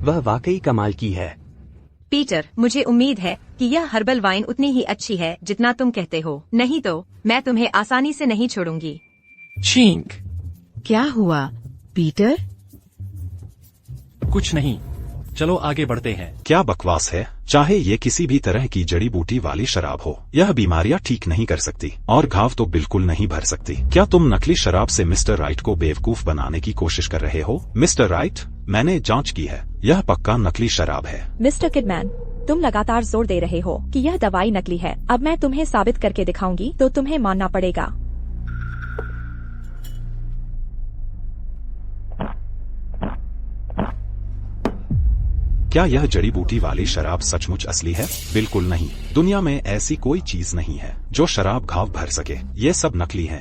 वह वाकई कमाल की है। पीटर, मुझे उम्मीद है कि यह हर्बल वाइन उतनी ही अच्छी है जितना तुम कहते हो, नहीं तो मैं तुम्हें आसानी से नहीं छोड़ूंगी। छींक। क्या हुआ पीटर? कुछ नहीं, चलो आगे बढ़ते हैं। क्या बकवास है। चाहे ये किसी भी तरह की जड़ी बूटी वाली शराब हो, यह बीमारियां ठीक नहीं कर सकती और घाव तो बिल्कुल नहीं भर सकती। क्या तुम नकली शराब से मिस्टर राइट को बेवकूफ बनाने की कोशिश कर रहे हो? मिस्टर राइट, मैंने जांच की है, यह पक्का नकली शराब है। मिस्टर किडमैन, तुम लगातार जोर दे रहे हो कि यह दवाई नकली है। अब मैं तुम्हें साबित करके दिखाऊंगी तो तुम्हें मानना पड़ेगा। क्या यह जड़ी बूटी वाली शराब सचमुच असली है? बिल्कुल नहीं। दुनिया में ऐसी कोई चीज नहीं है जो शराब घाव भर सके। ये सब नकली है।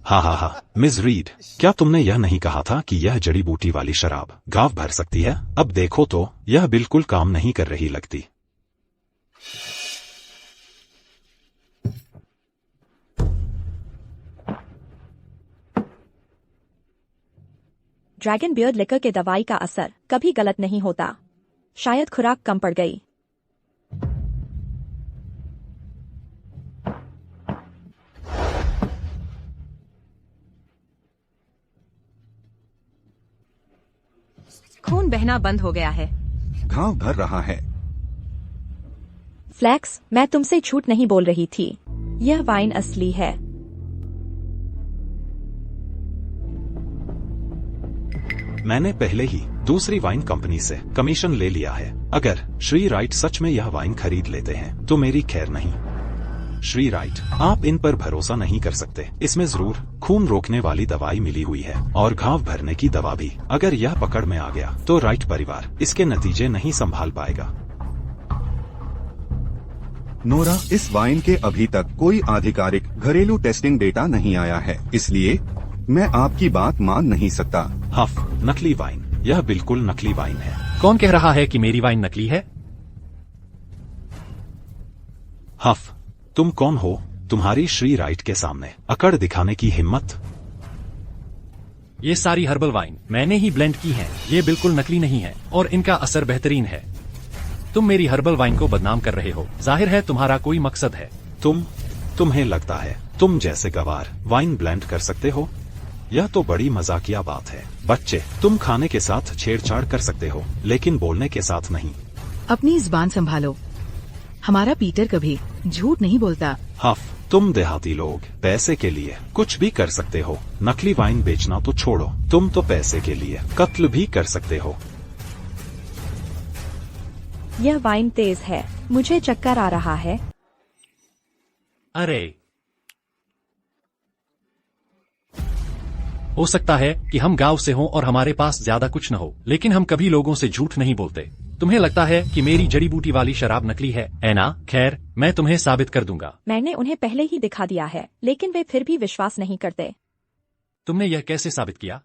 हा, मिस रीड, क्या तुमने यह नहीं कहा था कि यह जड़ी बूटी वाली शराब घाव भर सकती है? अब देखो तो यह बिल्कुल काम नहीं कर रही लगती। ड्रैगन बियर्ड लिकर के दवाई का असर कभी गलत नहीं होता। शायद खुराक कम पड़ गई। खून बहना बंद हो गया है। घाव भर रहा है। फ्लैक्स, मैं तुमसे झूठ नहीं बोल रही थी, यह वाइन असली है। मैंने पहले ही दूसरी वाइन कंपनी से कमीशन ले लिया है। अगर श्री राइट सच में यह वाइन खरीद लेते हैं तो मेरी खैर नहीं। श्री राइट, आप इन पर भरोसा नहीं कर सकते। इसमें जरूर खून रोकने वाली दवाई मिली हुई है और घाव भरने की दवा भी। अगर यह पकड़ में आ गया तो राइट परिवार इसके नतीजे नहीं संभाल पाएगा। नोरा, इस वाइन के अभी तक कोई आधिकारिक घरेलू टेस्टिंग डेटा नहीं आया है, इसलिए मैं आपकी बात मान नहीं सकता। हफ, नकली वाइन, यह बिल्कुल नकली वाइन है। कौन कह रहा है कि मेरी वाइन नकली है? हफ, तुम कौन हो? तुम्हारी श्री राइट के सामने अकड़ दिखाने की हिम्मत? ये सारी हर्बल वाइन मैंने ही ब्लेंड की है, ये बिल्कुल नकली नहीं है और इनका असर बेहतरीन है। तुम मेरी हर्बल वाइन को बदनाम कर रहे हो। जाहिर है तुम्हारा कोई मकसद है। तुम्हें लगता है तुम जैसे गवार वाइन ब्लेंड कर सकते हो? यह तो बड़ी मजाकिया बात है। बच्चे, तुम खाने के साथ छेड़छाड़ कर सकते हो लेकिन बोलने के साथ नहीं। अपनी जुबान संभालो। हमारा पीटर कभी झूठ नहीं बोलता। हफ, तुम देहाती लोग पैसे के लिए कुछ भी कर सकते हो। नकली वाइन बेचना तो छोड़ो, तुम तो पैसे के लिए कत्ल भी कर सकते हो। यह वाइन तेज है, मुझे चक्कर आ रहा है। अरे, हो सकता है कि हम गांव से हों और हमारे पास ज्यादा कुछ न हो, लेकिन हम कभी लोगों से झूठ नहीं बोलते। तुम्हें लगता है कि मेरी जड़ी बूटी वाली शराब नकली है ना? खैर, मैं तुम्हें साबित कर दूंगा। मैंने उन्हें पहले ही दिखा दिया है, लेकिन वे फिर भी विश्वास नहीं करते। तुमने यह कैसे साबित किया?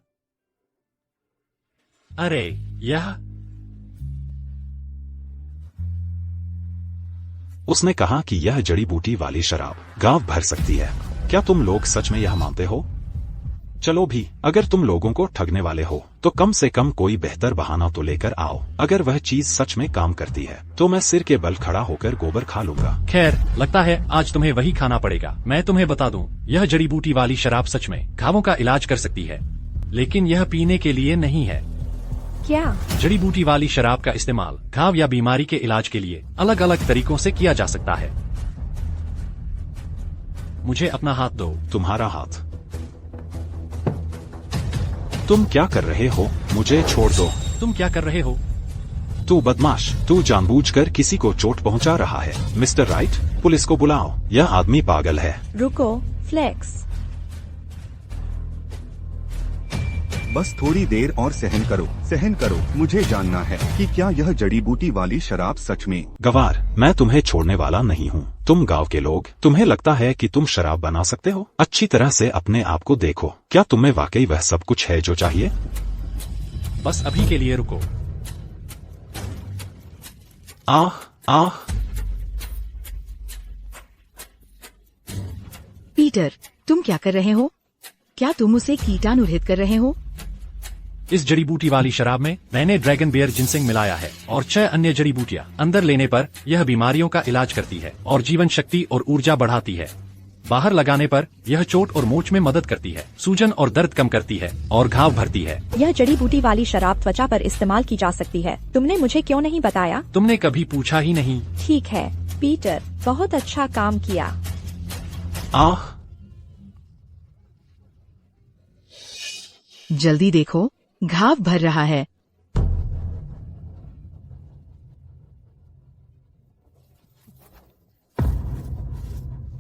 अरे, यह उसने कहा कि यह जड़ी बूटी वाली शराब गांव भर सकती है। क्या तुम लोग सच में यह मानते हो? चलो भी, अगर तुम लोगों को ठगने वाले हो तो कम से कम कोई बेहतर बहाना तो लेकर आओ। अगर वह चीज सच में काम करती है तो मैं सिर के बल खड़ा होकर गोबर खा लूंगा। खैर, लगता है आज तुम्हें वही खाना पड़ेगा। मैं तुम्हें बता दूं, यह जड़ी बूटी वाली शराब सच में घावों का इलाज कर सकती है, लेकिन यह पीने के लिए नहीं है। क्या? जड़ी बूटी वाली शराब का इस्तेमाल घाव या बीमारी के इलाज के लिए अलग अलग तरीकों से किया जा सकता है। मुझे अपना हाथ दो। तुम्हारा हाथ? तुम क्या कर रहे हो? मुझे छोड़ दो। तुम क्या कर रहे हो? तू बदमाश, तू जानबूझकर किसी को चोट पहुंचा रहा है। मिस्टर राइट, पुलिस को बुलाओ, यह आदमी पागल है। रुको, फ्लेक्स। बस थोड़ी देर और सहन करो। मुझे जानना है कि क्या यह जड़ी बूटी वाली शराब सच में। गवार, मैं तुम्हें छोड़ने वाला नहीं हूँ। तुम गांव के लोग, तुम्हें लगता है कि तुम शराब बना सकते हो? अच्छी तरह से अपने आप को देखो। क्या तुम्हें वाकई वह सब कुछ है जो चाहिए? बस अभी के लिए रुको। आह, पीटर, तुम क्या कर रहे हो? क्या तुम उसे कीटाणुरहित कर रहे हो? इस जड़ी बूटी वाली शराब में मैंने ड्रैगन बियर जिनसिंग मिलाया है और 6 अन्य जड़ी बूटियां। अंदर लेने पर यह बीमारियों का इलाज करती है और जीवन शक्ति और ऊर्जा बढ़ाती है। बाहर लगाने पर यह चोट और मोच में मदद करती है, सूजन और दर्द कम करती है और घाव भरती है। यह जड़ी बूटी वाली शराब त्वचा पर इस्तेमाल की जा सकती है। तुमने मुझे क्यों नहीं बताया? तुमने कभी पूछा ही नहीं। ठीक है पीटर, बहुत अच्छा काम किया। जल्दी देखो, घाव भर रहा है।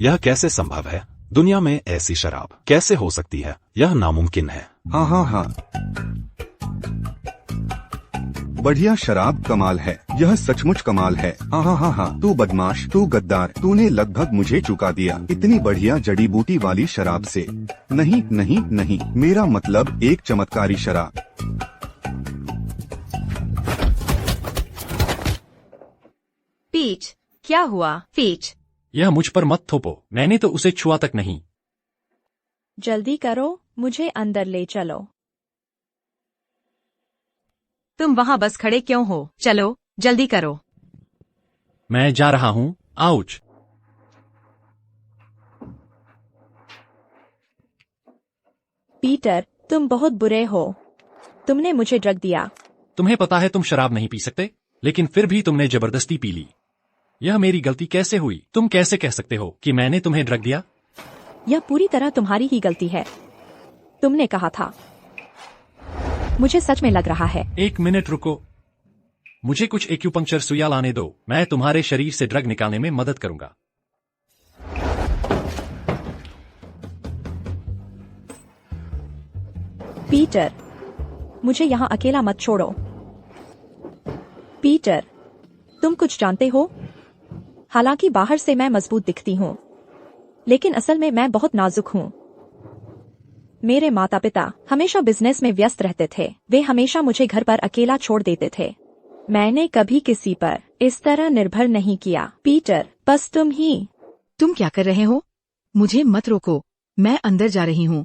यह कैसे संभव है? दुनिया में ऐसी शराब कैसे हो सकती है? यह नामुमकिन है। हाँ। बढ़िया शराब कमाल है। यह सचमुच कमाल है। हाँ। तू बदमाश, तू गद्दार, तूने लगभग मुझे चुका दिया इतनी बढ़िया जड़ी बूटी वाली शराब से। नहीं, मेरा मतलब एक चमत्कारी शराब। पीच, क्या हुआ? पीच, यह मुझ पर मत थोपो, मैंने तो उसे छुआ तक नहीं। जल्दी करो, मुझे अंदर ले चलो। तुम वहाँ बस खड़े क्यों हो? चलो जल्दी करो। मैं जा रहा हूँ। आउच। पीटर, तुम बहुत बुरे हो। तुमने मुझे ड्रग दिया। तुम्हें पता है तुम शराब नहीं पी सकते, लेकिन फिर भी तुमने जबरदस्ती पी ली। यह मेरी गलती कैसे हुई? तुम कैसे कह सकते हो कि मैंने तुम्हें ड्रग दिया? यह पूरी तरह तुम्हारी ही गलती है। तुमने कहा था। मुझे सच में लग रहा है। 1 मिनट रुको, मुझे कुछ एक्यूपंक्चर सुइयां लाने दो। मैं तुम्हारे शरीर से ड्रग निकालने में मदद करूंगा। पीटर, मुझे यहाँ अकेला मत छोड़ो। पीटर, तुम कुछ जानते हो? हालांकि बाहर से मैं मजबूत दिखती हूँ, लेकिन असल में मैं बहुत नाजुक हूँ। मेरे माता पिता हमेशा बिजनेस में व्यस्त रहते थे। वे हमेशा मुझे घर पर अकेला छोड़ देते थे। मैंने कभी किसी पर इस तरह निर्भर नहीं किया। पीटर, बस तुम ही। तुम क्या कर रहे हो? मुझे मत रोको, मैं अंदर जा रही हूँ।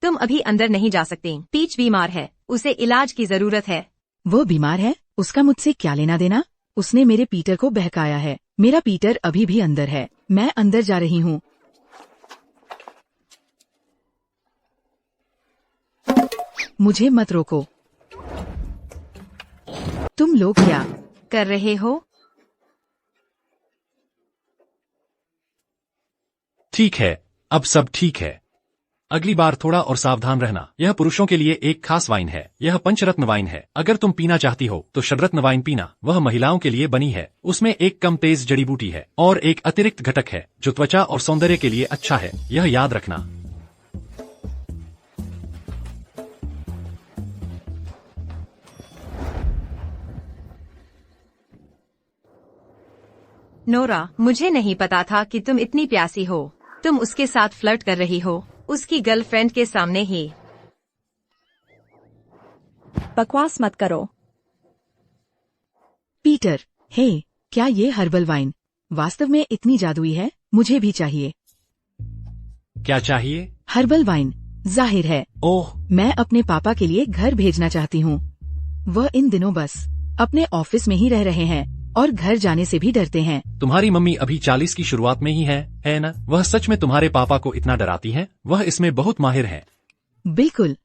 तुम अभी अंदर नहीं जा सकती। पीच बीमार है, उसे इलाज की जरूरत है। वो बीमार है, उसका मुझसे क्या लेना देना? उसने मेरे पीटर को बहकाया है। मेरा पीटर अभी भी अंदर है। मैं अंदर जा रही हूँ। मुझे मत रोको। तुम लोग क्या कर रहे हो? ठीक है, अब सब ठीक है। अगली बार थोड़ा और सावधान रहना। यह पुरुषों के लिए एक खास वाइन है। यह पंचरत्न वाइन है। अगर तुम पीना चाहती हो तो षड्रत्न वाइन पीना। वह महिलाओं के लिए बनी है। उसमें एक कम तेज जड़ी बूटी है और एक अतिरिक्त घटक है जो त्वचा और सौंदर्य के लिए अच्छा है। यह याद रखना। नोरा, मुझे नहीं पता था कि तुम इतनी प्यासी हो। तुम उसके साथ फ्लर्ट कर रही हो, उसकी गर्लफ्रेंड के सामने ही। बकवास मत करो। पीटर, हे, क्या ये हर्बल वाइन वास्तव में इतनी जादुई है? मुझे भी चाहिए। क्या चाहिए? हर्बल वाइन, जाहिर है। ओह, मैं अपने पापा के लिए घर भेजना चाहती हूँ। वह इन दिनों बस अपने ऑफिस में ही रह रहे हैं और घर जाने से भी डरते हैं। तुम्हारी मम्मी अभी 40 की शुरुआत में ही है ना? वह सच में तुम्हारे पापा को इतना डराती है? वह इसमें बहुत माहिर है। बिल्कुल,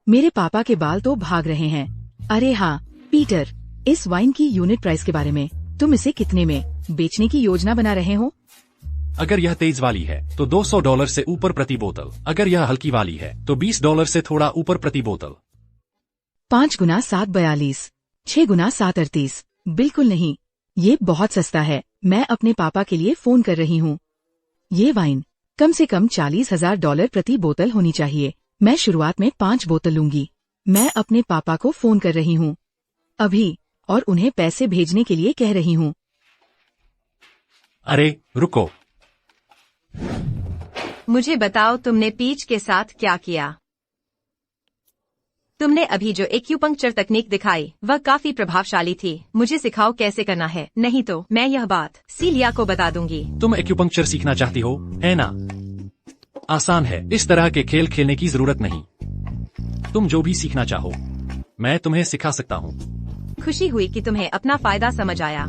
मेरे पापा के बाल तो भाग रहे हैं। अरे हाँ, पीटर, इस वाइन की यूनिट प्राइस के बारे में, तुम इसे कितने में बेचने की योजना बना रहे हो? अगर यह तेज वाली है तो $200 से ऊपर प्रति बोतल। अगर यह हल्की वाली है तो $20 से थोड़ा ऊपर प्रति बोतल। 5 गुना 7 42, 6 गुना 7 38। बिल्कुल नहीं, ये बहुत सस्ता है। मैं अपने पापा के लिए फोन कर रही हूँ। ये वाइन कम से कम $40,000 प्रति बोतल होनी चाहिए। मैं शुरुआत में 5 बोतल लूंगी। मैं अपने पापा को फोन कर रही हूँ अभी, और उन्हें पैसे भेजने के लिए कह रही हूँ। अरे रुको, मुझे बताओ तुमने पीच के साथ क्या किया। तुमने अभी जो एक्यूपंक्चर तकनीक दिखाई वह काफी प्रभावशाली थी। मुझे सिखाओ कैसे करना है, नहीं तो मैं यह बात सीलिया को बता दूंगी। तुम एक्यूपंक्चर सीखना चाहती हो, है ना? आसान है, इस तरह के खेल खेलने की जरूरत नहीं। तुम जो भी सीखना चाहो मैं तुम्हें सिखा सकता हूँ। खुशी हुई कि तुम्हें अपना फायदा समझ आया।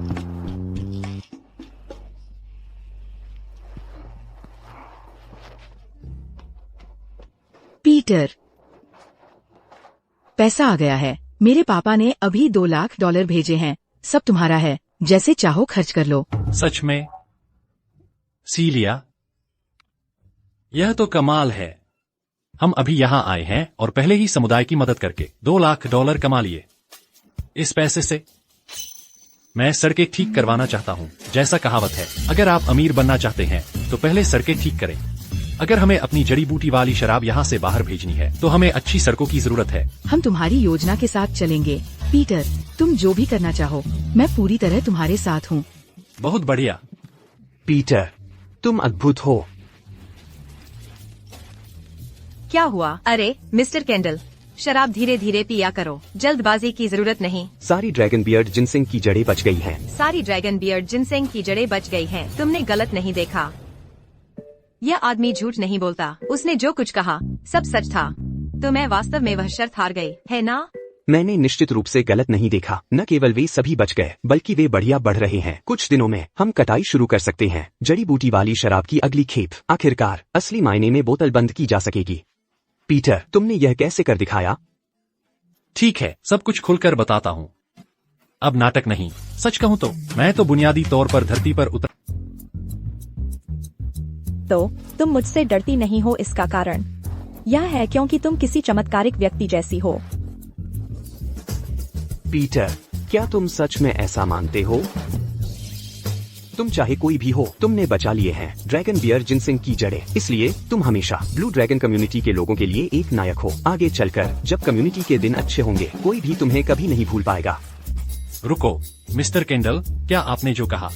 पीटर, पैसा आ गया है। मेरे पापा ने अभी $2 लाख भेजे हैं। सब तुम्हारा है, जैसे चाहो खर्च कर लो। सच में? सीलिया, यह तो कमाल है। हम अभी यहाँ आए हैं और पहले ही समुदाय की मदद करके $2 लाख कमा लिए। इस पैसे से मैं सड़कें ठीक करवाना चाहता हूँ। जैसा कहावत है, अगर आप अमीर बनना चाहते हैं तो पहले सड़कें ठीक करें। अगर हमें अपनी जड़ी बूटी वाली शराब यहाँ से बाहर भेजनी है तो हमें अच्छी सड़कों की जरूरत है। हम तुम्हारी योजना के साथ चलेंगे पीटर, तुम जो भी करना चाहो मैं पूरी तरह तुम्हारे साथ हूँ। बहुत बढ़िया। पीटर, तुम अद्भुत हो। क्या हुआ? अरे मिस्टर केंडल, शराब धीरे धीरे पिया करो, जल्दबाजी की जरूरत नहीं। सारी ड्रैगन बियर्ड जिनसिंग की जड़ें बच गई हैं। सारी ड्रैगन बियर्ड जिनसेंग की जड़ें बच गई हैं। तुमने गलत नहीं देखा। यह आदमी झूठ नहीं बोलता। उसने जो कुछ कहा सब सच था। तो मैं वास्तव में वह शर्त हार गई, है ना? मैंने निश्चित रूप से गलत नहीं देखा। न केवल वे सभी बच गए बल्कि वे बढ़िया बढ़ रहे हैं। कुछ दिनों में हम कटाई शुरू कर सकते हैं। जड़ी बूटी वाली शराब की अगली खेप आखिरकार असली मायने में बोतल बंद की जा सकेगी। पीटर, तुमने यह कैसे कर दिखाया? ठीक है, सब कुछ खुलकर बताता हूँ। अब नाटक नहीं। सच कहूँ तो मैं तो बुनियादी तौर पर धरती पर उतर। तो तुम मुझसे डरती नहीं हो, इसका कारण यह है क्योंकि तुम किसी चमत्कारिक व्यक्ति जैसी हो। पीटर, क्या तुम सच में ऐसा मानते हो? तुम चाहे कोई भी हो, तुमने बचा लिए हैं ड्रैगन बियर जिनसिंग की जड़ें। इसलिए तुम हमेशा ब्लू ड्रैगन कम्युनिटी के लोगों के लिए एक नायक हो। आगे चलकर जब कम्युनिटी के दिन अच्छे होंगे कोई भी तुम्हें कभी नहीं भूल पाएगा। रुको मिस्टर केंडल, क्या आपने जो कहा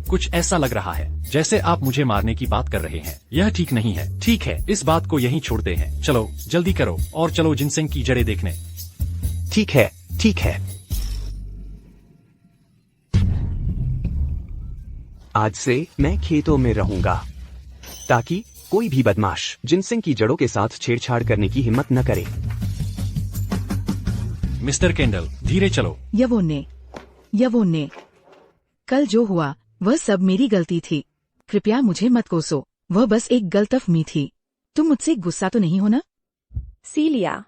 कुछ ऐसा लग रहा है जैसे आप मुझे मारने की बात कर रहे हैं। यह ठीक नहीं है। ठीक है, इस बात को यहीं छोड़ते हैं। चलो जल्दी करो और चलो जिनसिंग की जड़ें देखने। ठीक है, ठीक है। आज से मैं खेतों में रहूंगा ताकि कोई भी बदमाश जिनसिंग की जड़ों के साथ छेड़छाड़ करने की हिम्मत न करे। मिस्टर केंडल, धीरे चलो। यवोन्ने, कल जो हुआ वह सब मेरी गलती थी। कृपया मुझे मत कोसो, वह बस एक गलतफहमी थी। तुम मुझसे गुस्सा तो नहीं हो ना? सीलिया,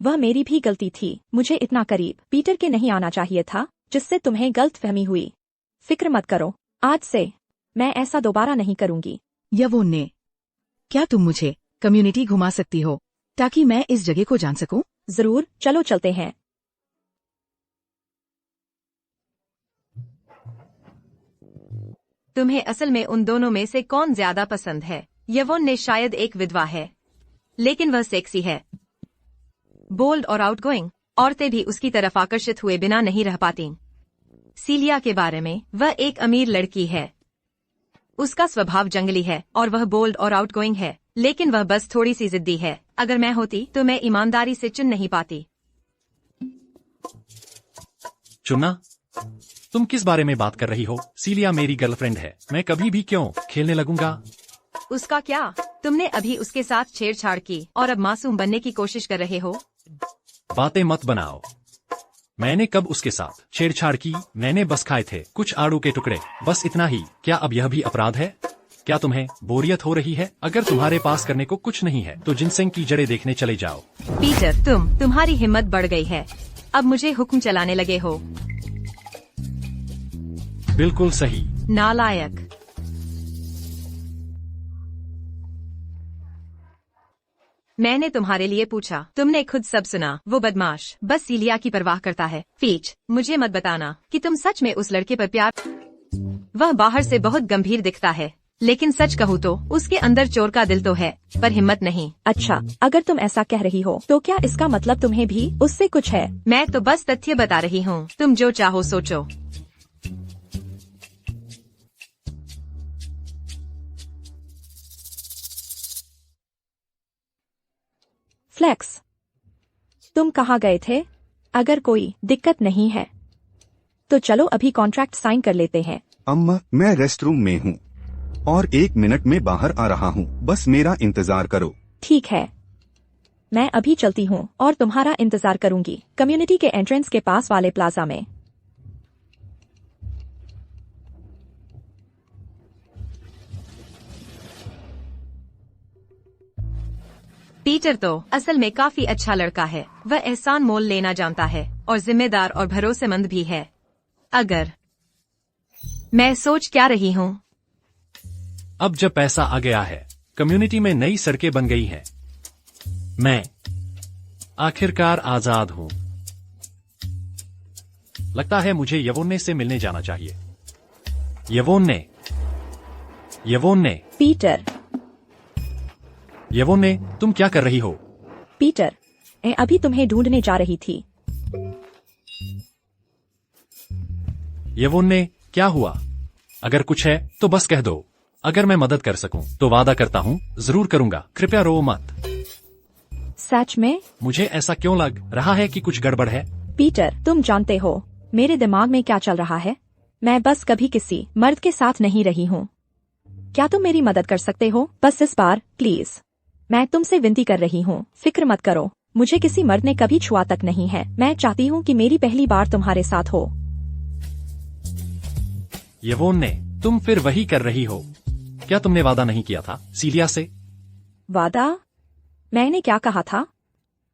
वह मेरी भी गलती थी। मुझे इतना करीब पीटर के नहीं आना चाहिए था जिससे तुम्हें गलतफहमी हुई। फिक्र मत करो, आज से मैं ऐसा दोबारा नहीं करूंगी। यवोन्ने, क्या तुम मुझे कम्युनिटी घुमा सकती हो ताकि मैं इस जगह को जान सकूं? जरूर, चलो चलते हैं। तुम्हें असल में उन दोनों में से कौन ज्यादा पसंद है? यवोन्ने शायद एक विधवा है, लेकिन वह सेक्सी है, बोल्ड और आउटगोइंग। औरतें भी उसकी तरफ आकर्षित हुए बिना नहीं रह पाती। सीलिया के बारे में, वह एक अमीर लड़की है। उसका स्वभाव जंगली है और वह बोल्ड और आउटगोइंग है, लेकिन वह बस थोड़ी सी जिद्दी है। अगर मैं होती तो मैं ईमानदारी से चुन नहीं पाती। चुना? तुम किस बारे में बात कर रही हो? सीलिया मेरी गर्लफ्रेंड है। मैं कभी भी क्यों खेलने लगूंगा? उसका क्या? तुमने अभी उसके साथ छेड़छाड़ की और अब मासूम बनने की कोशिश कर रहे हो। बातें मत बनाओ। मैंने कब उसके साथ छेड़छाड़ की? मैंने बस खाए थे कुछ आड़ू के टुकड़े, बस इतना ही। क्या अब यह भी अपराध है? क्या तुम्हें बोरियत हो रही है? अगर तुम्हारे पास करने को कुछ नहीं है तो जिनसिंग की जड़ें देखने चले जाओ। पीटर, तुम्हारी हिम्मत बढ़ गई है। अब मुझे हुक्म चलाने लगे हो। बिल्कुल सही। नालायक। मैंने तुम्हारे लिए पूछा, तुमने खुद सब सुना। वो बदमाश बस सीलिया की परवाह करता है। फीच, मुझे मत बताना कि तुम सच में उस लड़के पर प्यार। वह बाहर से बहुत गंभीर दिखता है, लेकिन सच कहूँ तो उसके अंदर चोर का दिल तो है, पर हिम्मत नहीं। अच्छा, अगर तुम ऐसा कह रही हो तो क्या इसका मतलब तुम्हें भी उससे कुछ है? मैं तो बस तथ्य बता रही हूँ, तुम जो चाहो सोचो। फ्लेक्स, तुम कहाँ गए थे? अगर कोई दिक्कत नहीं है तो चलो अभी कॉन्ट्रैक्ट साइन कर लेते हैं। अम्मा, मैं रेस्ट रूम में हूँ और 1 मिनट में बाहर आ रहा हूँ, बस मेरा इंतजार करो। ठीक है, मैं अभी चलती हूँ और तुम्हारा इंतजार करूंगी कम्युनिटी के एंट्रेंस के पास वाले प्लाजा में। पीटर तो असल में काफी अच्छा लड़का है। वह एहसान मोल लेना जानता है और जिम्मेदार और भरोसेमंद भी है। अगर मैं सोच क्या रही हूँ, अब जब पैसा आ गया है, कम्युनिटी में नई सड़कें बन गई हैं, मैं आखिरकार आजाद हूँ। लगता है मुझे यवोन्ने से मिलने जाना चाहिए। यवोन्ने, यवोन्ने, पीटर, यवोन्ने, तुम क्या कर रही हो? पीटर, मैं अभी तुम्हें ढूंढने जा रही थी। यवोन्ने, क्या हुआ? अगर कुछ है तो बस कह दो। अगर मैं मदद कर सकूं तो वादा करता हूँ जरूर करूंगा। कृपया रो मत। सच में? मुझे ऐसा क्यों लग रहा है कि कुछ गड़बड़ है? पीटर, तुम जानते हो मेरे दिमाग में क्या चल रहा है? मैं बस कभी किसी मर्द के साथ नहीं रही हूँ। क्या तुम मेरी मदद कर सकते हो? बस इस बार प्लीज, मैं तुमसे विनती कर रही हूँ, फिक्र मत करो। मुझे किसी मर्द ने कभी छुआ तक नहीं है। मैं चाहती हूँ कि मेरी पहली बार तुम्हारे साथ हो। यवोन्ने, तुम फिर वही कर रही हो। क्या तुमने वादा नहीं किया था सीलिया से? वादा? मैंने क्या कहा था?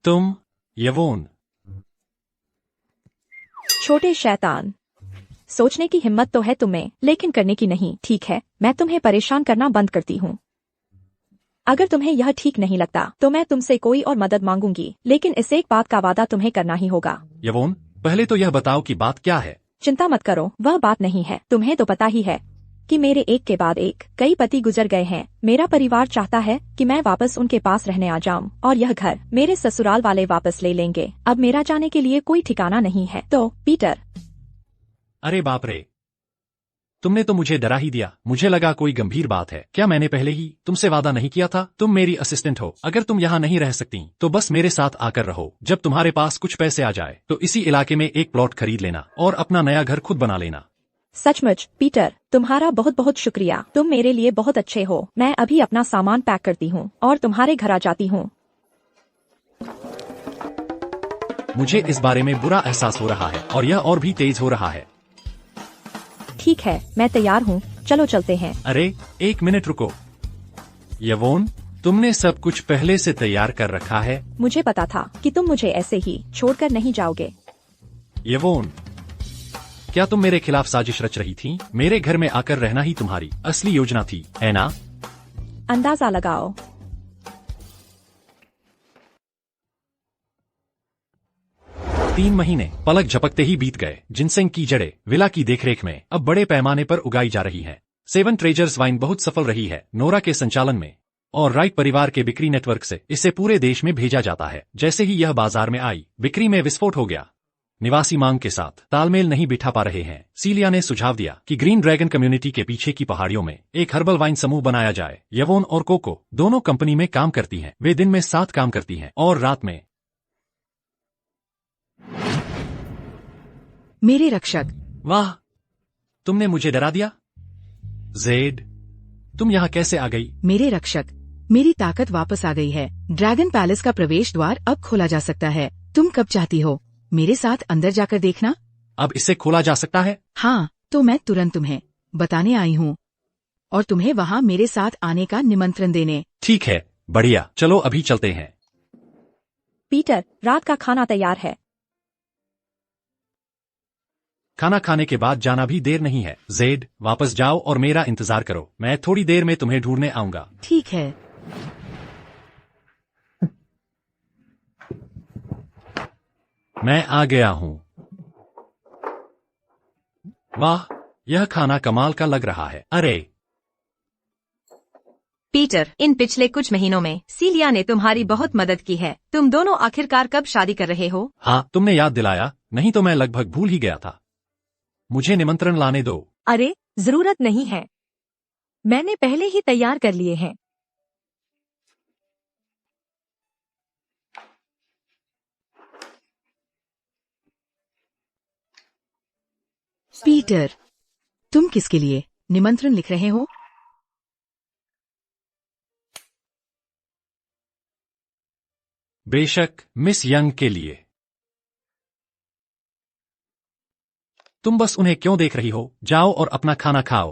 तुम, यवोन, छोटे शैतान, सोचने की हिम्मत तो है तुम्हें, लेकिन करने की नहीं। ठीक है, मैं तुम्हें परेशान करना बंद करती हूँ। अगर तुम्हें यह ठीक नहीं लगता तो मैं तुमसे कोई और मदद मांगूंगी, लेकिन इस एक बात का वादा तुम्हें करना ही होगा। यवोन, पहले तो यह बताओ कि बात क्या है? चिंता मत करो, वह बात नहीं है। तुम्हें तो पता ही है कि मेरे एक के बाद एक कई पति गुजर गए हैं। मेरा परिवार चाहता है कि मैं वापस उनके पास रहने आ जाऊं और यह घर मेरे ससुराल वाले वापस ले लेंगे। अब मेरा जाने के लिए कोई ठिकाना नहीं है। तो पीटर। अरे बाप रे, तुमने तो मुझे डरा ही दिया। मुझे लगा कोई गंभीर बात है। क्या मैंने पहले ही तुमसे वादा नहीं किया था? तुम मेरी असिस्टेंट हो। अगर तुम यहाँ नहीं रह सकती तो बस मेरे साथ आकर रहो। जब तुम्हारे पास कुछ पैसे आ जाए तो इसी इलाके में एक प्लॉट खरीद लेना और अपना नया घर खुद बना लेना। सचमुच पीटर, तुम्हारा बहुत बहुत शुक्रिया। तुम मेरे लिए बहुत अच्छे हो। मैं अभी अपना सामान पैक करती हूँ और तुम्हारे घर आ जाती हूँ। मुझे इस बारे में बुरा एहसास हो रहा है और यह और भी तेज हो रहा है। ठीक है, मैं तैयार हूँ, चलो चलते हैं। अरे 1 मिनट रुको। यवोन, तुमने सब कुछ पहले से तैयार कर रखा है? मुझे पता था कि तुम मुझे ऐसे ही छोड़कर नहीं जाओगे। यवोन, क्या तुम मेरे खिलाफ साजिश रच रही थी? मेरे घर में आकर रहना ही तुम्हारी असली योजना थी, है ना? अंदाजा लगाओ। तीन महीने पलक झपकते ही बीत गए। जिनसेंग की जड़ें विला की देखरेख में अब बड़े पैमाने पर उगाई जा रही हैं। 7 ट्रेजर्स वाइन बहुत सफल रही है। नोरा के संचालन में और राइट परिवार के बिक्री नेटवर्क से इसे पूरे देश में भेजा जाता है। जैसे ही यह बाजार में आई, बिक्री में विस्फोट हो गया। निवासी मांग के साथ तालमेल नहीं बिठा पा रहे हैं। सीलिया ने सुझाव दिया कि ग्रीन ड्रैगन कम्युनिटी के पीछे की पहाड़ियों में एक हर्बल वाइन समूह बनाया जाए। यवोन और कोको दोनों कंपनी में काम करती हैं। वे दिन में 7 काम करती हैं और रात में। मेरे रक्षक। वाह, तुमने मुझे डरा दिया। जेड, तुम यहाँ कैसे आ गई? मेरे रक्षक, मेरी ताकत वापस आ गई है। ड्रैगन पैलेस का प्रवेश द्वार अब खोला जा सकता है। तुम कब चाहती हो? मेरे साथ अंदर जाकर देखना। अब इसे खोला जा सकता है? हाँ, तो मैं तुरंत तुम्हें बताने आई हूँ और तुम्हें वहाँ मेरे साथ आने का निमंत्रण देने। ठीक है, बढ़िया, चलो अभी चलते हैं। पीटर, रात का खाना तैयार है। खाना खाने के बाद जाना भी देर नहीं है। जेड, वापस जाओ और मेरा इंतजार करो। मैं थोड़ी देर में तुम्हें ढूंढने आऊंगा। ठीक है। मैं आ गया हूँ। वाह, यह खाना कमाल का लग रहा है। अरे, पीटर, इन पिछले कुछ महीनों में सीलिया ने तुम्हारी बहुत मदद की है। तुम दोनों आखिरकार कब शादी कर रहे हो? हाँ, तुमने याद दिलाया, नहीं तो मैं लगभग भूल ही गया था। मुझे निमंत्रण लाने दो। अरे जरूरत नहीं है, मैंने पहले ही तैयार कर लिए हैं। पीटर, तुम किसके लिए निमंत्रण लिख रहे हो? बेशक, मिस यंग के लिए। तुम बस उन्हें क्यों देख रही हो? जाओ और अपना खाना खाओ।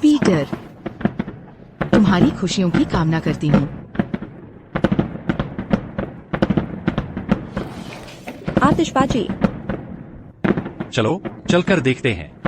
पीटर, तुम्हारी खुशियों की कामना करती हूँ। आतिशबाजी। चलो, चलकर देखते हैं।